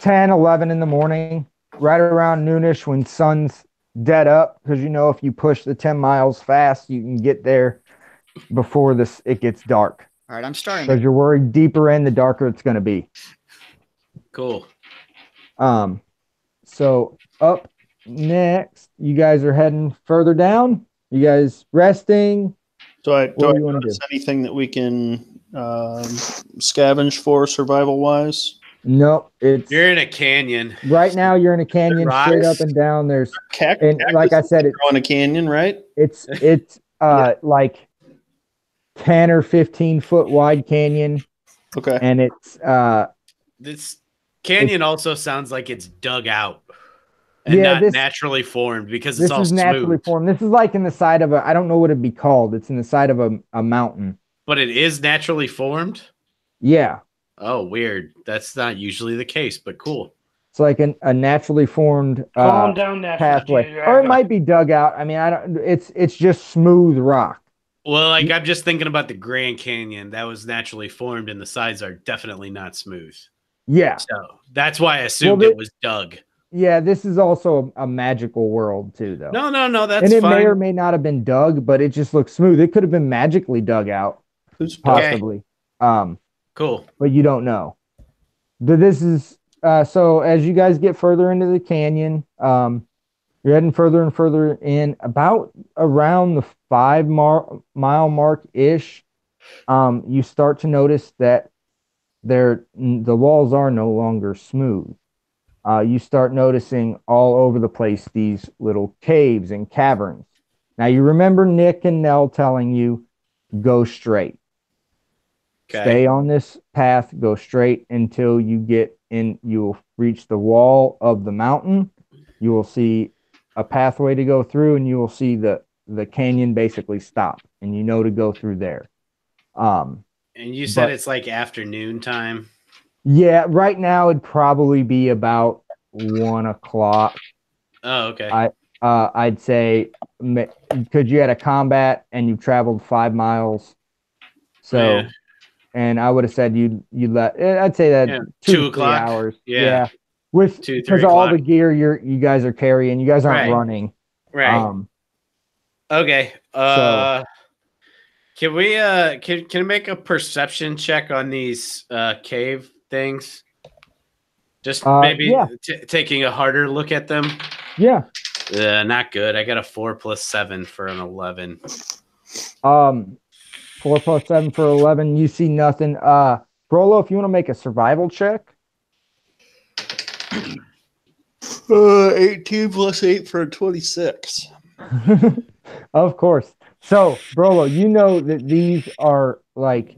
10, 11 in the morning, right around noonish when sun's dead up. Because you know if you push the 10 miles fast, you can get there before it gets dark. All right, I'm starting. Because you're worried deeper in, the darker it's going to be. Cool. So up next, you guys are heading further down. You guys resting? Do I What do you wanna notice anything that we can scavenge for survival wise? No, it's You're in a canyon. right now. You're in a canyon, straight Rocks? up and down. There's Cactus and like I said, grow in a canyon, right? it's like 10 or 15 foot wide canyon, Okay. and it's This canyon also sounds like it's dug out and Yeah, not this- naturally formed because this it's all is naturally smooth. formed. This is like in the side of I don't know what it'd be called. It's in the side of a mountain. But it is naturally formed. Yeah, Oh, weird. That's not usually the case, but cool. it's like a naturally formed Calm down, National pathway, Geographic. or it might be dug out. I mean, I don't. It's just smooth rock. Well, like I'm just thinking about the Grand Canyon that was naturally formed, and the sides are definitely not smooth. Yeah, So that's why I assumed Well, it was dug. yeah. This is also a magical world too, though. No, that's and it fine. may or may not have been dug, but it just looks smooth. It could have been magically dug out, Who's possibly. Cool. But you don't know. But this is so as you guys get further into the canyon, you're heading further and further in, about around the 5 mile mark ish. You start to notice that the walls are no longer smooth. You start noticing all over the place these little caves and caverns. Now you remember Nick and Nell telling you go straight. Okay. Stay on this path, go straight until you get in. You will reach the wall of the mountain. You will see a pathway to go through, and you will see the canyon basically stop, and you know to go through there. And you said but- it's like afternoon time. Yeah, right now it'd probably be about 1 o'clock. Oh, okay. I'd say because you had a combat and you traveled 5 miles, so. Yeah. And I would have said you let. I'd say that Yeah, 2 2 to 3 o'clock. hours. Yeah. With 2, 3 because all the o'clock. gear you guys are carrying, you guys aren't Right. running. Right. Okay. Can we can I make a perception check on these cave things? Just maybe yeah. taking a harder look at them. Yeah. Not good. I got a 4 + 7 for an 11. 4 + 7 for 11. You see nothing. Brolo, if you want to make a survival check. 18 + 8 for 26. Of course. So, Brolo, you know that these are like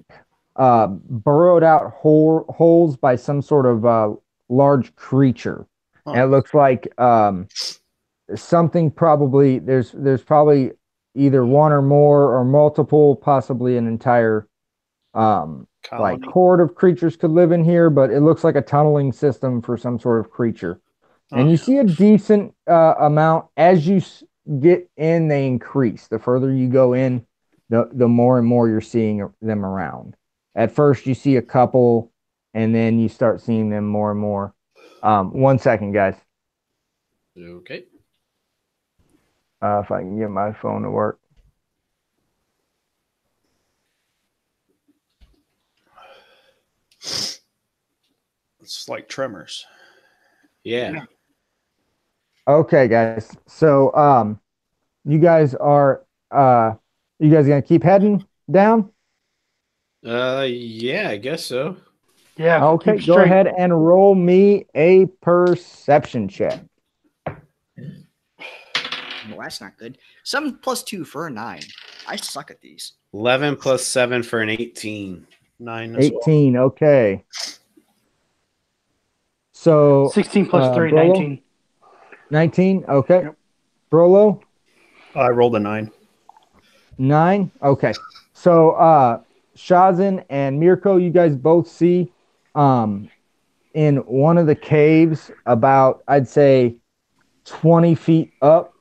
burrowed out holes by some sort of large creature. Huh. And it looks like something probably there's probably either one or more or multiple, possibly an entire like Colony. horde of creatures could live in here, but it looks like a tunneling system for some sort of creature. And you see a decent amount as you get in. They increase the further you go in, the more and more you're seeing them around. At first you see a couple, and then you start seeing them more and more. 1 second, guys. Okay. If I can get my phone to work. It's like tremors. Yeah. Okay, guys. So, you guys are gonna keep heading down? Yeah, I guess so. Yeah. Okay, keep go straight. ahead and roll me a perception check. Well, that's not good. 7 + 2 for a 9. I suck at these. 11 + 7 for an 18. 9 as well. 18. Okay. So 16 + 3, Brolo? 19. 19. Okay. Yep. Brolo, I rolled a 9. 9. Okay. So Shazin and Mirko, you guys both see in one of the caves about, I'd say, 20 feet up.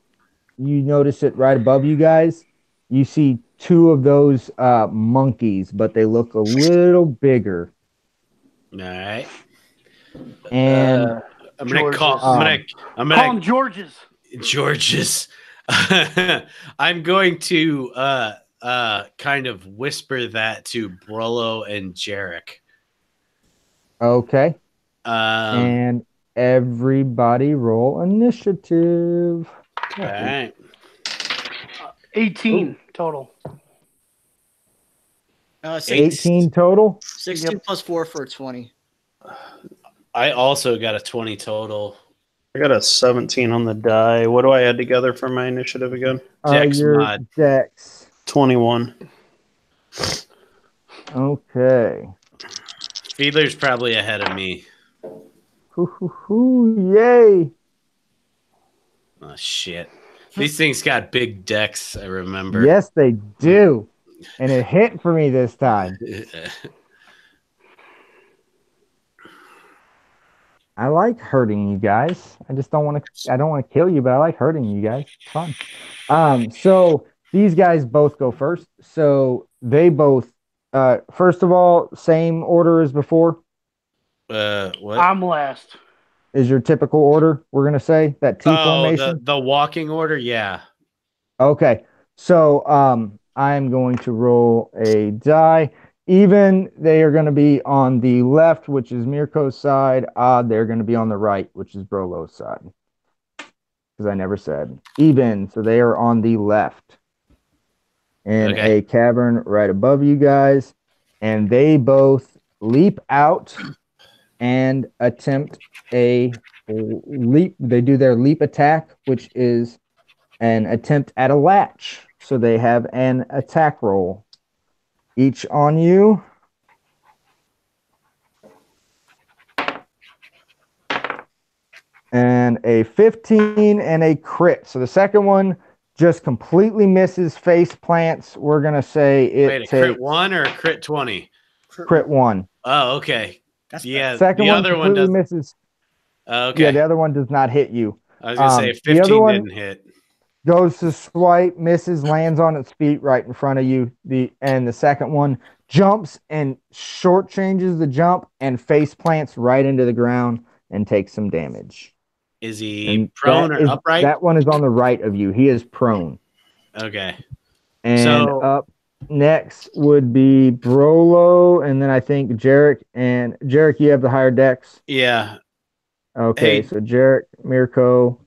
You notice it right above you guys. You see 2 of those monkeys, but they look a little bigger. All right. And I'm gonna George's. call. I'm Call gonna him George's. George's. I'm going to kind of whisper that to Brolo and Jarek. okay. Um, And everybody roll initiative. All right. 18 total. 18 total. 16 plus 4 for 20. I also got a 20 total. I got a 17 on the die. What do I add together for my initiative again? Dex Your mod. Dex. 21. Okay. Fiedler's probably ahead of me. Yay. Oh, shit. These things got big decks, I remember. Yes, they do. And it hit for me this time. I like hurting you guys. I just don't want to. I don't want to kill you, but I like hurting you guys. It's fun. So these guys both go first. So they both. First of all, same order as before. What? I'm last. Is your typical order? We're gonna say that T Oh, formation. the walking order, yeah. Okay. So I'm going to roll a die. Even, they are going to be on the left, which is Mirko's side. Odd, they're going to be on the right, which is Brolo's side. Because I never said. Even, so they are on the left. In a cavern right above you guys. And they both leap out and attempt a leap. They do their leap attack, which is an attempt at a latch. So they have an attack roll. Each on you. And a 15 and a crit. So the second one just completely misses, face plants. We're going to say it Wait, a crit 1 or a crit 20? Crit 1. Oh, okay. That's Yeah, second the one other one completely does. misses. Okay. Yeah, the other one does not hit you. I was going to say the other 15 one didn't hit. Goes to swipe, misses, lands on its feet right in front of you. The second one jumps and shortchanges the jump and face plants right into the ground and takes some damage. Is he And prone or upright? That one is on the right of you. He is prone. Okay. And up next would be Brolo, and then I think Jarek. And Jarek, you have the higher dex? Yeah. Okay, so Jarek, Mirko,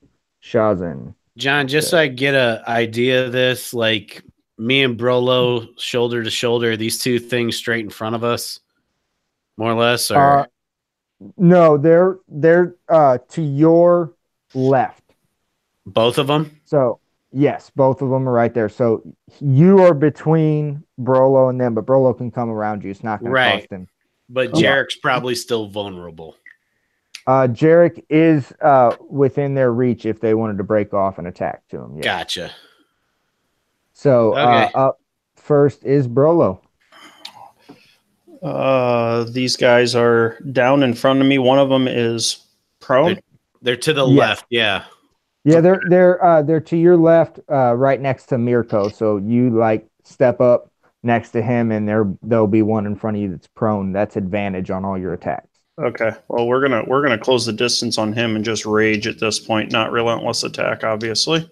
Shazin. John, just so I get an idea of this, like me and Brolo shoulder to shoulder, are these two things straight in front of us, more or less? Or no, they're to your left. Both of them? So yes, both of them are right there. So you are between Brolo and them, but Brolo can come around you. It's not going to cost him. But Jarek's probably still vulnerable. Jarek is within their reach if they wanted to break off and attack to him. Yeah. Gotcha. So up first is Brolo. These guys are down in front of me. One of them is prone. They're to the left. Yeah. Yeah, they're to your left, right next to Mirko. So you like step up next to him, and there'll be one in front of you that's prone. That's advantage on all your attacks. Okay. Well, we're gonna close the distance on him and just rage at this point, not relentless attack, obviously.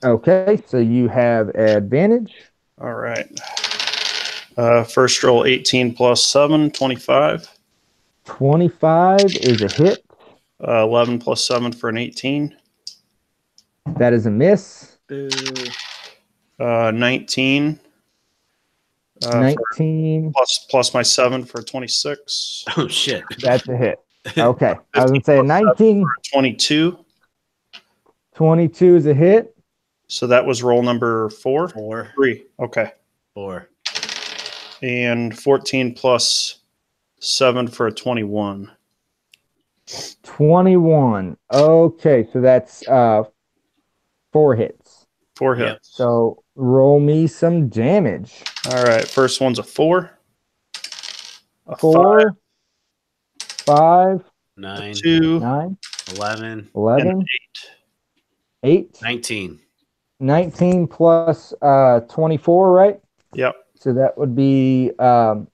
Okay, so you have advantage. All right. First roll 18 plus 7, 25. 25 is a hit. 11 plus 7 for an 18. That is a miss. 19. 19 plus my 7 for 26. Oh shit. That's a hit. Okay. I was gonna say 19. 22. 22 is a hit. So that was roll number 4? 3. Okay. 4. And 14 plus 7 for a 21. 21. Okay, so that's 4 hits. 4 hits. Yep. So roll me some damage. All right. First one's a 4. A 4. 5. 9. 2. 9. 11. 11. 8. 8. 19. 19 plus 24, right? Yep. So that would be What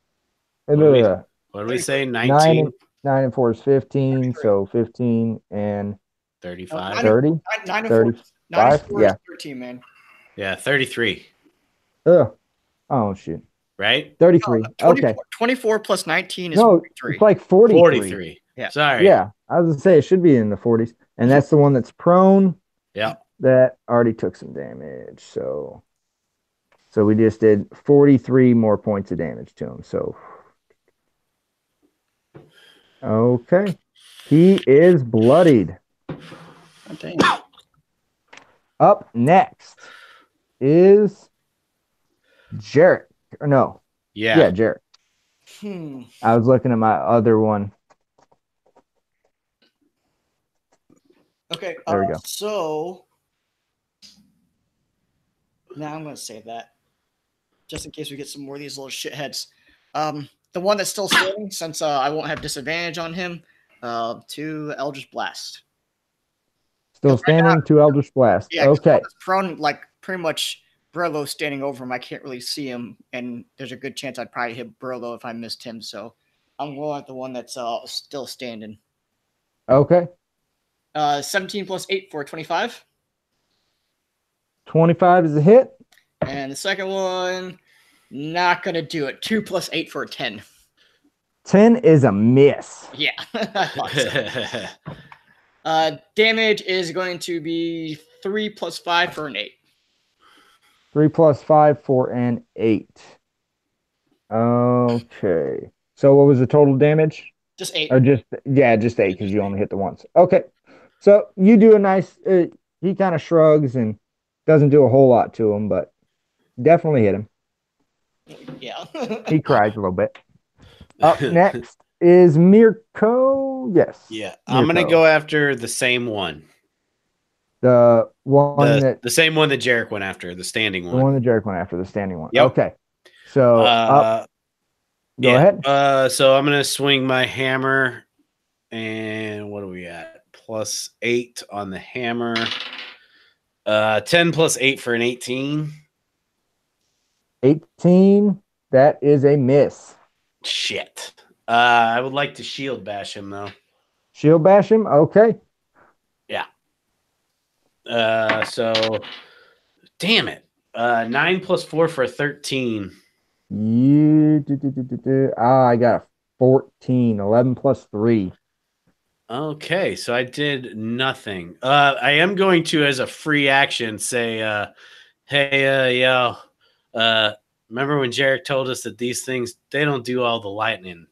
did we say? 19? 9 and 4 is 15. So 15 and 35. 30. 9 and 30. 4. 9 and 4 Yeah. is 13, man. Yeah, 33. Ugh. Oh, shoot. Right? 33. 24, Okay. 24 plus 19 is No, 43. it's like 43. 43. Yeah. Sorry. Yeah. I was gonna say it should be in the 40s, and that's the one that's prone. Yeah. That already took some damage. So we just did 43 more points of damage to him. So okay, he is bloodied. Dang. Up next is Jarek. Or no, yeah, Jarek. I was looking at my other one. Okay. There we go. So now I'm going to save that just in case we get some more of these little shitheads. The one that's still standing, since I won't have disadvantage on him, to Eldritch Blast. Still standing to Eldritch Blast. Yeah, okay. Prone, like pretty much Burlow standing over him. I can't really see him, and there's a good chance I'd probably hit Burlow if I missed him. So I'm going with the one that's still standing. Okay. 17 plus 8 for 25. 25 is a hit. And the second one, not going to do it. 2 plus 8 for a 10. 10 is a miss. Yeah, I thought so. Damage is going to be 3 plus 5 for an 8. 3 plus 5 for an 8. Okay. So what was the total damage? Just 8. Or just 8 because you only hit the once. Okay. So you do a nice, he kind of shrugs and doesn't do a whole lot to him, but definitely hit him. Yeah. He cries a little bit. Up next is Mirko. Yes. Yeah. I'm going to go after the same one. The one the same one that Jarek went after, the standing one. The one that Jarek went after, the standing one. Yep. Okay. So go ahead. So I'm going to swing my hammer. And what are we at? Plus 8 on the hammer. 10 plus 8 for an 18. 18. That is a miss. Shit. I would like to shield bash him, though. Shield bash him? Okay. Yeah. So, damn it. 9 plus 4 for 13. I got a 14. 11 plus 3. Okay, so I did nothing. I am going to, as a free action, say, hey, yo, remember when Jarek told us that these things, they don't do all the lightning.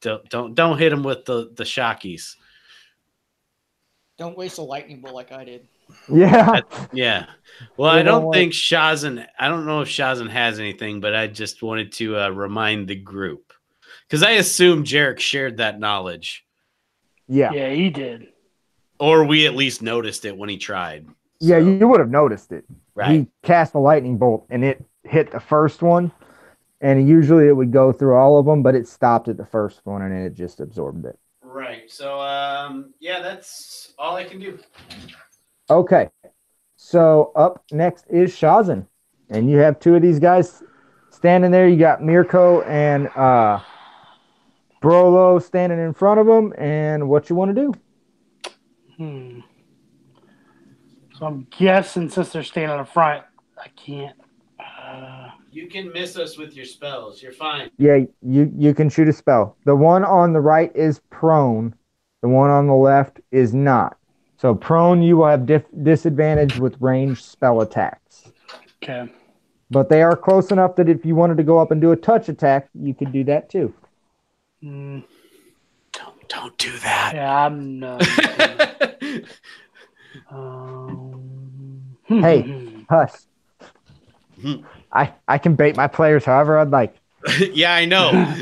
Don't hit them with the shockies. Don't waste a lightning bolt like I did. Yeah. Yeah. Well, I don't think Shazan, I don't know if Shazan has anything, but I just wanted to remind the group. Because I assume Jarek shared that knowledge. Yeah. Yeah, he did. Or we at least noticed it when he tried. Yeah, you would have noticed it. Right. He cast a lightning bolt and it hit the first one. And usually it would go through all of them, but it stopped at the first one and it just absorbed it. Right. So, yeah, that's all I can do. Okay. So up next is Shazan. And you have two of these guys standing there. You got Mirko and Brolo standing in front of him. And what you want to do? So I'm guessing since they're standing in front, I can't. You can miss us with your spells. You're fine. Yeah, you can shoot a spell. The one on the right is prone. The one on the left is not. So prone, you will have disadvantage with ranged spell attacks. Okay. But they are close enough that if you wanted to go up and do a touch attack, you could do that too. Don't do that. Yeah, I'm not. Hey, hush. I can bait my players however I'd like. Yeah, I know.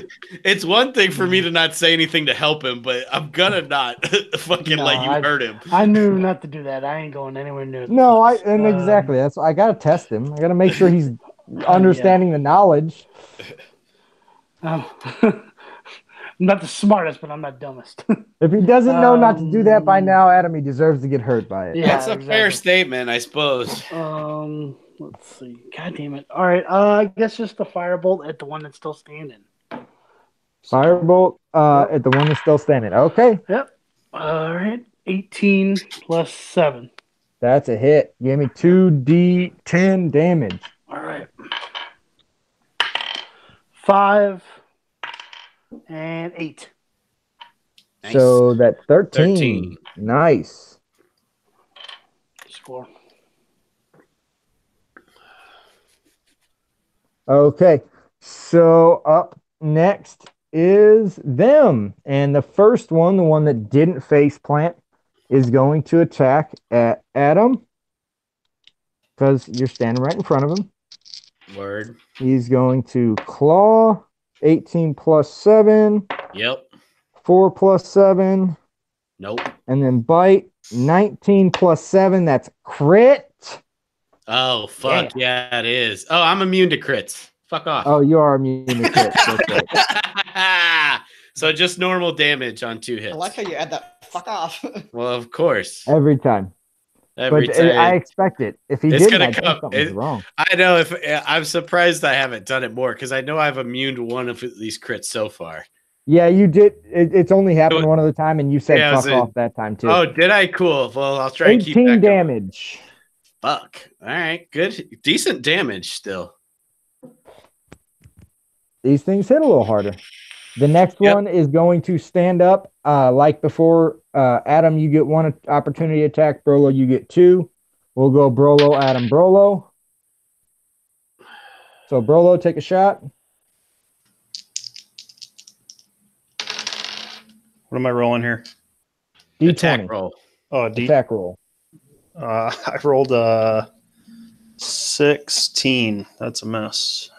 It's one thing for me to not say anything to help him, but I'm gonna not fucking let you hurt him. I knew not to do that. I ain't going anywhere near. No, exactly. That's I gotta test him. I gotta make sure he's understanding the knowledge. I'm not the smartest, but I'm not dumbest. If he doesn't know not to do that by now, Adam, he deserves to get hurt by it. Yeah, That's a fair statement, I suppose. Let's see. God damn it. All right. I guess just the firebolt at the one that's still standing. Firebolt at the one that's still standing. Okay. Yep. All right. 18 plus 7. That's a hit. Give me 2d10 damage. All right. 5 and 8. Nice. So that's 13. 13. Nice. Score. Okay. So up next is them. And the first one, the one that didn't face plant, is going to attack at Adam because you're standing right in front of him. Word. He's going to claw 18 plus 7, Yep. 4 plus 7, Nope. and then bite 19 plus 7. That's crit. Oh, fuck. Yeah, it is. Oh, I'm immune to crits. Fuck off. Oh, you are immune to crit. That's right. So just normal damage on 2 hits. I like how you add that. Fuck off. Well, of course. Every time. Every But time. I expect it. If he It's didn't, gonna I think come. something's wrong. I know. If I'm surprised I haven't done it more because I know I've immune to one of these crits so far. Yeah, you did. It's only happened one other time, and you said Yeah, it was fuck off that time too. Oh, did I? Cool. Well, I'll try and keep 18 that going. damage. Fuck. All right. Good. Decent damage still. These things hit a little harder. The next one is going to stand up. Like before, Adam, you get 1 opportunity attack. Brolo, you get 2. We'll go Brolo, Adam, Brolo. So Brolo, take a shot. What am I rolling here? D20. Attack roll. Oh, Attack roll. I rolled a 16. That's a miss.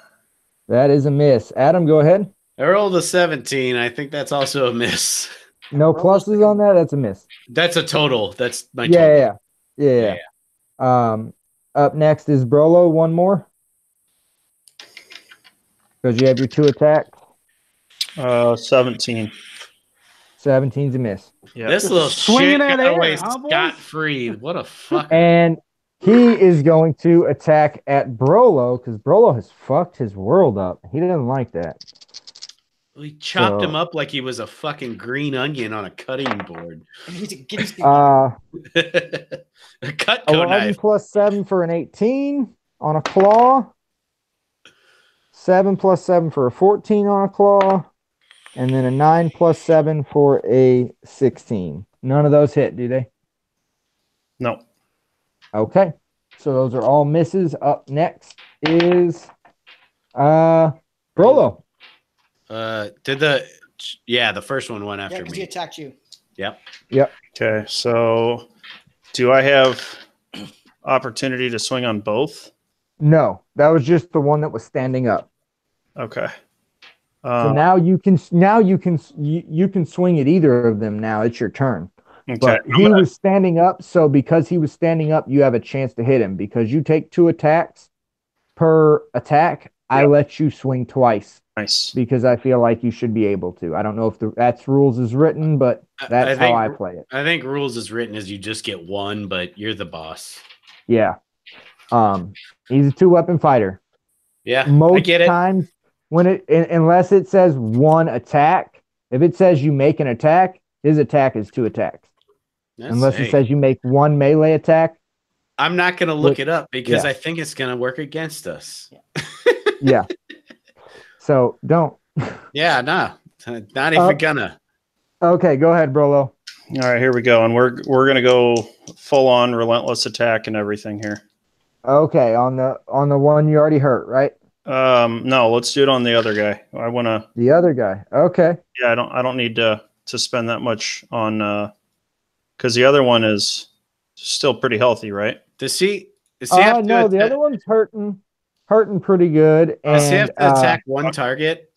That is a miss. Adam, go ahead. I rolled a 17. I think that's also a miss. No pluses on that. That's a miss. That's a total. That's my total. Yeah. Up next is Brolo. 1 more. Because you have your 2 attacks. 17. 17's a miss. Yeah. This little Swinging shit that got air, away huh, boys? scot-free. What a fucker. And he is going to attack at Brolo because Brolo has fucked his world up. He doesn't like that. We chopped him up like he was a fucking green onion on a cutting board. Uh, A Cutco 11 knife. plus 7 for an 18 on a claw. 7 plus 7 for a 14 on a claw. And then a 9 plus 7 for a 16. None of those hit, do they? No. Okay. So those are all misses. Up next is Brolo. The first one went after Yeah, because he me. attacked you. Yep. Okay. So do I have opportunity to swing on both? No, that was just the one that was standing up. Okay. So now you can swing at either of them. Now it's your turn. Okay. But he was standing up, so because he was standing up, you have a chance to hit him because you take 2 attacks per attack. I let you swing twice. Nice. Because I feel like you should be able to. I don't know if that's rules is written, but that's how I play it. I think rules is written as you just get 1, but you're the boss. Yeah. He's a 2-weapon fighter. Yeah, Most I get it. times when unless it says 1 attack, if it says you make an attack, his attack is 2 attacks. Unless it says you make 1 melee attack. I'm not going to look it up because I think it's going to work against us. Yeah. So don't. Yeah, no, not even gonna. Okay, go ahead, Brolo. All right, here we go, and we're gonna go full on relentless attack and everything here. Okay, on the one you already hurt, right? No, let's do it on the other guy. I want to. The other guy. Okay. Yeah, I don't need to spend that much on because the other one is still pretty healthy, right? Does he no, the other one's hurting pretty good. And does he have to attack one target?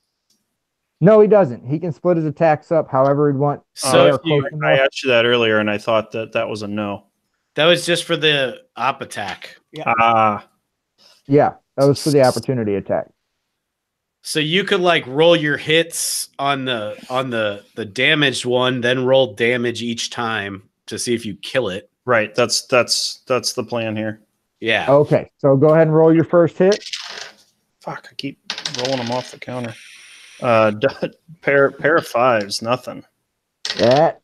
No, he doesn't. He can split his attacks up however he'd want. So I asked you that earlier, and I thought that was a no. That was just for the op attack. Yeah. Yeah, that was for the opportunity attack. So you could like roll your hits on the damaged one, then roll damage each time to see if you kill it. Right. That's the plan here. Yeah. Okay, so go ahead and roll your first hit. Fuck, I keep rolling them off the counter. Pair of 5s, nothing. That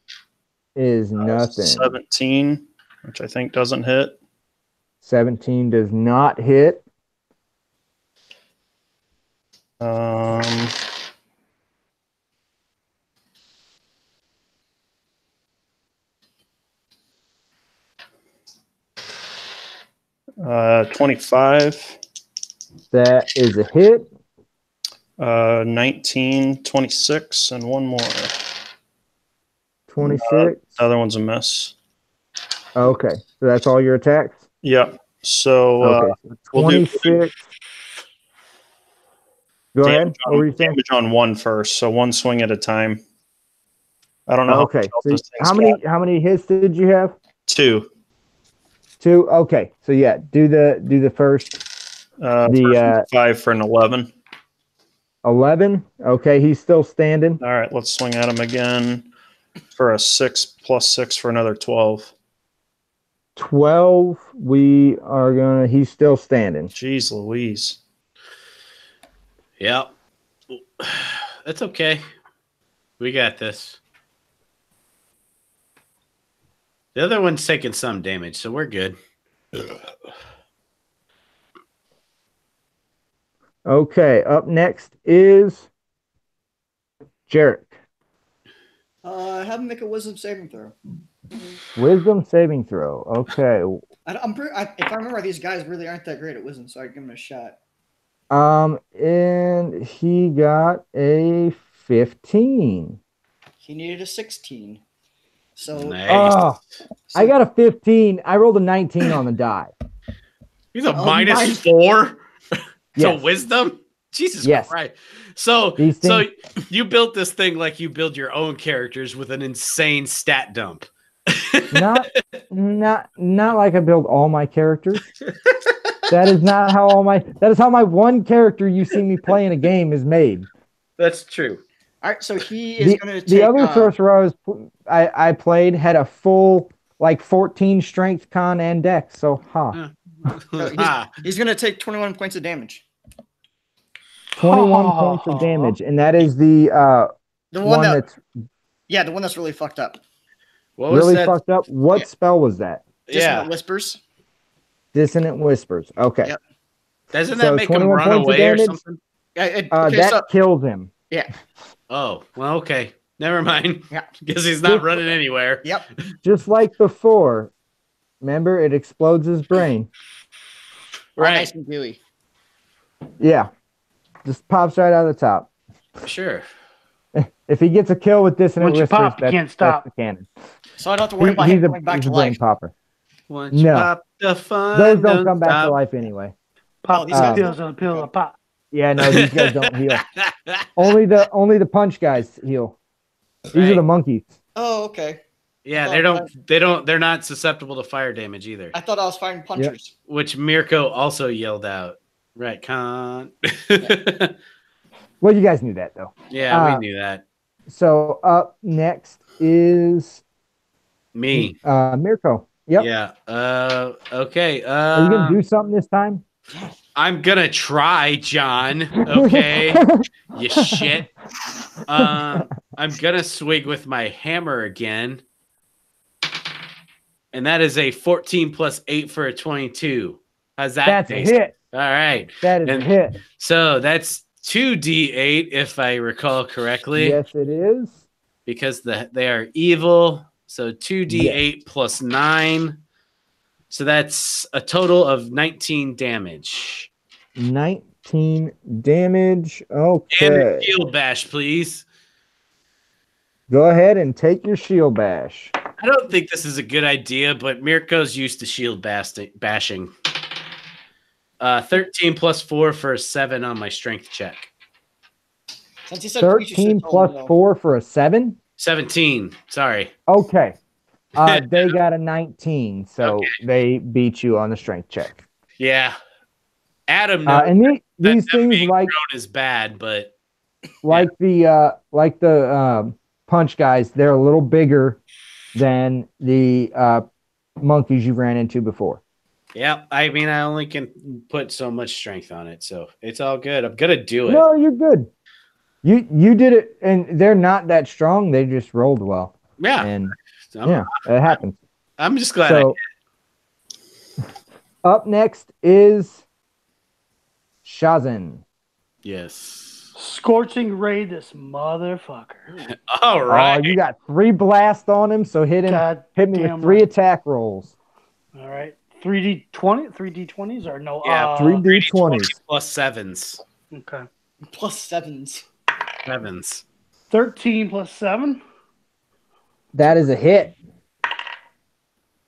is nothing. 17, which I think doesn't hit. 17 does not hit. 25. That is a hit. 19, 26, and one more. 26. The other one's a miss. Okay, so that's all your attacks. Yep. So Okay, so we'll do 26. Go ahead. What were you saying? damage on one first, so one swing at a time. I don't know. Okay, how so those things how many hits did you have? 2. 2. Okay, so yeah, do the first. First 5 for an 11. 11. Okay, he's still standing. All right, let's swing at him again for a 6 plus 6 for another 12. 12. He's still standing. Jeez Louise. Yep. That's okay. We got this. The other one's taking some damage, so we're good. Okay, up next is Jarek. Have him make a wisdom saving throw. Wisdom saving throw. Okay. If I remember, these guys really aren't that great at wisdom, so I'd give him a shot. And he got a 15. He needed a 16. So Nice. Oh, I got a 15. I rolled a 19 on the die. He's a minus- -4 to Yes. wisdom. Jesus Yes. Christ. So These so things- you built this thing like you build your own characters with an insane stat dump. not like I build all my characters. That is not how that is how my one character you see me play in a game is made. That's true. all right, so he is going to take The other sorcerer I played had a full like 14 strength, con, and dex. So he's going to take 21 points of damage. 21 points of damage, and that is the one that's the one that's really fucked up. What was really that? fucked up. What spell was that? Dissonant Whispers. Dissonant Whispers. Okay. Yep. Doesn't So that make him 21 run points of away or damage? something? That kills him. Yeah. Oh, well, okay. Never mind. Yeah. Because he's not running anywhere. Yep. Just like before. Remember, it explodes his brain. All Right. nice and gooey. Yeah. Just pops right out of the top. Sure. If he gets a kill with Dissonant Once you Whispers, pop, you can't stop. that's the cannon. So I don't have to worry about him going back he's to a brain life. popper. Once you No. pop the fun, Those don't come back stop. to life anyway. Pop these guys pills don't- on a pill and pop. Yeah, no, these guys don't heal. Only the punch guys heal. These are Right. the monkeys. Oh, okay. Yeah, they're not susceptible to fire damage either. I thought I was fighting punchers. Which Mirko also yelled out. Right, con. Well, you guys knew that though. Yeah, we knew that. So up next is Me. Mirko. Yep. Yeah. Okay. Are you gonna do something this time? I'm gonna try, John. Okay. You shit. I'm gonna swing with my hammer again. And that is a 14 plus 8 for a 22. How's that? That's taste? a hit. All right. That is And- a hit. So that's 2d8 if I recall correctly. Yes, it is. Because they are evil. So 2d8 plus 9. So that's a total of 19 damage. 19 damage. And Okay. a shield bash, please. Go ahead and take your shield bash. I don't think this is a good idea, but Mirko's used to shield bashing. 13 plus 4 for a 7 on my strength check. Since he said please, you 13 should've told plus me, though. 4 for a 7. 17. Sorry. Okay. They got a 19, so they beat you on the strength check. Yeah. Adam knows And these that them things being like thrown is bad, but the punch guys, they're a little bigger than the monkeys you ran into before. yeah, I mean, I only can put so much strength on it, so it's all good. I'm gonna do it. No, you're good. You did it, and they're not that strong. They just rolled well, Yeah, and I'm, yeah, it happens. I'm just glad. So up next is Shazin. Yes. Scorching ray this motherfucker. All right. You got 3 blasts on him, so hit me God with damn 3 right. attack rolls. All right. 3D20, 3D20s or no? Yeah, 3D20s. plus sevens. Okay. Plus sevens. Sevens. 13 plus 7. That is a hit.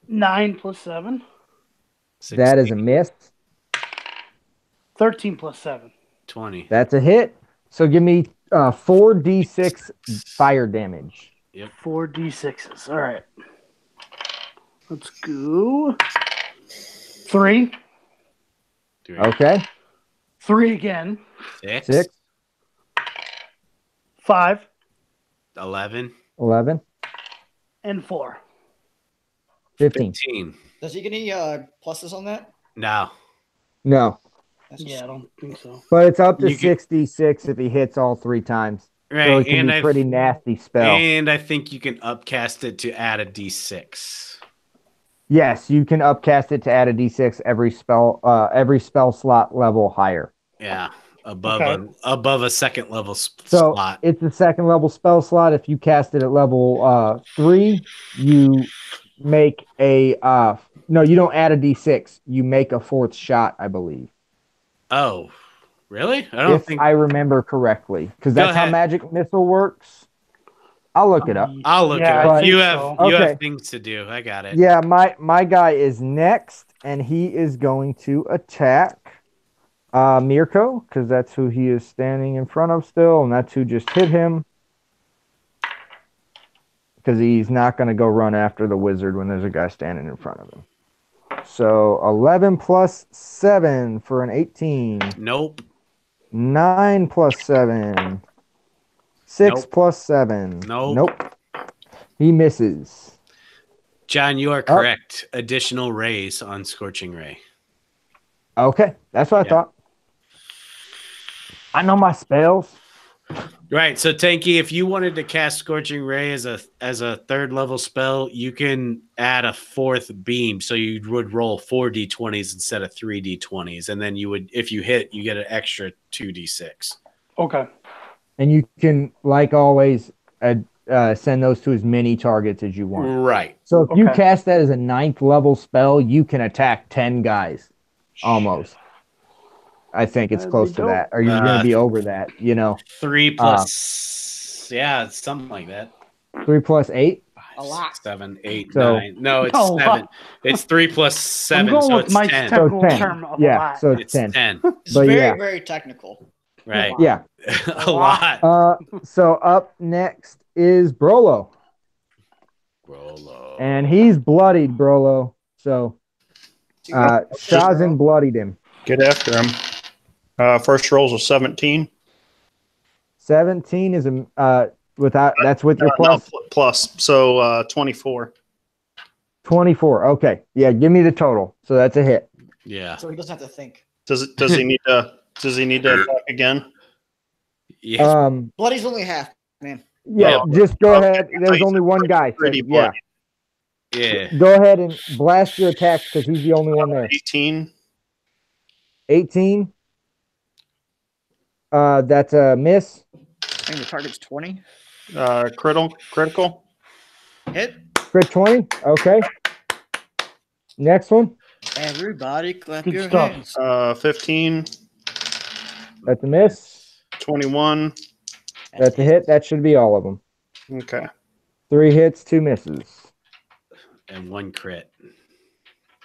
9 plus 7. That is a miss. 13 plus 7. 20. That's a hit. So give me 4d6 fire damage. 4d6s. All right. Let's go. 3. Okay. 3 again. 6, 5 11. 11, and 4. 15. 15. Does he get any pluses on that? No. No, That's Yeah, I don't think so. but it's up to You can- 66 if he hits all 3 times. Right. So it can and be I pretty nasty spell. And I think you can upcast it to add a d6. Yes, you can upcast it to add a d6 every spell slot level higher. Yeah. Above Okay. above a second level So slot. it's a second level spell slot. If you cast it at level 3, you make a no, you don't add a d6. You make a 4th shot, I believe. Oh, really? I don't If think I remember correctly, because Go that's how ahead. magic missile works. I'll look it up. I'll look Yeah, it I up. think You so. have Okay. things to do. I got it. Yeah, my guy is next, and he is going to attack Mirko, because that's who he is standing in front of still, and that's who just hit him. Because he's not going to go run after the wizard when there's a guy standing in front of him. So 11 plus 7 for an 18. Nope. 9 plus 7. 6 Nope. plus 7. Nope. He misses. John, you are correct. Additional rays on Scorching Ray. Okay, that's what I Yeah. thought. I know my spells. Right. So Tanky, if you wanted to cast Scorching Ray as a third level spell, you can add a 4th beam. So you would roll 4d20s instead of 3d20s. And then you would, if you hit, you get an extra 2d6. Okay. And you can, like always, send those to as many targets as you want. Right. So if you Okay. cast that as a 9th level spell, you can attack 10 guys. Almost. I think it's That'd close be to dope. that. Or you're going to be over that, 3 plus yeah, something like that. 3 plus 8. A lot. 7, 8, So- 9. No, it's A 7. lot. It's 3 plus 7, I'm going so with it's Mike's 10. technical 10. term of a Yeah, lot. so It's it's 10. 10. It's But very, yeah. very technical. Right. Yeah. A lot. So up next is Brolo. Rolo. And he's bloodied, Brolo. So Shazin bloodied him. Get after him. First rolls a 17. 17 is without that's with your No, plus plus. So 24. 24. Okay. Yeah, give me the total. So that's a hit. Yeah. So he doesn't have to think. Does he need to attack again? Yeah. Bloody's only half, man. Yeah, Yeah. just go Okay. ahead. There's only one guy. So, Pretty yeah. bloody. Yeah. Go ahead and blast your attack because he's the only one there. 18. 18. That's a miss. I think the target's 20. Critical. Hit. Crit 20. Okay. Next one. Everybody clap Good your stuff. hands. 15. That's a miss. 21. That's a hit. That should be all of them. Okay. 3 hits, 2 misses, And 1 crit.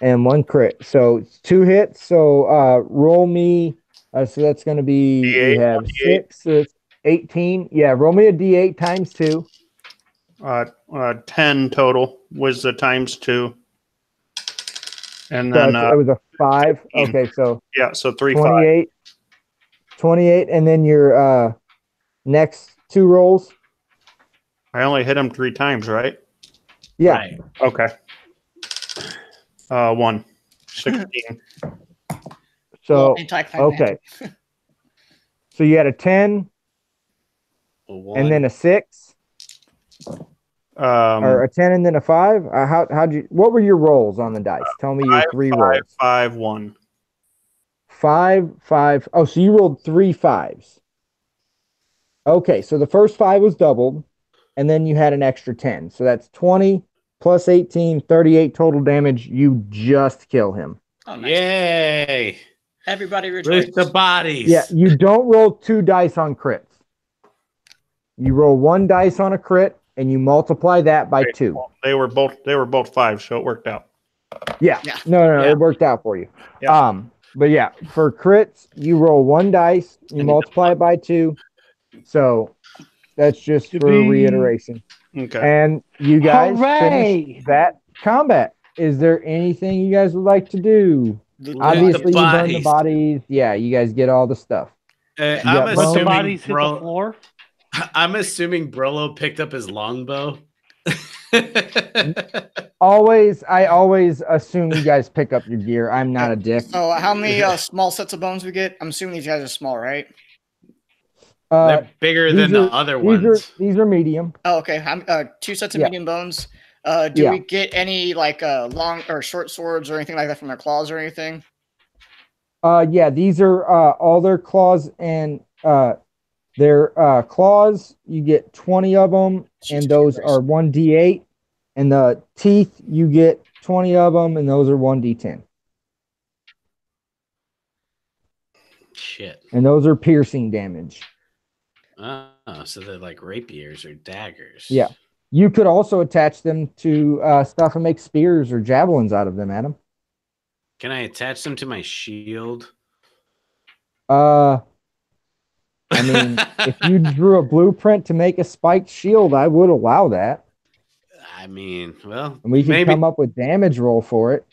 and 1 crit. So it's 2 hits. So roll me. So that's going to be D8, we have 1d8. 6. So it's 18. Yeah, roll me a d8 times 2. 10 total was the times 2. And So then it was a 5. 15. Okay, so yeah, so 3 5. 28. 28, and then your next 2 rolls. I only hit him 3 times, right? Yeah. Right. Okay. 1. 16. So Anticlimactic. okay. So you had a 10 A 1. and then a 6, or a 10 and then a 5. What were your rolls on the dice? Tell me your 3 rolls. 5 1. 5, 5. Oh, so you rolled 3 5s. Okay, so the first 5 was doubled, and then you had an extra 10. So that's 20 plus 18, 38 total damage. You just kill him. Oh, nice. Yay! Everybody rejoice. Release the bodies. Yeah, you don't roll 2 dice on crits. You roll 1 dice on a crit, and you multiply that by 2. They were both 5, so it worked out. Yeah. Yeah. No, Yeah. it worked out for you. Yeah. But yeah, for crits, you roll 1 dice, you multiply it by 2. So that's just for reiteration. Okay. And you guys Hooray! finished that combat. Is there anything you guys would like to do? Loot the Obviously, you burn the bodies. bodies. Yeah, you guys get all the stuff. I'm Yeah, Let the assuming bodies hit the floor. I'm assuming Brolo picked up his longbow. I always assume you guys pick up your gear. I'm not a dick. So how many small sets of bones we get? I'm assuming these guys are small, right? They're bigger than the these other These ones. these are medium. Oh, okay. 2 sets of Yeah. medium bones. Do Yeah. we get any like long or short swords or anything like that from their claws or anything? Yeah, these are all their claws and their claws. You get 20 of them, and those are 1d8. And the teeth, you get 20 of them, and those are 1d10. Shit. And those are piercing damage. Oh, so they're like rapiers or daggers. Yeah. You could also attach them to stuff and make spears or javelins out of them, Adam. Can I attach them to my shield? I mean, if you drew a blueprint to make a spiked shield, I would allow that. I mean, well, And we could maybe. come up with damage roll for it.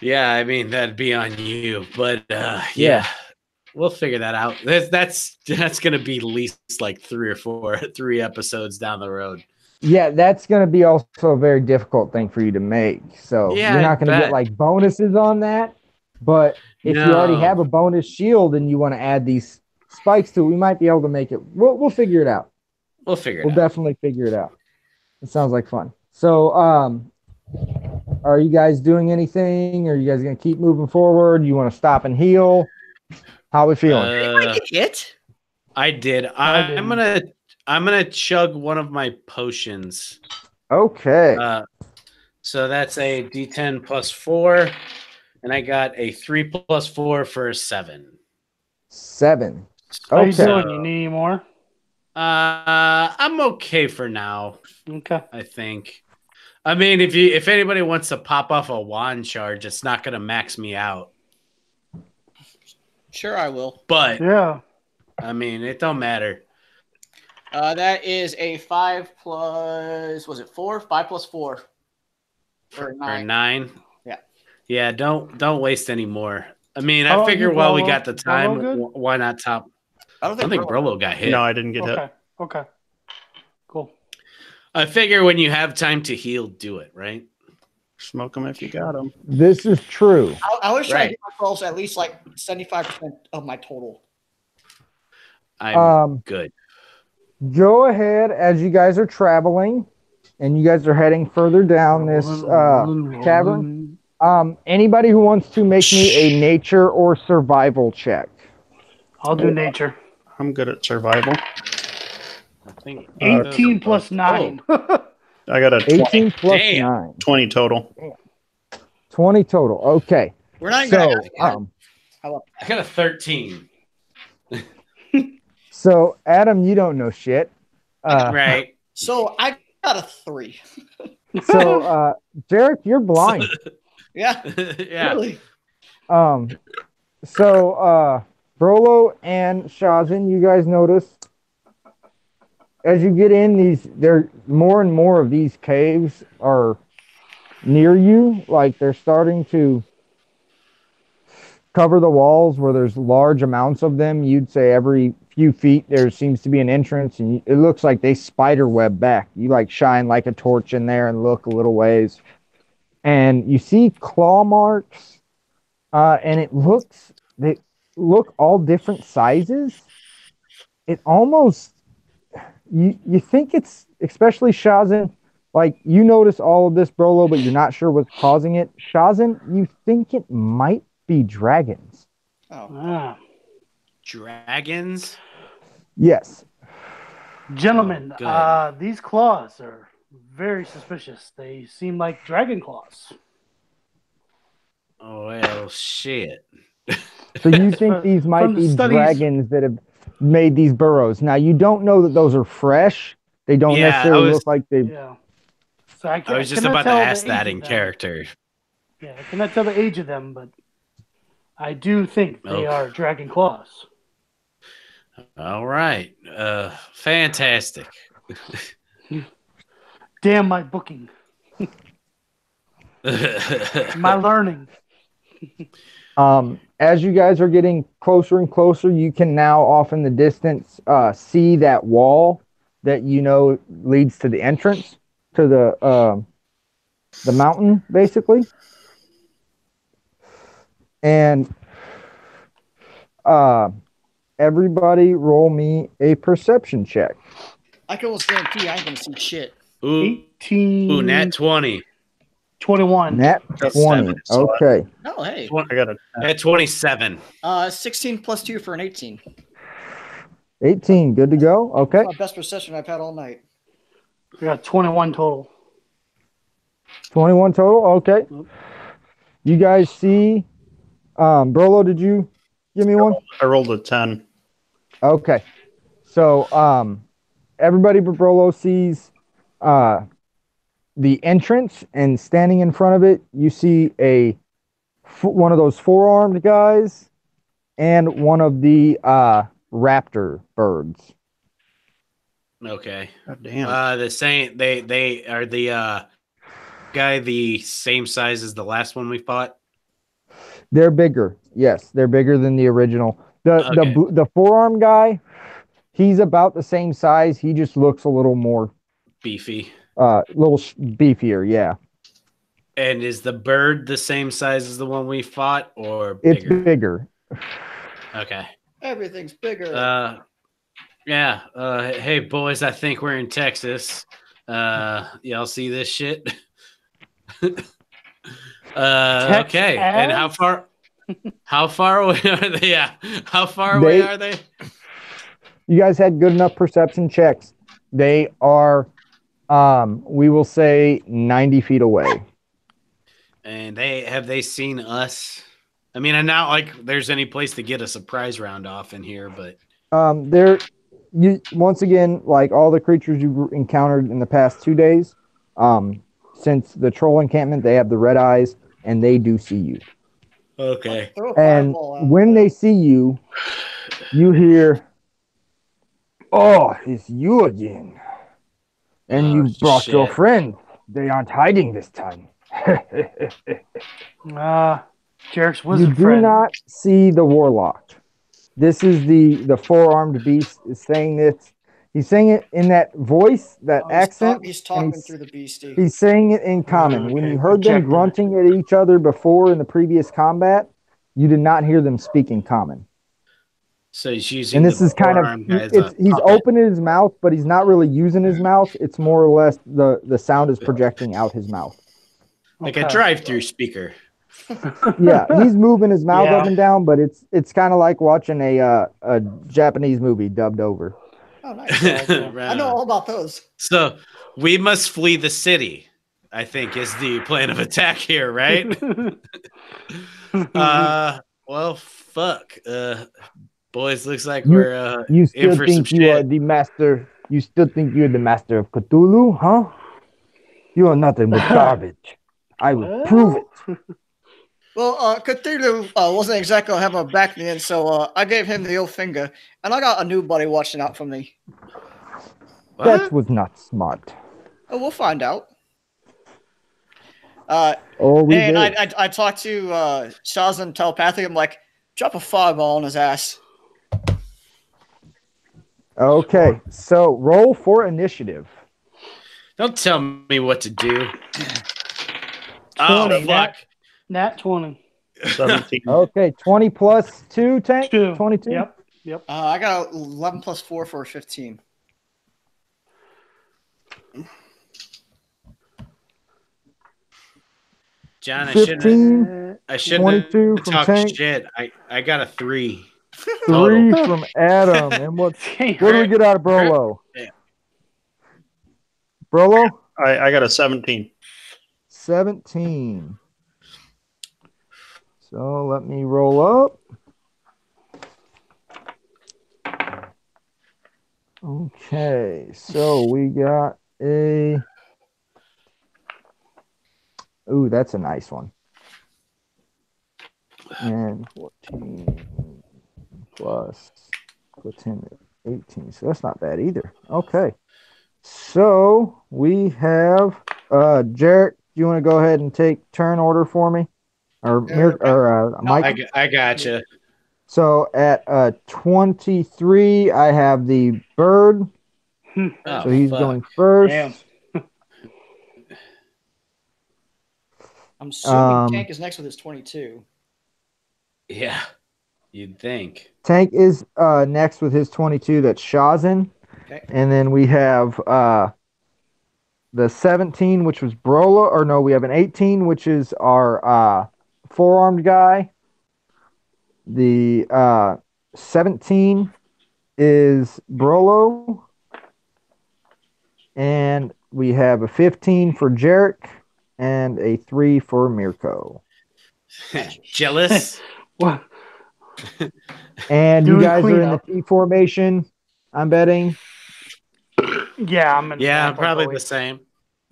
Yeah, I mean that'd be on you, but Yeah. yeah, we'll figure that out. That's gonna be at least like 3 episodes down the road. Yeah, that's going to be also a very difficult thing for you to make. So Yeah, you're I not going to bet. get like bonuses on that. But if you already No. have a bonus shield and you want to add these spikes to it, we might be able to make it. We'll figure it out. We'll figure it We'll out. definitely figure it out. It sounds like fun. So, are you guys doing anything? Are you guys going to keep moving forward? You want to stop and heal? How we feeling? I get hit. I did. I'm gonna chug one of my potions. Okay. So that's a D10 plus 4, and I got a 3 plus 4 for a 7. 7. How you Okay. doing? You need any more? I'm okay for now. Okay. I think. I mean, if anybody wants to pop off a wand charge, it's not gonna max me out. Sure, I will. But Yeah. I mean, it don't matter. That is a 5 plus. Was it 4? 5 plus 4. Or Or 9. 9. Yeah. Yeah. Don't waste any more. I mean, How I about figure you, while we Brolo? got the time, Brolo good? why not top? I I don't think Brolo got hit. No, I didn't get hit. Okay. Okay. Cool. I figure when you have time to heal, do it, right? Smoke them if you got them. This is true. I always try Right. to get my rolls at least like 75% of my total. I'm good. Go ahead as you guys are traveling and you guys are heading further down this cavern. Anybody who wants to make me a nature or survival check. I'll do nature. I'm good at survival. I think 18 plus 9. I got a 18 plus Damn. 9. 20 total. 20 total. Okay. We're not So, going to I got a 13. so Adam, you don't know shit. Right. So I got a 3. So, Derek, you're blind. Yeah. Yeah. Really? So, Brolo and Shazin, you guys notice as you get in there more and more of these caves are near you. Like they're starting to cover the walls where there's large amounts of them. You'd say every few feet there seems to be an entrance, and it looks like they spider web back. You like shine like a torch in there and look a little ways, and you see claw marks, and they look all different sizes. It almost you think it's, especially Shazin, like you notice all of this, Brolo, but you're not sure what's causing it. Shazin, you think it might be dragons. Oh. Ah. Dragons. Yes. Gentlemen, Oh, good. these claws are Very suspicious. They seem like dragon claws. Oh well, shit. So you think these might From the be studies- dragons that have made these burrows? Now you don't know that those are fresh. They don't Yeah, necessarily I was- look like they. Yeah. So I I was just cannot about to tell the ask that age in of them. character. Yeah, I cannot tell the age of them, but I do think they are dragon claws. All right. Fantastic. Damn my booking, my learning. As you guys are getting closer and closer, you can now off in the distance see that wall that you know leads to the entrance to the mountain, basically. And everybody roll me a perception check. I can almost guarantee I ain't gonna see shit. Ooh, 18, nat 20. 21. Nat That's 20. seven, so Okay. Oh, hey. I got a At 27. 16 plus 2 for an 18. 18. Good to go. Okay. That's my best perception I've had all night. We got 21 total. 21 total. Okay. You guys see, Brolo, did you give me one? I rolled a 10. Okay. So, everybody but Brolo sees, the entrance, and standing in front of it, you see one of those four-armed guys and one of the, raptor birds. Okay. God damn. The same. They are the guy the same size as the last one we fought. They're bigger. Yes, they're bigger than the original. Okay. The forearm guy, he's about the same size. He just looks a little more Beefy. beefier. Yeah, And is the bird the same size as the one we fought, or it's bigger? bigger. Okay. Everything's bigger. Yeah. Hey boys, I think we're in Texas. Y'all see this shit? Okay. And how far away are they? Yeah. How far away are they? You guys had good enough perception checks. They are, we will say 90 feet away. And have they seen us? I mean, I'm not like there's any place to get a surprise round off in here, but Once again, like all the creatures you've encountered in the past 2 days, since the troll encampment, they have the red eyes and they do see you. okay. Throw a And fireball out. when they see you, you hear, "Oh, it's you again. And Oh, you brought your shit. friends. They aren't hiding this time." Jarek's You wizard do friend. not see the warlock. This is the four-armed beast is saying this. He's saying it in that voice, that accent. He's talking and through the beastie. He's saying it in common. When Okay, you heard them projecting. grunting at each other before in the previous combat, you did not hear them speak in common. So he's using. And this the is kind of forearm guy as he's a puppet. opening his mouth, but he's not really using his mouth. It's more or less the sound is projecting out his mouth. like a Okay. drive-through speaker. Yeah, he's moving his mouth Yeah. up and down, but it's kind of like watching a Japanese movie dubbed over. Oh, nice. I know all about those. So we must flee the city, I think, is the plan of attack here, right? Well, fuck. Boys, looks like we're You in still for some think you are shit. the master? You still think you're the master of Cthulhu, huh? You are nothing but garbage. I will prove it. Well, Cthulhu wasn't exactly having my back in the end, so I gave him the old finger, and I got a new buddy watching out for me. What? That was not smart. Oh, we'll find out. We And did. I talked to Shazam telepathic. I'm like, drop a fireball on his ass. Okay, so roll for initiative. Don't tell me what to do. 20, Oh, fuck. Nat 20. 17. Okay, 20 plus 2, Tank? 2. 22? Yep. I got 11 plus 4 for 15. John, I 15, shouldn't 22 have from talked Tank. shit. I got a 3. 3 from Adam. And what do we get out of Brolo? Yeah. Brolo? I got a 17. 17. So let me roll up. Okay, so we got a. Ooh, that's a nice one. And 14 plus 10, 18. So that's not bad either. Okay. So we have Jarrett, do you want to go ahead and take turn order for me? Or Mike? I gotcha. So at 23, I have the bird. Oh, So he's fuck. going first. Damn. I'm assuming Tank is next with his 22. Yeah, you'd think. Tank is next with his 22. That's Shazin. Okay. And then we have the 17, which was Brola. Or no, we have an 18, which is our four-armed guy. The 17 is Brolo. And we have a 15 for Jarek and a 3 for Mirko. Jealous? What? And Doing you guys are in cleanup. the T formation, I'm betting. Yeah, I'm in. Yeah, Tampa, probably boy. the same.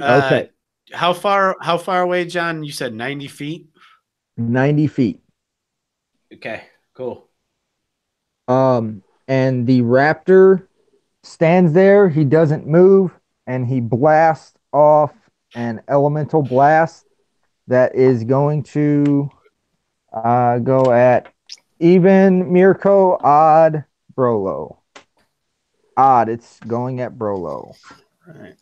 Okay. How far away, John? You said 90 feet? 90 feet. Okay, cool. And the raptor stands there. He doesn't move, and he blasts off an elemental blast that is going to go at even Mirko, odd, Brolo. Odd, it's going at Brolo. Right.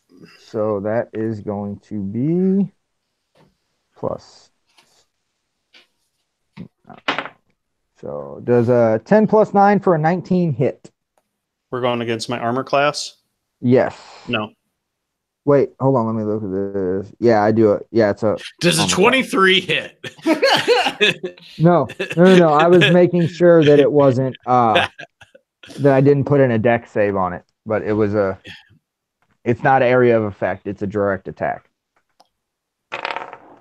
So that is going to be plus. So does a 10 plus 9 for a 19 hit? We're going against my armor class? Yes. No. Wait, hold on. Let me look at this. Yeah, I do it. Yeah, it's a. Does a 23 hit? No. I was making sure that it wasn't that I didn't put in a dex save on it, but it was a. It's not area of effect. It's a direct attack.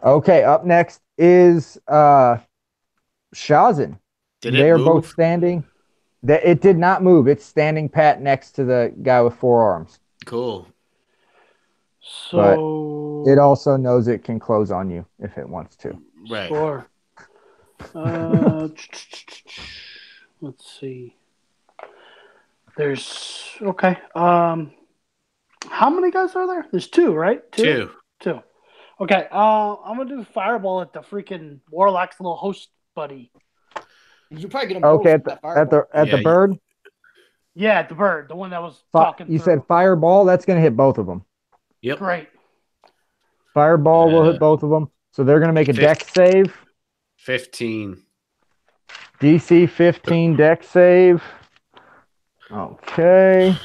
Okay, up next is Shazin. They are both standing. It did not move. It's standing pat next to the guy with 4 arms. Cool. So It also knows it can close on you if it wants to. Right. Sure. Let's see. There's okay. How many guys are there? There's 2, right? Two. Okay. I'm gonna do fireball at the freaking warlock's little host buddy. You probably get him Okay, at the bird. Yeah, the bird, the one that was talking. You said fireball. That's going to hit both of them. Yep. Great. Fireball will hit both of them. So they're going to make a dex save. 15. DC 15 dex save. Okay.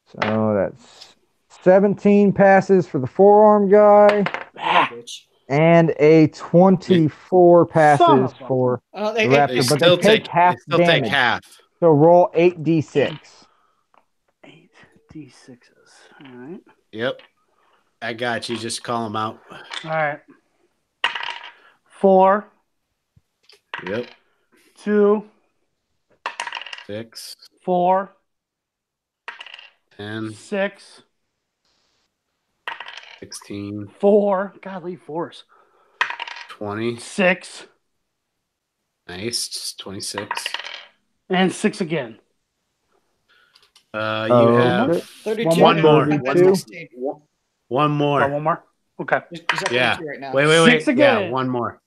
So that's 17 passes for the 4-arm guy. And a 24 passes for the raptor. They But still they take half still damage. take half. So roll 8d6. 8d6s. All right. Yep. I got you. Just call them out. All right. 4. Yep. 2. 6. 4. 10. 6. 16. 4. God, leave 4s. 20. 6. Nice. 26. And 6 again. You have 32. one more. 32. One more. Oh, one more? Okay. Yeah. Right now. Wait. 6 again. Yeah, one more.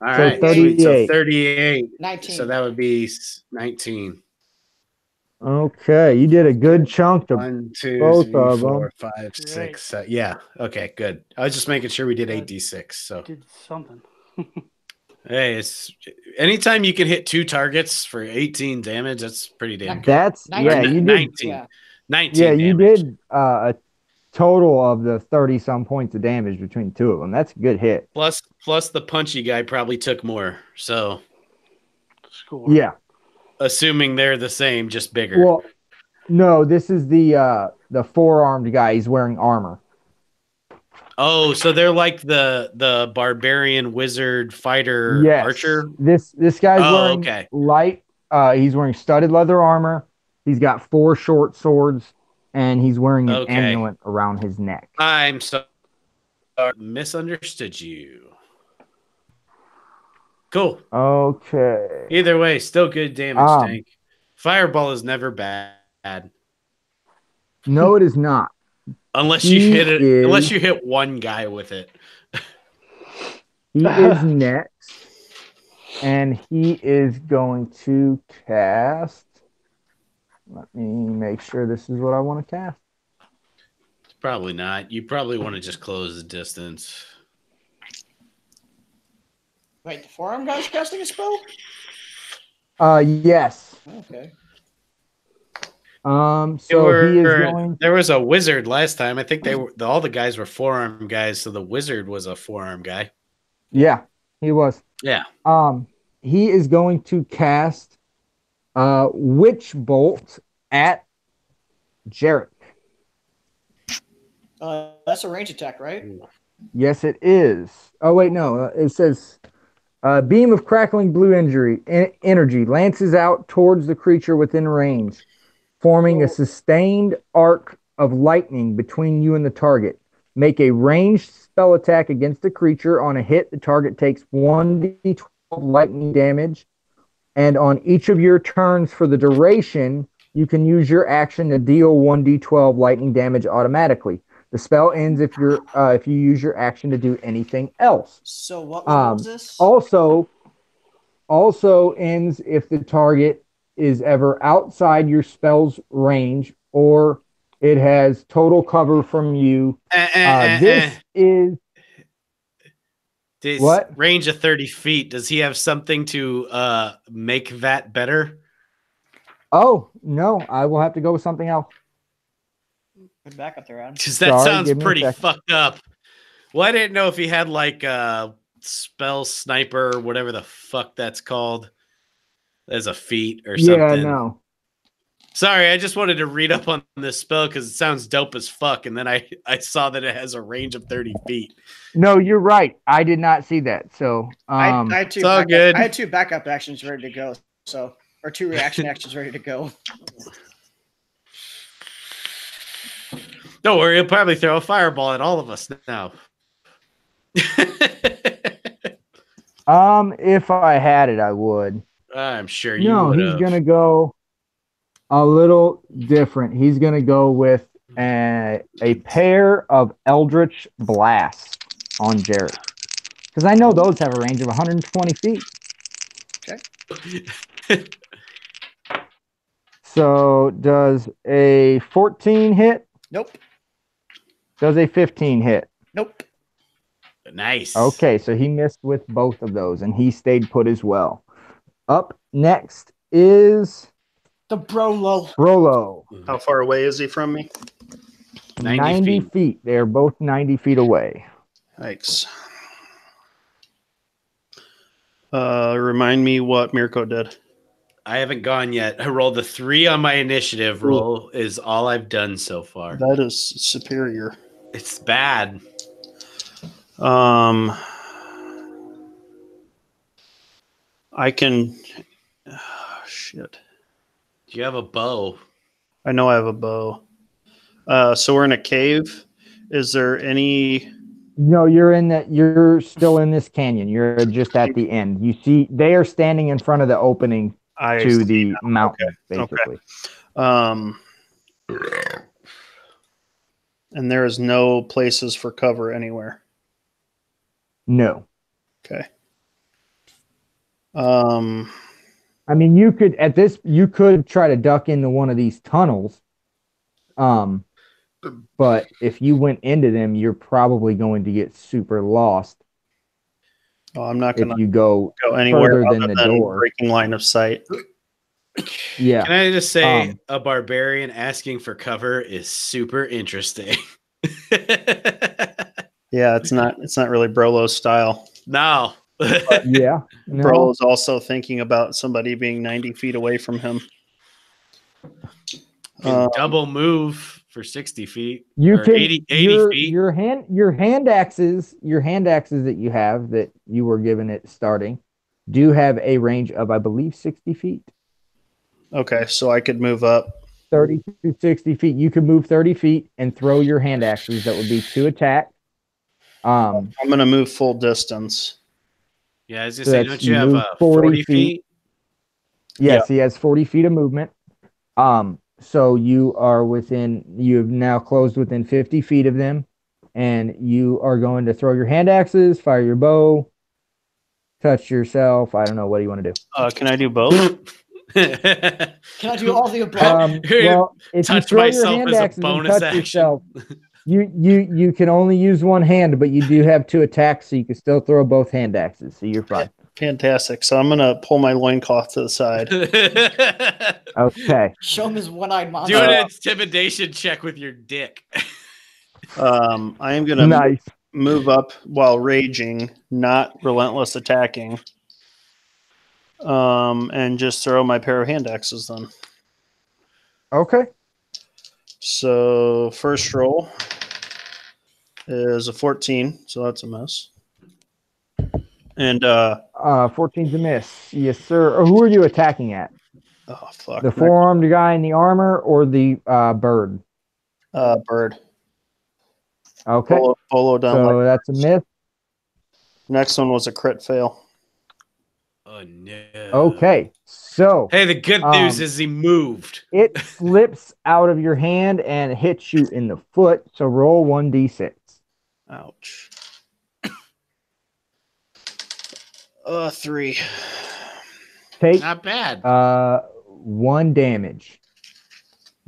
All So right. Sweet. So 38. 38. 19. So that would be 19. Okay, you did a good chunk to 1, 2, both 3, of 4, them. 5, 6. Yeah. Okay, good. I was just making sure we did 8d6. So Did something. hey, it's anytime you can hit 2 targets for 18 damage, that's pretty damn good. That's Nineteen. yeah, you did 19. Yeah. 19 yeah, you damage. did a total of the 30 some points of damage between the 2 of them. That's a good hit. Plus the punchy guy probably took more. So Score. Yeah. assuming they're the same, just bigger. Well, no, this is the 4-armed guy. He's wearing armor. Oh, so they're like the barbarian wizard fighter Yes. archer. This guy's Oh, wearing okay. light. He's wearing studded leather armor. He's got 4 short swords, and he's wearing an Okay. amulet around his neck. I'm sorry, misunderstood you. Cool. Okay. Either way, still good damage, Tank. Fireball is never bad. No, it is not. Unless He you hit it, is- unless you hit one guy with it. He is next, and he is going to cast. Let me make sure this is what I want to cast. Probably not. You probably want to just close the distance. Wait, the forearm guy's casting a spell? Yes. Okay. So he is going. There was a wizard last time. I think all the guys were forearm guys, so the wizard was a forearm guy. Yeah, he was. Yeah. He is going to cast Witch Bolt at Jarek. That's a range attack, right? Yes, it is. Oh wait, no. It says beam of crackling blue energy lances out towards the creature within range, forming a sustained arc of lightning between you and the target. Make a ranged spell attack against the creature. On a hit, the target takes 1d12 lightning damage, and on each of your turns for the duration, you can use your action to deal 1d12 lightning damage automatically. The spell ends if you use your action to do anything else. So what level is this? Also ends if the target is ever outside your spell's range or it has total cover from you. This is this what? Range of 30 feet. Does he have something to make that better? Oh, no, I will have to go with something else. Good backup there, Adam. Because that Sorry, sounds give me a pretty second. fucked up. Well, I didn't know if he had like a spell sniper or whatever the fuck that's called as a feat or something. Yeah, no. Sorry, I just wanted to read up on this spell because it sounds dope as fuck. And then I saw that it has a range of 30 feet. No, you're right. I did not see that. So I had two it's all backup, good. I had 2 backup actions ready to go. So, or 2 reaction actions ready to go. Don't worry, he'll probably throw a fireball at all of us now. if I had it, I would. I'm sure you No, would he's have. gonna go a little different. He's gonna go with a pair of Eldritch Blasts on Jarek. Because I know those have a range of 120 feet. Okay. So does a 14 hit? Nope. Does a 15 hit? Nope. Nice. Okay, so he missed with both of those, and he stayed put as well. Up next is The Brolo. Brolo. How far away is he from me? 90 feet. They're both 90 feet away. Yikes. Remind me what Mirko did. I haven't gone yet. I rolled a 3 on my initiative roll is all I've done so far. That is superior. It's bad. I can. Shit. Do you have a bow? I know I have a bow. So we're in a cave. Is there any? No, you're still in this canyon. You're just at the end. You see, they are standing in front of the opening to the mountain, basically. And there is no places for cover anywhere. No. Okay. I mean, you could try to duck into one of these tunnels. But if you went into them, you're probably going to get super lost I'm not if going you to go go anywhere further other than the than door. breaking line of sight. Yeah. Can I just say a barbarian asking for cover is super interesting. Yeah, it's not really Brolo's style. No. Yeah. No. Brolo's also thinking about somebody being 90 feet away from him. Double move for 60 feet. You or can 80 feet. your hand axes that you have that you were given at starting do have a range of, I believe, 60 feet. Okay, so I could move up. 30 to 60 feet. You could move 30 feet and throw your hand axes. That would be 2 attack. I'm going to move full distance. Yeah, I was gonna So say, that's- don't you you have move 40 40 feet? Yes, he has 40 feet of movement. So you have now closed within 50 feet of them, and you are going to throw your hand axes, fire your bow, touch yourself. I don't know. What do you want to do? Can I do both? Can I do all the above? Well, if you Touch throw your myself hand as a axes and bonus touch action. yourself, you can only use one hand, but you do have 2 attacks, so you can still throw both hand axes. So you're fine. Fantastic. So I'm going to pull my loincloth to the side. Okay. Show him his one-eyed monster. Do an intimidation check with your dick. I am going to Nice. move up while raging, not relentless attacking. And just throw my pair of hand axes then. Okay. So first roll is a 14, so that's a miss. And 14's a miss. Yes, sir. Or who are you attacking at? oh fuck, The 4-armed guy in the armor or the bird? bird. Okay. Bolo down. So that's a miss. Next one was a crit fail. Oh no. Okay. So Hey, the good news is he moved. it slips out of your hand and hits you in the foot. So roll 1d6. Ouch. 3. Take Not bad. 1 damage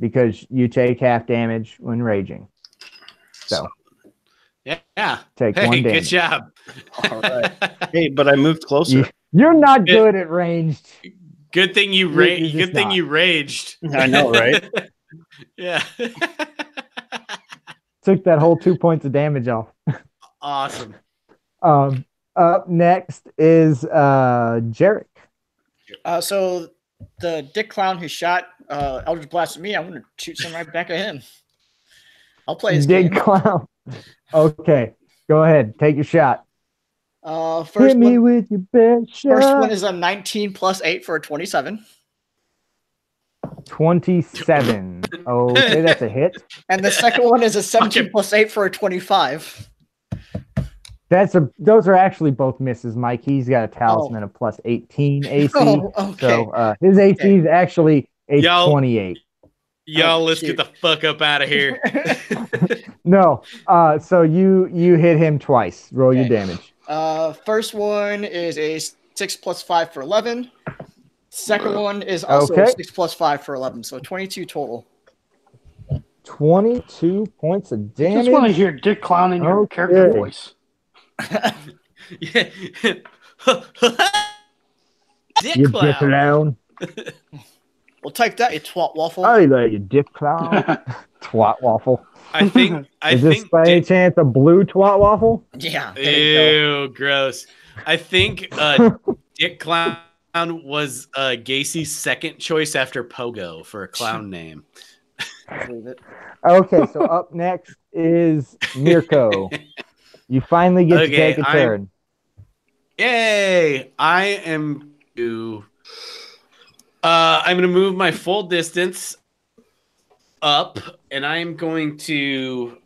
because you take half damage when raging. So Yeah. take Hey, 1 good damage. job. All right. Hey, but I moved closer. You're not good at ranged. Good thing you You're raged. just Good thing not. you raged. I know, right? Yeah. Took that whole 2 points of damage off. Awesome. Up next is Jarek. So the dick clown who shot Eldritch Blast at me, I'm gonna shoot some right back at him. I'll play his Dig game. clown. Okay, go ahead. Take your shot. First Hit me one, with your best shot. first one is a 19 plus 8 for a 27. 27. Okay, that's a hit. And the second one is a 17 Fucking- plus 8 for a 25. Those are actually both misses, Mike. He's got a talisman of plus 18 AC. Oh, okay. So his AC is actually a Y'all- 28. Y'all, Oh, let's shoot. get the fuck up out of here. No. So you hit him twice. Roll your Okay. damage. First one is a 6 plus 5 for 11. Second one is also Okay. 6 plus 5 for 11. So 22 total. 22 points of damage. Just want to hear Dick Clown in your Okay. character voice. Yeah. Dick You clown. dick clown. Well, type that, you twat waffle. Oh, there, you dick clown. Twat waffle. I think. Is this by any chance a blue twat waffle? Yeah. There you go. Ew, gross. I think Dick Clown was Gacy's second choice after Pogo for a clown name. I believe it. Okay, so up next is Mirko. You finally get to Okay, take a turn. Yay! I am I'm gonna move my full distance up, and I'm going to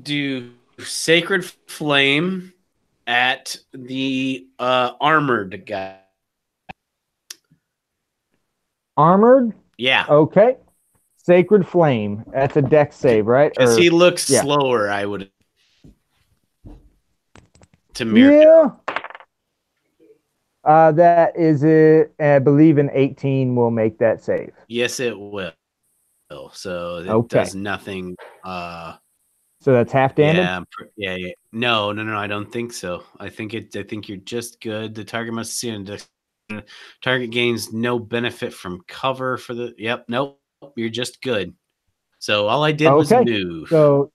do Sacred Flame at the armored guy. Armored? Yeah, Okay. Sacred Flame. That's a dex save, right? because Or- he looks yeah. slower. I would to Mirko. Yeah. That is it. I believe an 18 will make that save. Yes, it will. So it Okay. does nothing. So that's half damage. Yeah. No. I don't think so. I think you're just good. The target must see an target gains no benefit from cover for the. Yep. Nope. You're just good. So all I did was Okay. move. So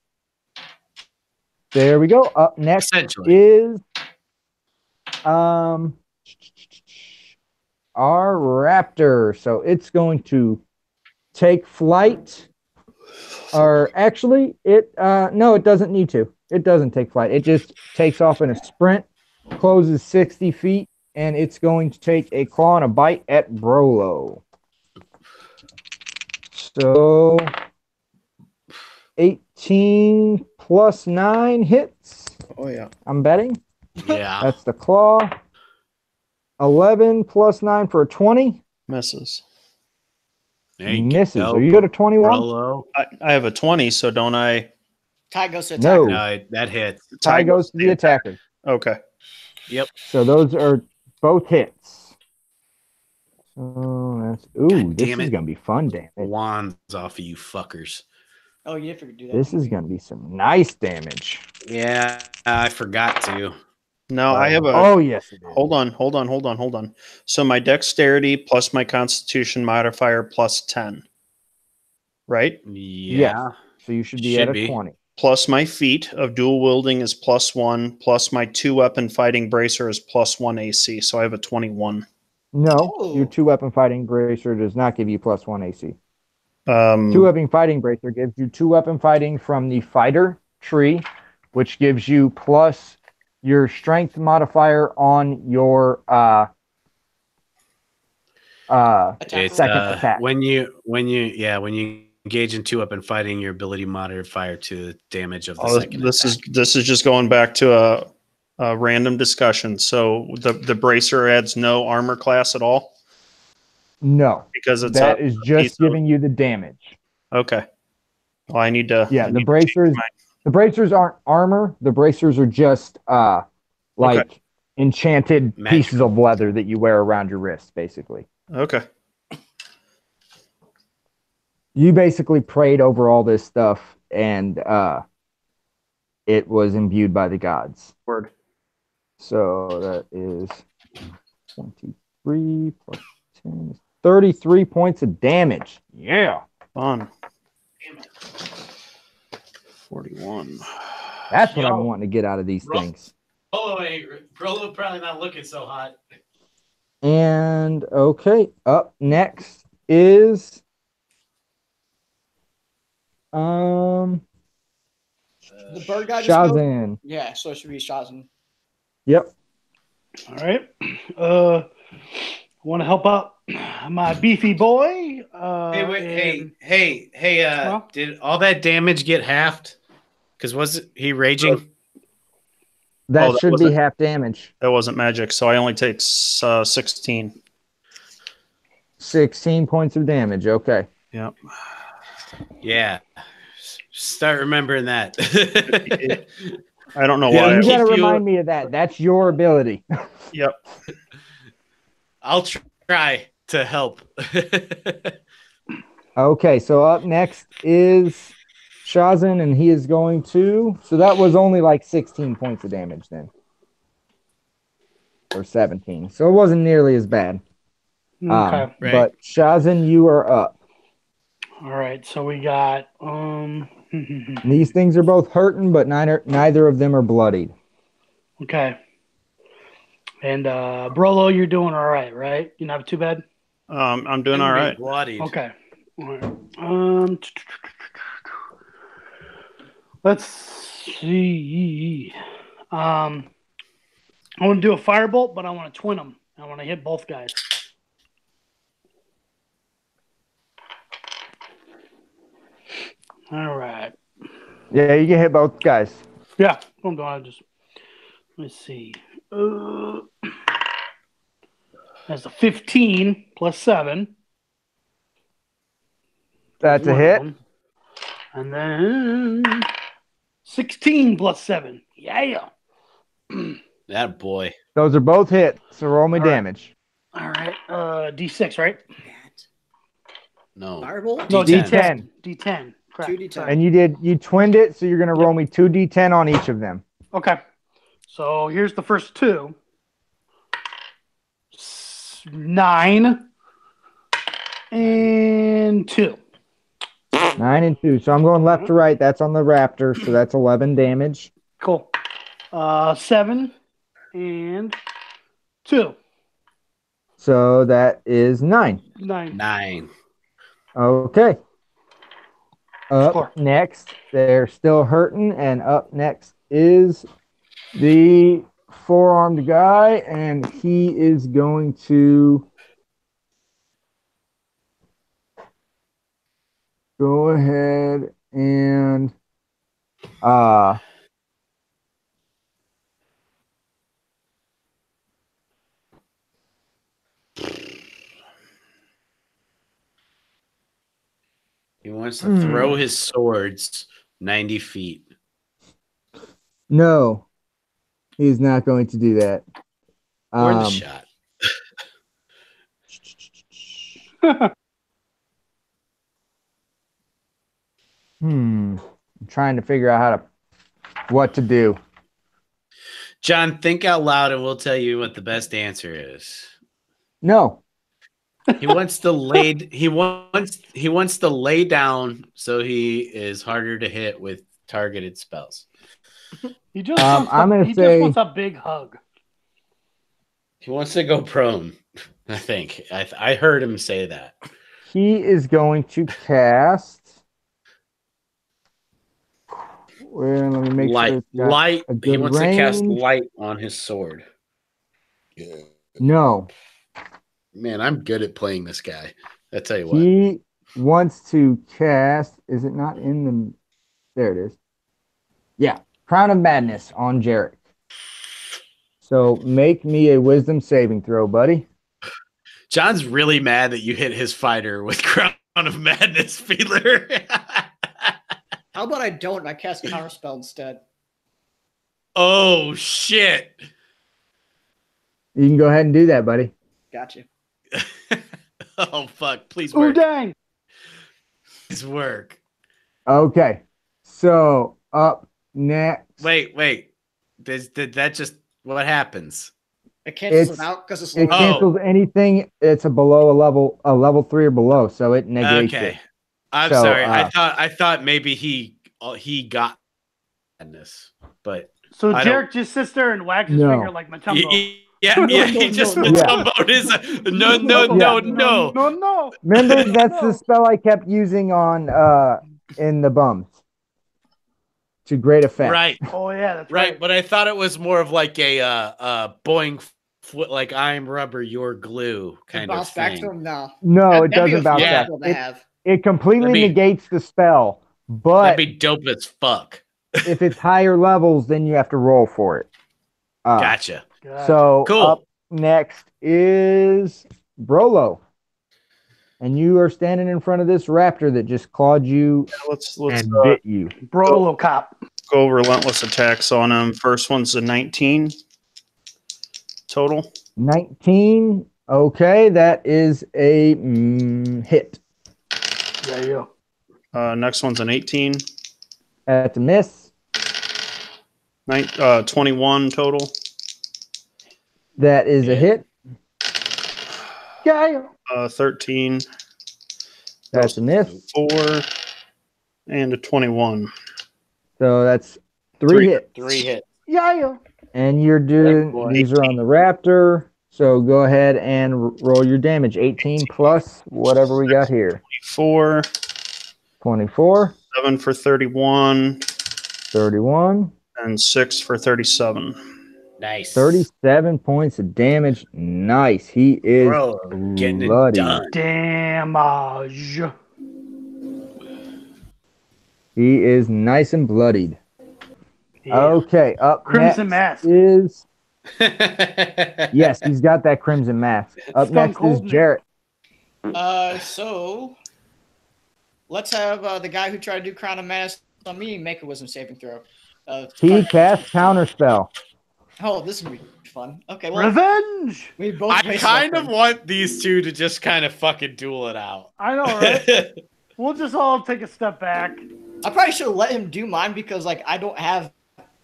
there we go. Up next Essentially. is our raptor. So it's going to take flight Or actually, it no, it doesn't need to. It doesn't take flight. It just takes off in a sprint, closes 60 feet, and it's going to take a claw and a bite at Brolo. So 18 plus 9 hits. Oh yeah. I'm betting. Yeah. That's the claw. 11 plus 9 for a 20. Misses. There you Misses. go, Are you at a 21? Rolo. I have a 20, so don't I? Ty goes to No. attack. No, that hits. Tie goes to the attacker. Okay. Yep. So those are both hits. So that's God this damn is it. gonna be fun, damn it. Wands off of you fuckers. Oh, you did forget to do that. This is gonna be some nice damage. Yeah, I forgot to. No, I have a. Oh yes, it is. Hold on. So my dexterity plus my constitution modifier plus 10. Right? Yeah. So you should be Should at a be. 20. Plus my feat of dual wielding is plus 1, plus my 2-weapon fighting bracer is plus 1 AC. So I have a 21. No, Oh. your 2-weapon fighting bracer does not give you plus 1 AC. Um, 2-weapon fighting bracer gives you 2-weapon fighting from the fighter tree, which gives you plus your strength modifier on your It's second attack. when you engage in 2-weapon fighting, your ability modifier to the damage of the second this attack. is just going back to a random discussion. So the bracer adds no armor class at all No, because it's that is piece just of- giving you the damage. Okay. Well, I need to. Yeah, I the need to bracers. change my- The bracers aren't armor. The bracers are just like enchanted Magical. pieces of leather that you wear around your wrist, basically. Okay. You basically prayed over all this stuff, and it was imbued by the gods. Word. So that is 23 plus 10 is 33 points of damage. Yeah. Fun. 41. That's what Yo. I'm wanting to get out of these Bro. things. Oh, wait. Rolo probably not looking so hot. And okay, up next is The bird guy just go? Shazan. Yeah, so it should be Shazan. Yep. All right. Want to help out my beefy boy? Hey, Huh? did all that damage get halved? Because was he raging? That that should be wasn't- half damage. That wasn't magic, so I only take 16. 16 points of damage. Okay. Yep. Yeah. Start remembering that. I don't know Yeah, why. You keep got to you- remind me of that. That's your ability. Yep. I'll try to help. Okay, so up next is Shazan, and he is going to. So that was only like 16 points of damage then. Or 17. So it wasn't nearly as bad. Okay. Right. But Shazan, you are up. All right. So we got These things are both hurting, but neither of them are bloodied. okay. And Brolo, you're doing all right? You're not too bad. I'm doing all right. Okay. All right. Let's see. I want to do a firebolt, but I want to twin them. I want to hit both guys. All right. Yeah, you can hit both guys. Yeah, I'm doing. Let's see. That's a 15 plus 7. That's a One of hit. them. And then 16 plus 7. Yeah. That boy. Those are both hits. So roll me All right. damage. All right. D6, right? No. Firebolt? No, D10. D10. Correct. 2d10. And you twinned it, so you're gonna roll me 2d10 on each of them. Okay. So here's the first two. 9 and 2. 9 and 2. So I'm going left to right. That's on the raptor, so that's 11 damage. Cool. 7 and 2. So that is 9. 9. 9. Okay. Score. Up next, they're still hurting, and up next is the four-armed guy, and he is going to go ahead and He wants to throw his swords 90 feet. no, he's not going to do that. Or the shot. I'm trying to figure out what to do. John, think out loud and we'll tell you what the best answer is. No. He wants to lay down so he is harder to hit with targeted spells. He just I'm just wants a big hug. He wants to go prone, I think. I heard him say that. He is going to cast. Well, let me make sure it's got light. a good He wants range. to cast light on his sword. No. Man, I'm good at playing this guy. I tell you what. He wants to cast. Is it not in the? There it is. Yeah, Crown of Madness on Jarek. So make me a Wisdom saving throw, buddy. John's really mad that you hit his fighter with Crown of Madness, Fiedler. How about I don't and I cast Counterspell instead? Oh, shit. You can go ahead and do that, buddy. Gotcha. Oh, fuck. Please Oh, work. dang. Please work. Okay. So up next. Wait. Did that just... What happens? It cancels it out because it's It lower. cancels anything. It's a level 3 or below, so it negates it. Okay. I'm So, sorry. I thought maybe he got madness, but So I Jarek just sits there and wags his No. finger like Matumbo. he just Matumbo'd his no. No. Remember, that's the spell I kept using on in the bums. To great effect. Right, Oh yeah, that's right. right. But I thought it was more of like a boing foot, like I'm rubber, you're glue kind of Bounce back thing. to him? No. No, it That'd be doesn't a bounce fun back. skill to have. It completely That'd be- negates the spell, but That'd be dope as fuck. if it's higher levels, then you have to roll for it. Gotcha. So Cool. up next is Brolo. And you are standing in front of this raptor that just clawed you Let's and bit you. Brolo cop. go relentless attacks on him. First one's a 19 total. 19. Okay, that is a hit. Yeah. Next one's an 18. That's a miss. 21 total. That is a hit. Yeah. 13. That's a miss. 4. And a 21. So that's three hits. 3 hits. Yeah. And you're doing, boy. these are on the raptor. So go ahead and roll your damage. 18 plus whatever we got here. 4. 24, 7 for 31. 31, And 6 for 37. Nice. 37 points of damage. Nice. He is Bro, getting it bloody. done. Damage. He is nice and bloodied. Yeah. Okay, up Crimson next Mask. is yes, he's got that crimson mask. Up Stone next is Cold Man. Jarrett. So let's have the guy who tried to do Crown of Madness on me make a Wisdom saving throw. He casts counterspell. Oh, this is gonna be fun. Okay, well, Revenge. we both. I face kind of weapons. want these two to just kind of fucking duel it out. I know, right? We'll just all take a step back. I probably should have let him do mine because, like, I have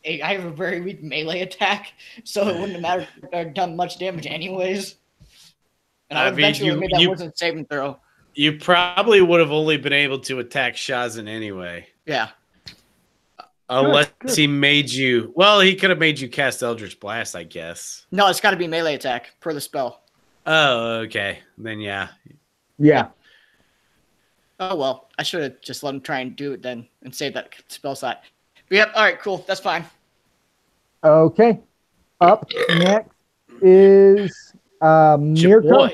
a very weak melee attack, so it wouldn't have mattered done much damage anyways. And I I would mean, eventually you- made that you- Wisdom saving throw. You probably would have only been able to attack Shazin anyway. Yeah. Unless good. he made you. Well, he could have made you cast Eldritch Blast, I guess. No, it's got to be melee attack per the spell. Oh, okay. Then yeah. Yeah. Oh well, I should have just let him try and do it then and save that spell slot. But yep, all right, cool, that's fine. Okay. Up next is Mirko.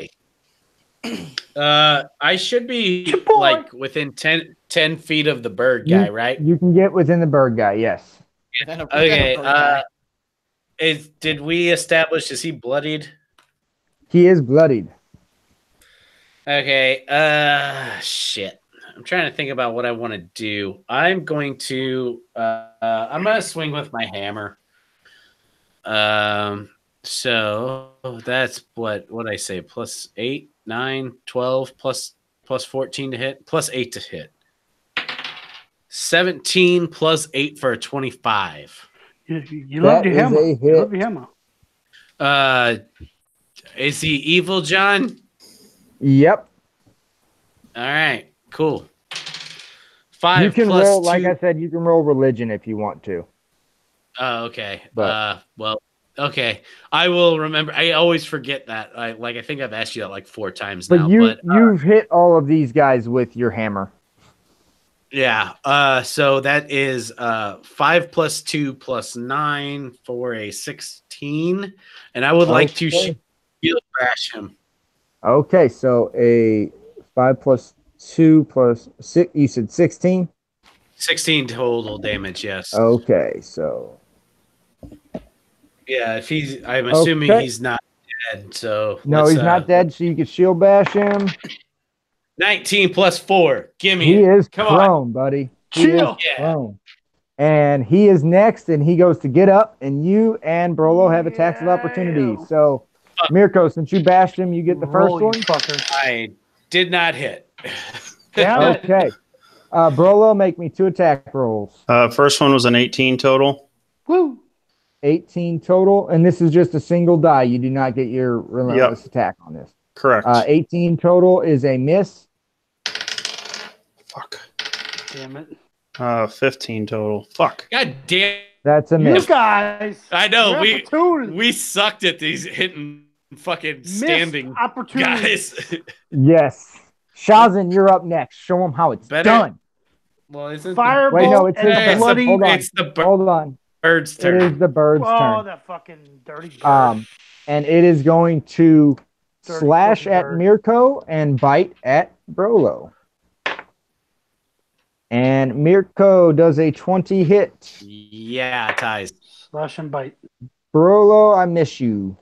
Chaboy. I should be Chaboy. like within 10 feet of the bird guy, right? You can get within the bird guy, yes. Okay. Did we establish, is he bloodied? He is bloodied. Okay. Shit. I'm trying to think about what I want to do. I'm going to swing with my hammer. So that's what I say, plus 8, 9, 12, plus 14 to hit, plus 8 to hit. 17 plus 8 for a 25. You love your hammer. You love your hammer. Is he evil, John? Yep. All right, cool. 5 You can plus roll, 2. like I said, you can roll religion if you want to. Oh, okay. But- Well, okay. I will remember. I always forget that. I think I've asked you that like 4 times But now. you've hit all of these guys with your hammer. Yeah. So that is 5 plus 2 plus 9 for a 16, and I would like to Okay. shield bash him. Okay, so a 5 plus 2 plus 6, you said 16? 16 total damage. Yes. Okay, so Yeah. If I'm assuming Okay. he's not dead. So no, let's, he's not dead, so you can shield bash him. 19 plus 4. Give me He it. is Come on. prone, buddy. He Chill. is Yeah. prone. And he is next, and he goes to get up, and you and Brolo have attacks of opportunity. Yeah. So, Mirko, since you bashed him, you get the Roll, first you one. fucker. I did not hit. Damn it. Okay. Brolo, make me 2 attack rolls. First one was an 18 total. Woo. 18 total, and this is just a single die. You do not get your relentless attack on this. Correct. 18 total is a miss. Fuck. Damn it. 15 total. Fuck. God damn. That's a You miss. guys. I know Opportunity. we sucked at these hitting fucking standing Missed opportunity. guys. Yes. Shazin, you're up next. Show them how it's Better- done. Well, isn't Firebolt Wait, no, it's and his turn. bloody. Hold on. it's the Hold on. bird's It turn. is the bird's Oh, turn. that fucking dirty bird. And it is going to Dirty slash fucking at bird. Mirko and bite at Brolo. And Mirko does a 20 hit. Yeah, ties. Slash and bite. Brolo, I miss you.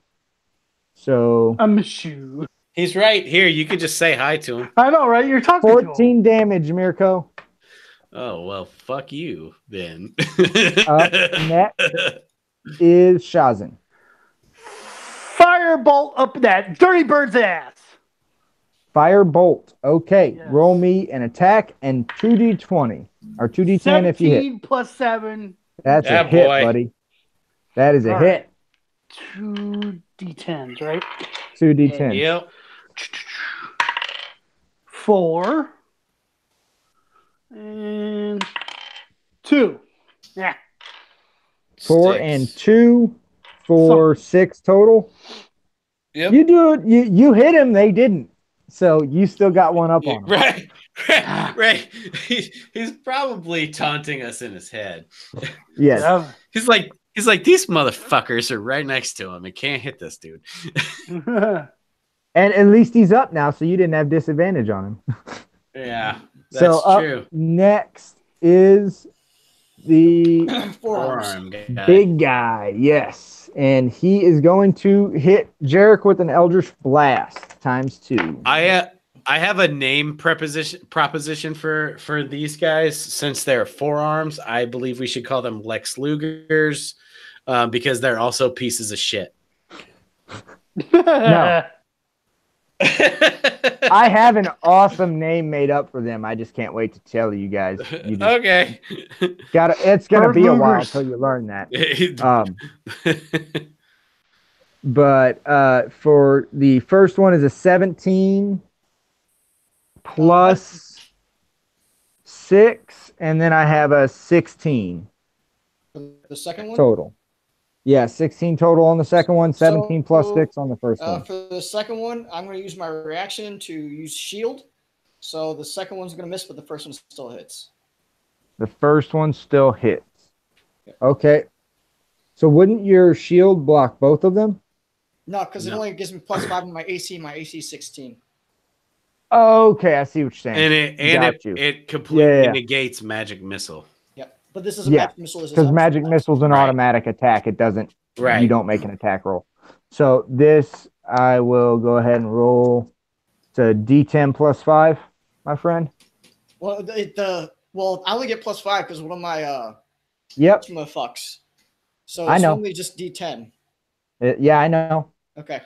So I miss you. He's right here. You could just say hi to him. I know, right? You're talking to him. 14 damage, Mirko. Oh well, fuck you then. Up next is Shazin. Firebolt up that dirty bird's ass. Firebolt. Okay, Yes. roll me an attack and 2d20 or 2d10 if you hit. 17 plus 7. That's Yeah, a hit, boy. buddy. That is a All hit. 2 d10s, right? 2d10. Yep. 4 and 2. Yeah. 4 Six. and 2 for 6 total. Yep. You do it. You hit him. They didn't. So you still got one up on him. Right. Right. He's probably taunting us in his head. Yes. Yeah. He's like these motherfuckers are right next to him and can't hit this dude. And at least he's up now, so you didn't have disadvantage on him. Yeah. That's So up true. next is the Forearms. Forearm guy. big guy. Yes. And he is going to hit Jarek with an Eldritch Blast ×2. I have a name proposition for these guys. Since they're forearms, I believe we should call them Lex Lugers because they're also pieces of shit. No. I have an awesome name made up for them. I just can't wait to tell you guys. You just Okay. it's gonna be a while Burglars. until you learn that. But for the first one is a 17 plus 6, and then I have a 16 The second one? total. Yeah, 16 total on the second one, 17 plus So, 6 on the first one. For the second one, I'm going to use my reaction to use shield. So the second one's gonna miss, but the first one still hits. The first one still hits. Okay. So wouldn't your shield block both of them? No, because it No. only gives me +5 in my AC. My AC 16. Okay, I see what you're saying. And Got you. it completely Yeah. negates magic missile. Yep. But this is a Yeah, magic missile. This is Because up magic to missile's an Right. automatic attack. It doesn't. Right. You don't make an attack roll. So this, I will go ahead and roll. It's a D10 plus 5, my friend. Well, well, I only get +5 because one of my Yep. fucks. So I it's know. only just D10. Yeah, I know. Okay.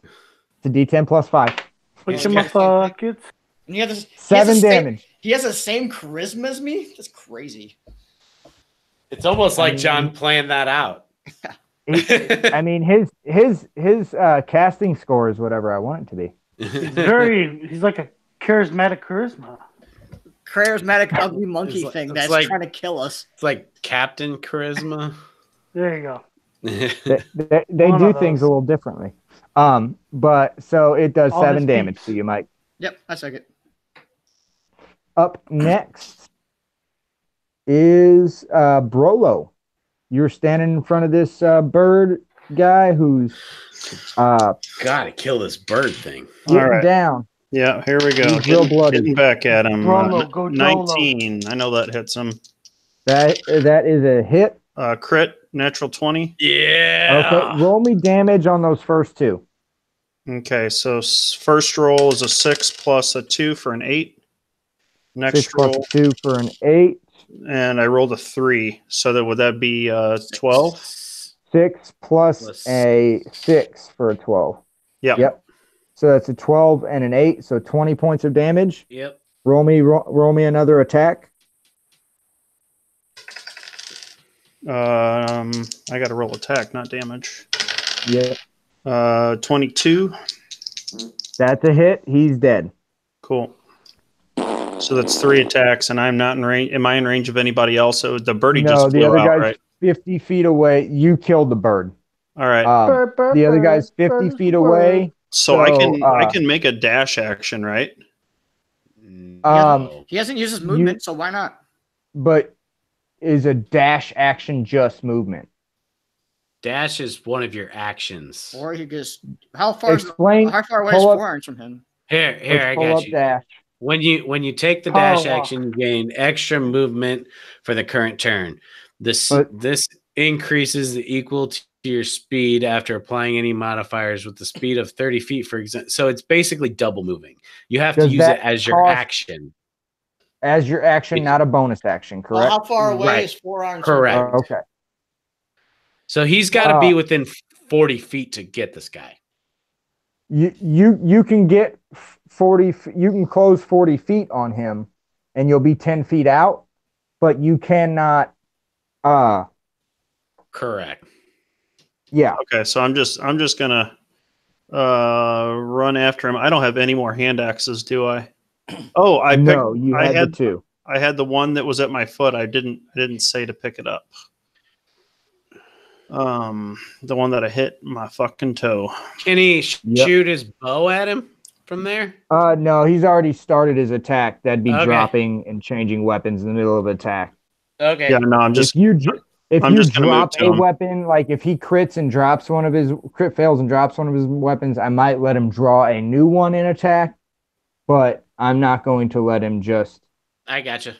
It's a D10 plus 5. Put Yeah, your okay. buckets. And he has this, 7 damage. He has the same charisma as me. That's crazy. It's almost like John planned that out. I mean, his casting score is whatever I want it to be. He's like a charismatic charisma. Charismatic ugly monkey It's thing it's that's like- trying to kill us. It's like Captain Charisma. There you go. They One do of things a those. little differently. But so it does All 7 this damage peeps. to you, Mike. Yep, I took it. Up next is Brolo. You're standing in front of this bird guy who's Gotta kill this bird thing. getting All right. down. Yeah, here we go. He's real bloody. Getting back at him. Rolo, go Jolo. 19. I know that hits him. That is a hit. Crit, natural 20. Yeah. Okay, roll me damage on those first two. Okay, so first roll is a 6 plus a 2 for an 8. Next 6 plus roll, 2 for an 8. and I rolled a 3. So that would that be 12? 6 plus Plus- a 6 for a 12. Yeah. Yep. So that's a 12 and an 8, so 20 points of damage. Yep. Roll me another attack. I got to roll attack, not damage. Yeah. 22. That's a hit. He's dead. Cool. So that's 3 attacks, and I'm not in range. Am I in range of anybody else? So the birdie No, just the flew other out, guy's right? 50 feet away. You killed the bird. All right. The other guy's 50 feet away. So I so, can make a dash action, right? No. He hasn't used his movement, so why not? But is a dash action just movement? Dash is one of your actions. Or he just how far Explain. how far away is pull up- 4 arms from him? Here, Let's I pull got up you. dash. When you take the dash Power walk. action, you gain extra movement for the current turn. This increases the equal to your speed after applying any modifiers with the speed of 30 feet, for example. So it's basically double moving. You have to Does use it that as your cost- action. As your action, not a bonus action, Well, correct? how far away Right. is 4 arms? from Correct. him? Okay. So he's got to be within 40 feet to get this guy. You can get 40. You can close 40 feet on him, and you'll be 10 feet out. But you cannot. Correct. Yeah. Okay, so I'm just gonna run after him. I don't have any more hand axes, do I? Oh, No, you I had had the two. I had the one that was at my foot. I didn't say to pick it up. The one that I hit my fucking toe. Can he Yep. shoot his bow at him from there? No, he's already started his attack. That'd be Okay. dropping and changing weapons in the middle of attack. Okay. Yeah, no, I'm just if you I'm just gonna move drop to a him. weapon, like if he crits and drops one of his crit fails and drops one of his weapons, I might let him draw a new one in attack, but I'm not going to let him just I gotcha.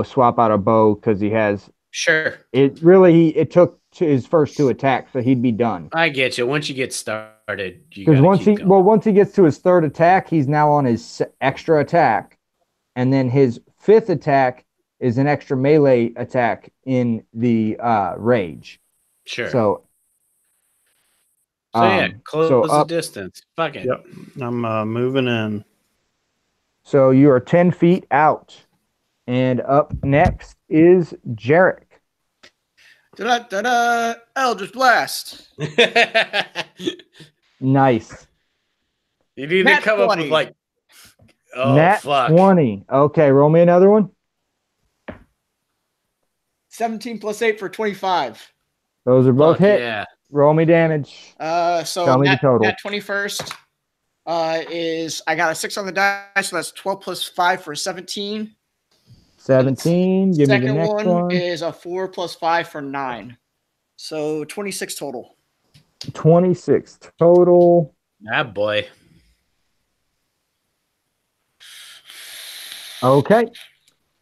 swap out a bow because he has Sure. it. Really, it took to his first 2 attacks, so he'd be done. I get you. Once you get started, you Because gotta once he gets to his 3rd attack, he's now on his extra attack, and then his 5th attack is an extra melee attack in the rage. Sure. So yeah, close so the up- distance. Fuck it. Yep. I'm moving in. So you are 10 feet out. And up next is Jarek. Da-da-da-da! Eldritch Blast. Nice. You need Nat to come up 20. with like, oh Nat fuck. 20. Okay, roll me another one. 17 plus 8 for 25. Those are both Fuck hit. yeah. Roll me damage. So Tell me the nat, total. nat 21st. is I got a 6 on the dice, so that's 12 plus 5 for 17. 17. Give me the Second next one. is a 4 plus 5 for 9. So 26 total. 26 total. Ah, boy. Okay.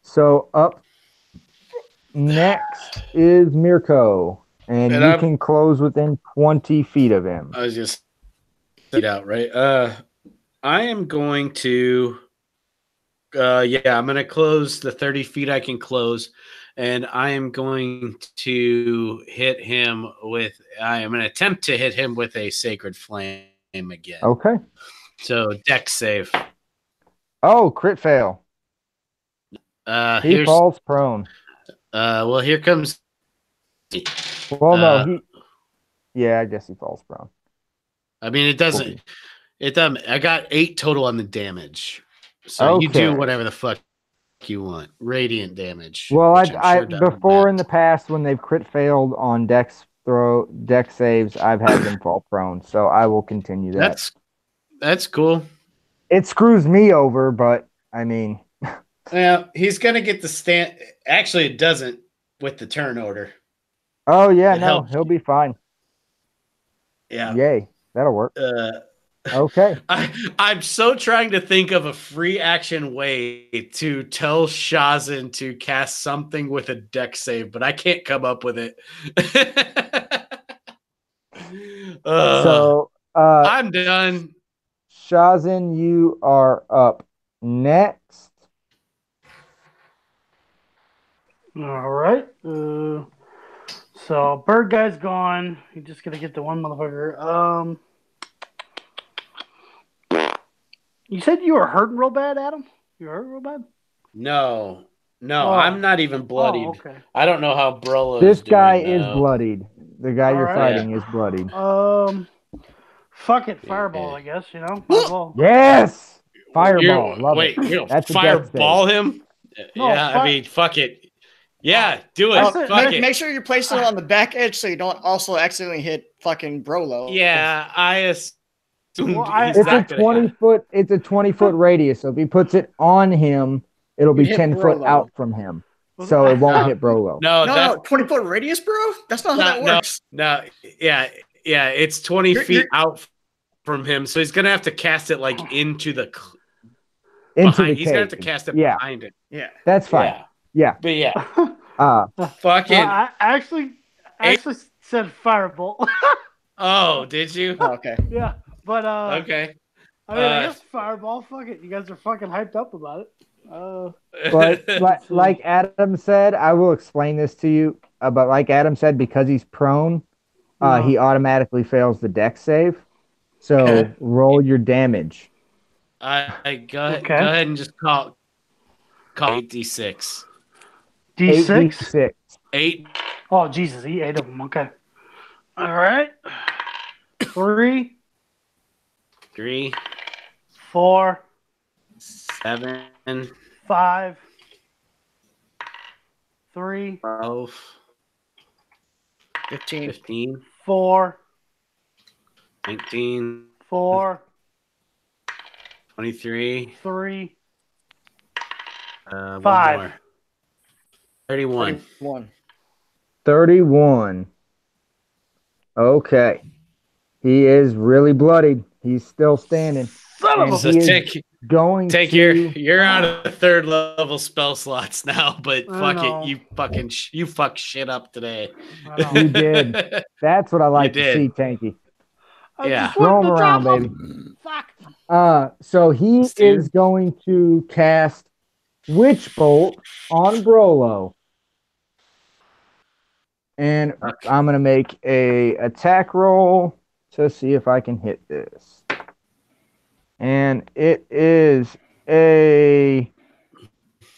So up next is Mirko. And you can close within 20 feet of him. I was just it out, right? I am going to I'm gonna close the 30 feet I can close, and I am going to hit him with I am gonna attempt to hit him with a sacred flame again. Okay. So dex save. Oh, crit fail. He falls prone. Well, here comes. Well, no, I guess he falls prone. I mean, it doesn't. I got 8 total on the damage, so you do whatever the fuck you want. Radiant damage. Well, I before in the past when they've crit failed on dex saves, I've had them fall prone, so I will continue that. That's cool. It screws me over, but I mean. Yeah, he's gonna get the stand. Actually, it doesn't with the turn order. Oh yeah, he'll be fine. Yeah. Yay, that'll work. Okay. I'm so trying to think of a free action way to tell Shazin to cast something with a dex save, but I can't come up with it. So I'm done. Shazin, you are up next. All right. So bird guy's gone. You're just gonna get the one motherfucker. You said you were hurting real bad, Adam? You were hurting real bad? No, I'm not even bloodied. Oh, okay. I don't know how Brolo. This guy is bloodied. The guy you're fighting is bloodied. Fuck it, fireball. I guess Yes, fireball. Love wait, it. That's fireball him? No, I mean, fuck it. Yeah, do it. Fuck it. Make sure you place it on the back edge so you don't also accidentally hit fucking Brolo. Yeah, I assumed it's a 20-foot. It's a 20-foot radius. So if he puts it on him, it'll be 10 foot out from him. So it won't hit Brolo. No, 20-foot radius, bro. That's not how that works. No, yeah, it's 20 feet out from him. So he's gonna have to cast it like into the. He's gonna have to cast it behind it. Yeah, that's fine. Yeah. But yeah. Fucking. I actually said firebolt. Oh, did you? Oh, okay. Yeah, but okay. I mean, I guess fireball. Fuck it. You guys are fucking hyped up about it. But like Adam said, I will explain this to you. But like Adam said, because he's prone, he automatically fails the dex save. So roll your damage. I go ahead and just call 8d6. D6? 8. Oh, Jesus. He ate of them. Okay. All right. 3. 4. 7. 5. 3. 12. 15. 4. 19. 4. 23. 3. 5. 5. 31. 31. Okay. He is really bloodied. He's still standing. You're out of the 3rd level spell slots now, but fuck it, you fuck shit up today. You did. That's what I like to see, Tanky. Yeah. Throw him around, baby. Fuck. So he is going to cast Witch Bolt on Brolo. And I'm going to make a attack roll to see if I can hit this. And it is a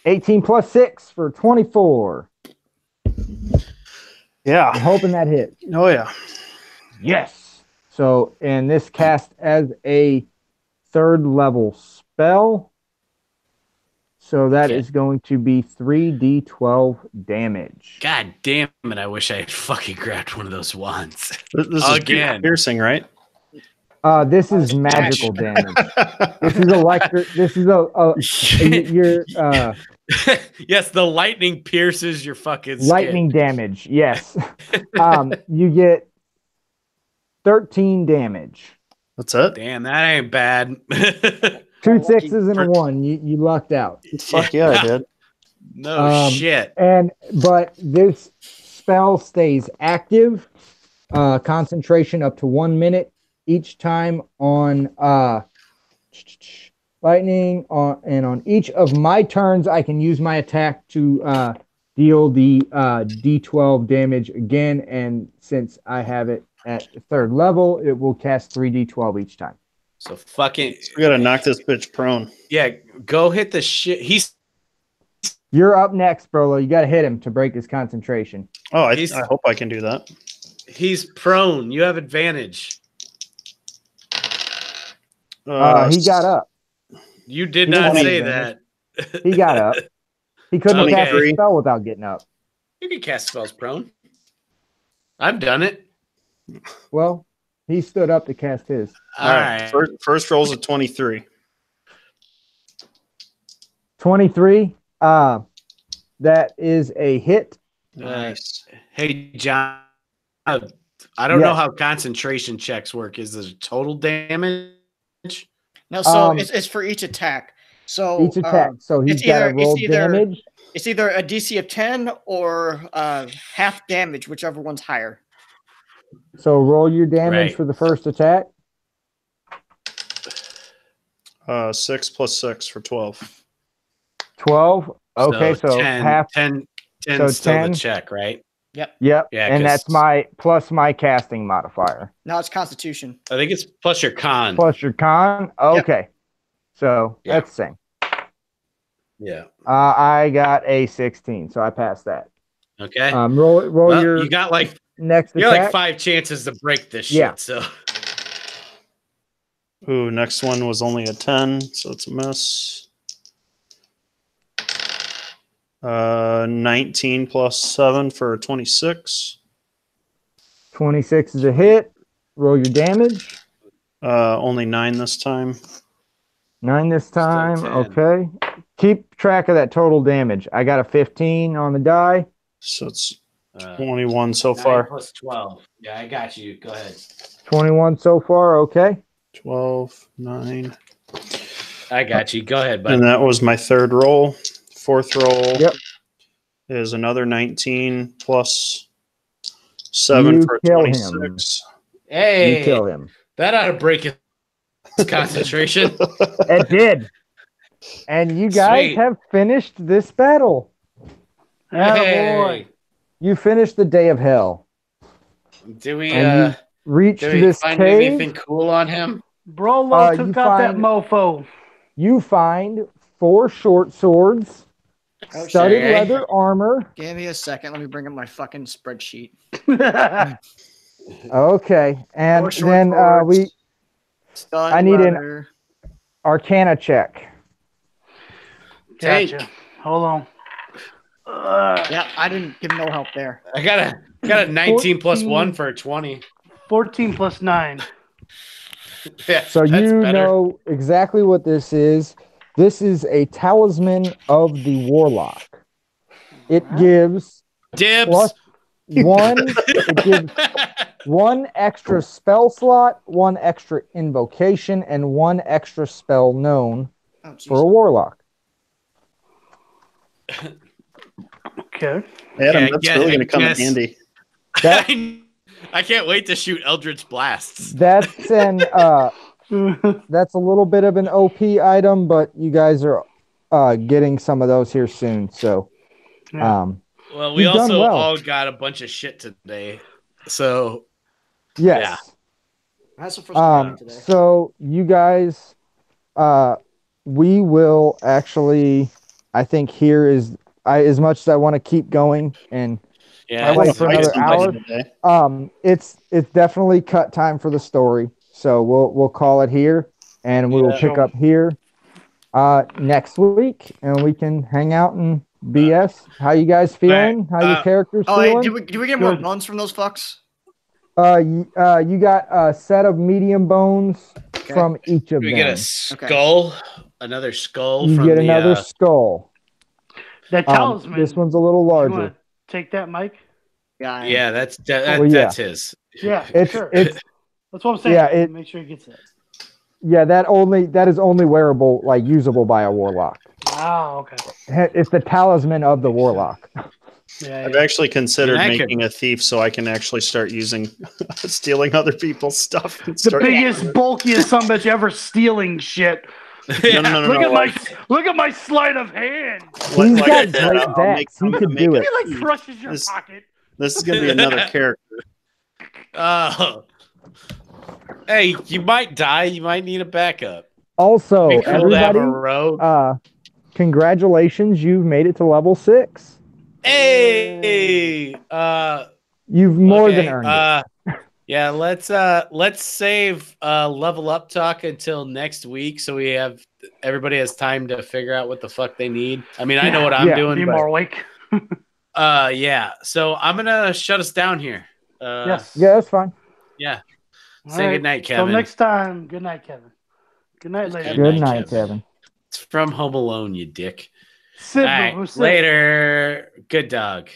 18 plus 6 for 24. Yeah. I'm hoping that hits. Oh, yeah. Yes. So, and this cast as a 3rd level spell. So that is going to be 3d12 damage. God damn it. I wish I had fucking grabbed one of those wands. This is again piercing, right? This is magical damage. This is electric. This is your Yes, the lightning pierces your fucking skin. lightning damage. Yes. You get 13 damage. That's it. Damn, that ain't bad. 2 sixes and a 1. You lucked out. Fuck yeah, I did. No shit. But this spell stays active. Concentration up to 1 minute each time on lightning. On each of my turns, I can use my attack to deal the D12 damage again. And since I have it at the 3rd level, it will cast 3D12 each time. So fucking. We gotta knock this bitch prone. Yeah, go hit the shit. You're up next, Brolo. You got to hit him to break his concentration. Oh, I hope I can do that. He's prone. You have advantage. He got up. You did not say advantage. that. He got up. He couldn't cast a Okay. spell without getting up. You can cast spells prone. I've done it. Well, he stood up to cast his. All right. First roll's a 23. 23. That is a hit. Nice. Hey, John. I don't know Yes. how concentration checks work. Is it total damage? No, so Um, it's for each attack. So Each attack. So he's it's got to either- roll it's either- damage. it's either a DC of 10 or half damage, whichever one's higher. So roll your damage Right. for the first attack. 6 plus 6 for 12. 12. Okay, so 10, half. 10 so still 10. the check, right? Yep. Yeah, and 'cause- that's my plus my casting modifier. Now it's Constitution. I think it's plus your con. Plus your con. Okay. So Yeah. that's the same. Yeah. I got a 16, so I passed that. Okay. Roll Well, your you got like next you got attack. like 5 chances to break this shit. Yeah. So Ooh, next one was only a 10, so it's a miss. 19 plus 7 for 26. 26 is a hit. Roll your damage. Only 9 this time. 9 this time. 10. Okay. Keep track of that total damage. I got a 15 on the die. So it's 9 21 so far. plus 12. Yeah, I got you. Go ahead. 21 so far. Okay. 12, 9. I got you. Go ahead, And bud. that was my 3rd roll. 4th roll Yep. is another 19 plus 7 You for kill 26. Hey, You kill him. that ought to break his concentration. It did. And you guys Sweet. have finished this battle. Attaboy. You finished the day of hell. Do we And Reached do we this find cave. anything cool on him? Brolo you took out that find- mofo. You find 4 short swords, Oh, studded shit. leather armor. Give me a second. Let me bring up my fucking spreadsheet. Okay, and 4 short then swords, stud I need an- leather. Arcana check. Take. Gotcha. Hold on. Yeah, I didn't give no help there. I got a 19 plus 14. 1 for a 20. 14 plus 9. Yeah, So that's you better. know exactly what this is. This is a talisman of the warlock. It gives Dibs. plus 1. It gives 1 extra spell slot, 1 extra invocation, and 1 extra spell known Oh, for a jeez. warlock. Okay. Adam, Yeah, that's yeah, really going I to come in guess. handy. That, I can't wait to shoot Eldritch blasts. that's an that's a little bit of an OP item, but you guys are getting some of those here soon. So, Yeah. Well, we You've done also well. all got a bunch of shit today. So yes. That's the first one today. So you guys, we will actually. I think here is as much as I want to keep going, and yeah, I wait for Fight another somebody hour. today. it's definitely cut time for the story. So we'll call it here, and we will Yeah. pick up here next week, and we can hang out and BS. How you guys feeling? How your characters Oh, hey, feeling? did we get more Good. bones from those fucks? You got a set of medium bones from each of We them. get a skull, another skull. You from get the, another skull. That talisman. This one's a little You larger. want to take that, Mike? Yeah, that's his. Yeah, It's sure. it's That's what I'm saying. Yeah, Make sure he gets it. yeah. That is only wearable, like usable by a warlock. Oh, okay. It's the talisman of the warlock. Yeah, I've actually considered I mean, making a thief so I can actually start using stealing other people's stuff. And the start biggest, bulkiest son bitch ever stealing shit. No. Look at my sleight of hand. He's got I said, great I'll decks. He I'm could gonna do make it. He like crushes your pocket. This is going to be another character. Oh. Hey, you might die. You might need a backup. Also, Be cool to have a everybody, rogue. congratulations! You've made it to level 6. Hey, You've more than earned it. Yeah, let's save level up talk until next week, so everybody has time to figure out what the fuck they need. I mean, I know what I'm doing. Be But, more awake. yeah. So I'm gonna shut us down here. Yes. Yeah, that's fine. Yeah. All Say right. good night, Kevin. Till next time. Good night, Kevin. Good night, ladies. Good Good night, night, Kevin. It's from Home Alone, you dick. Sid, All right, who's Sid? later. Good dog.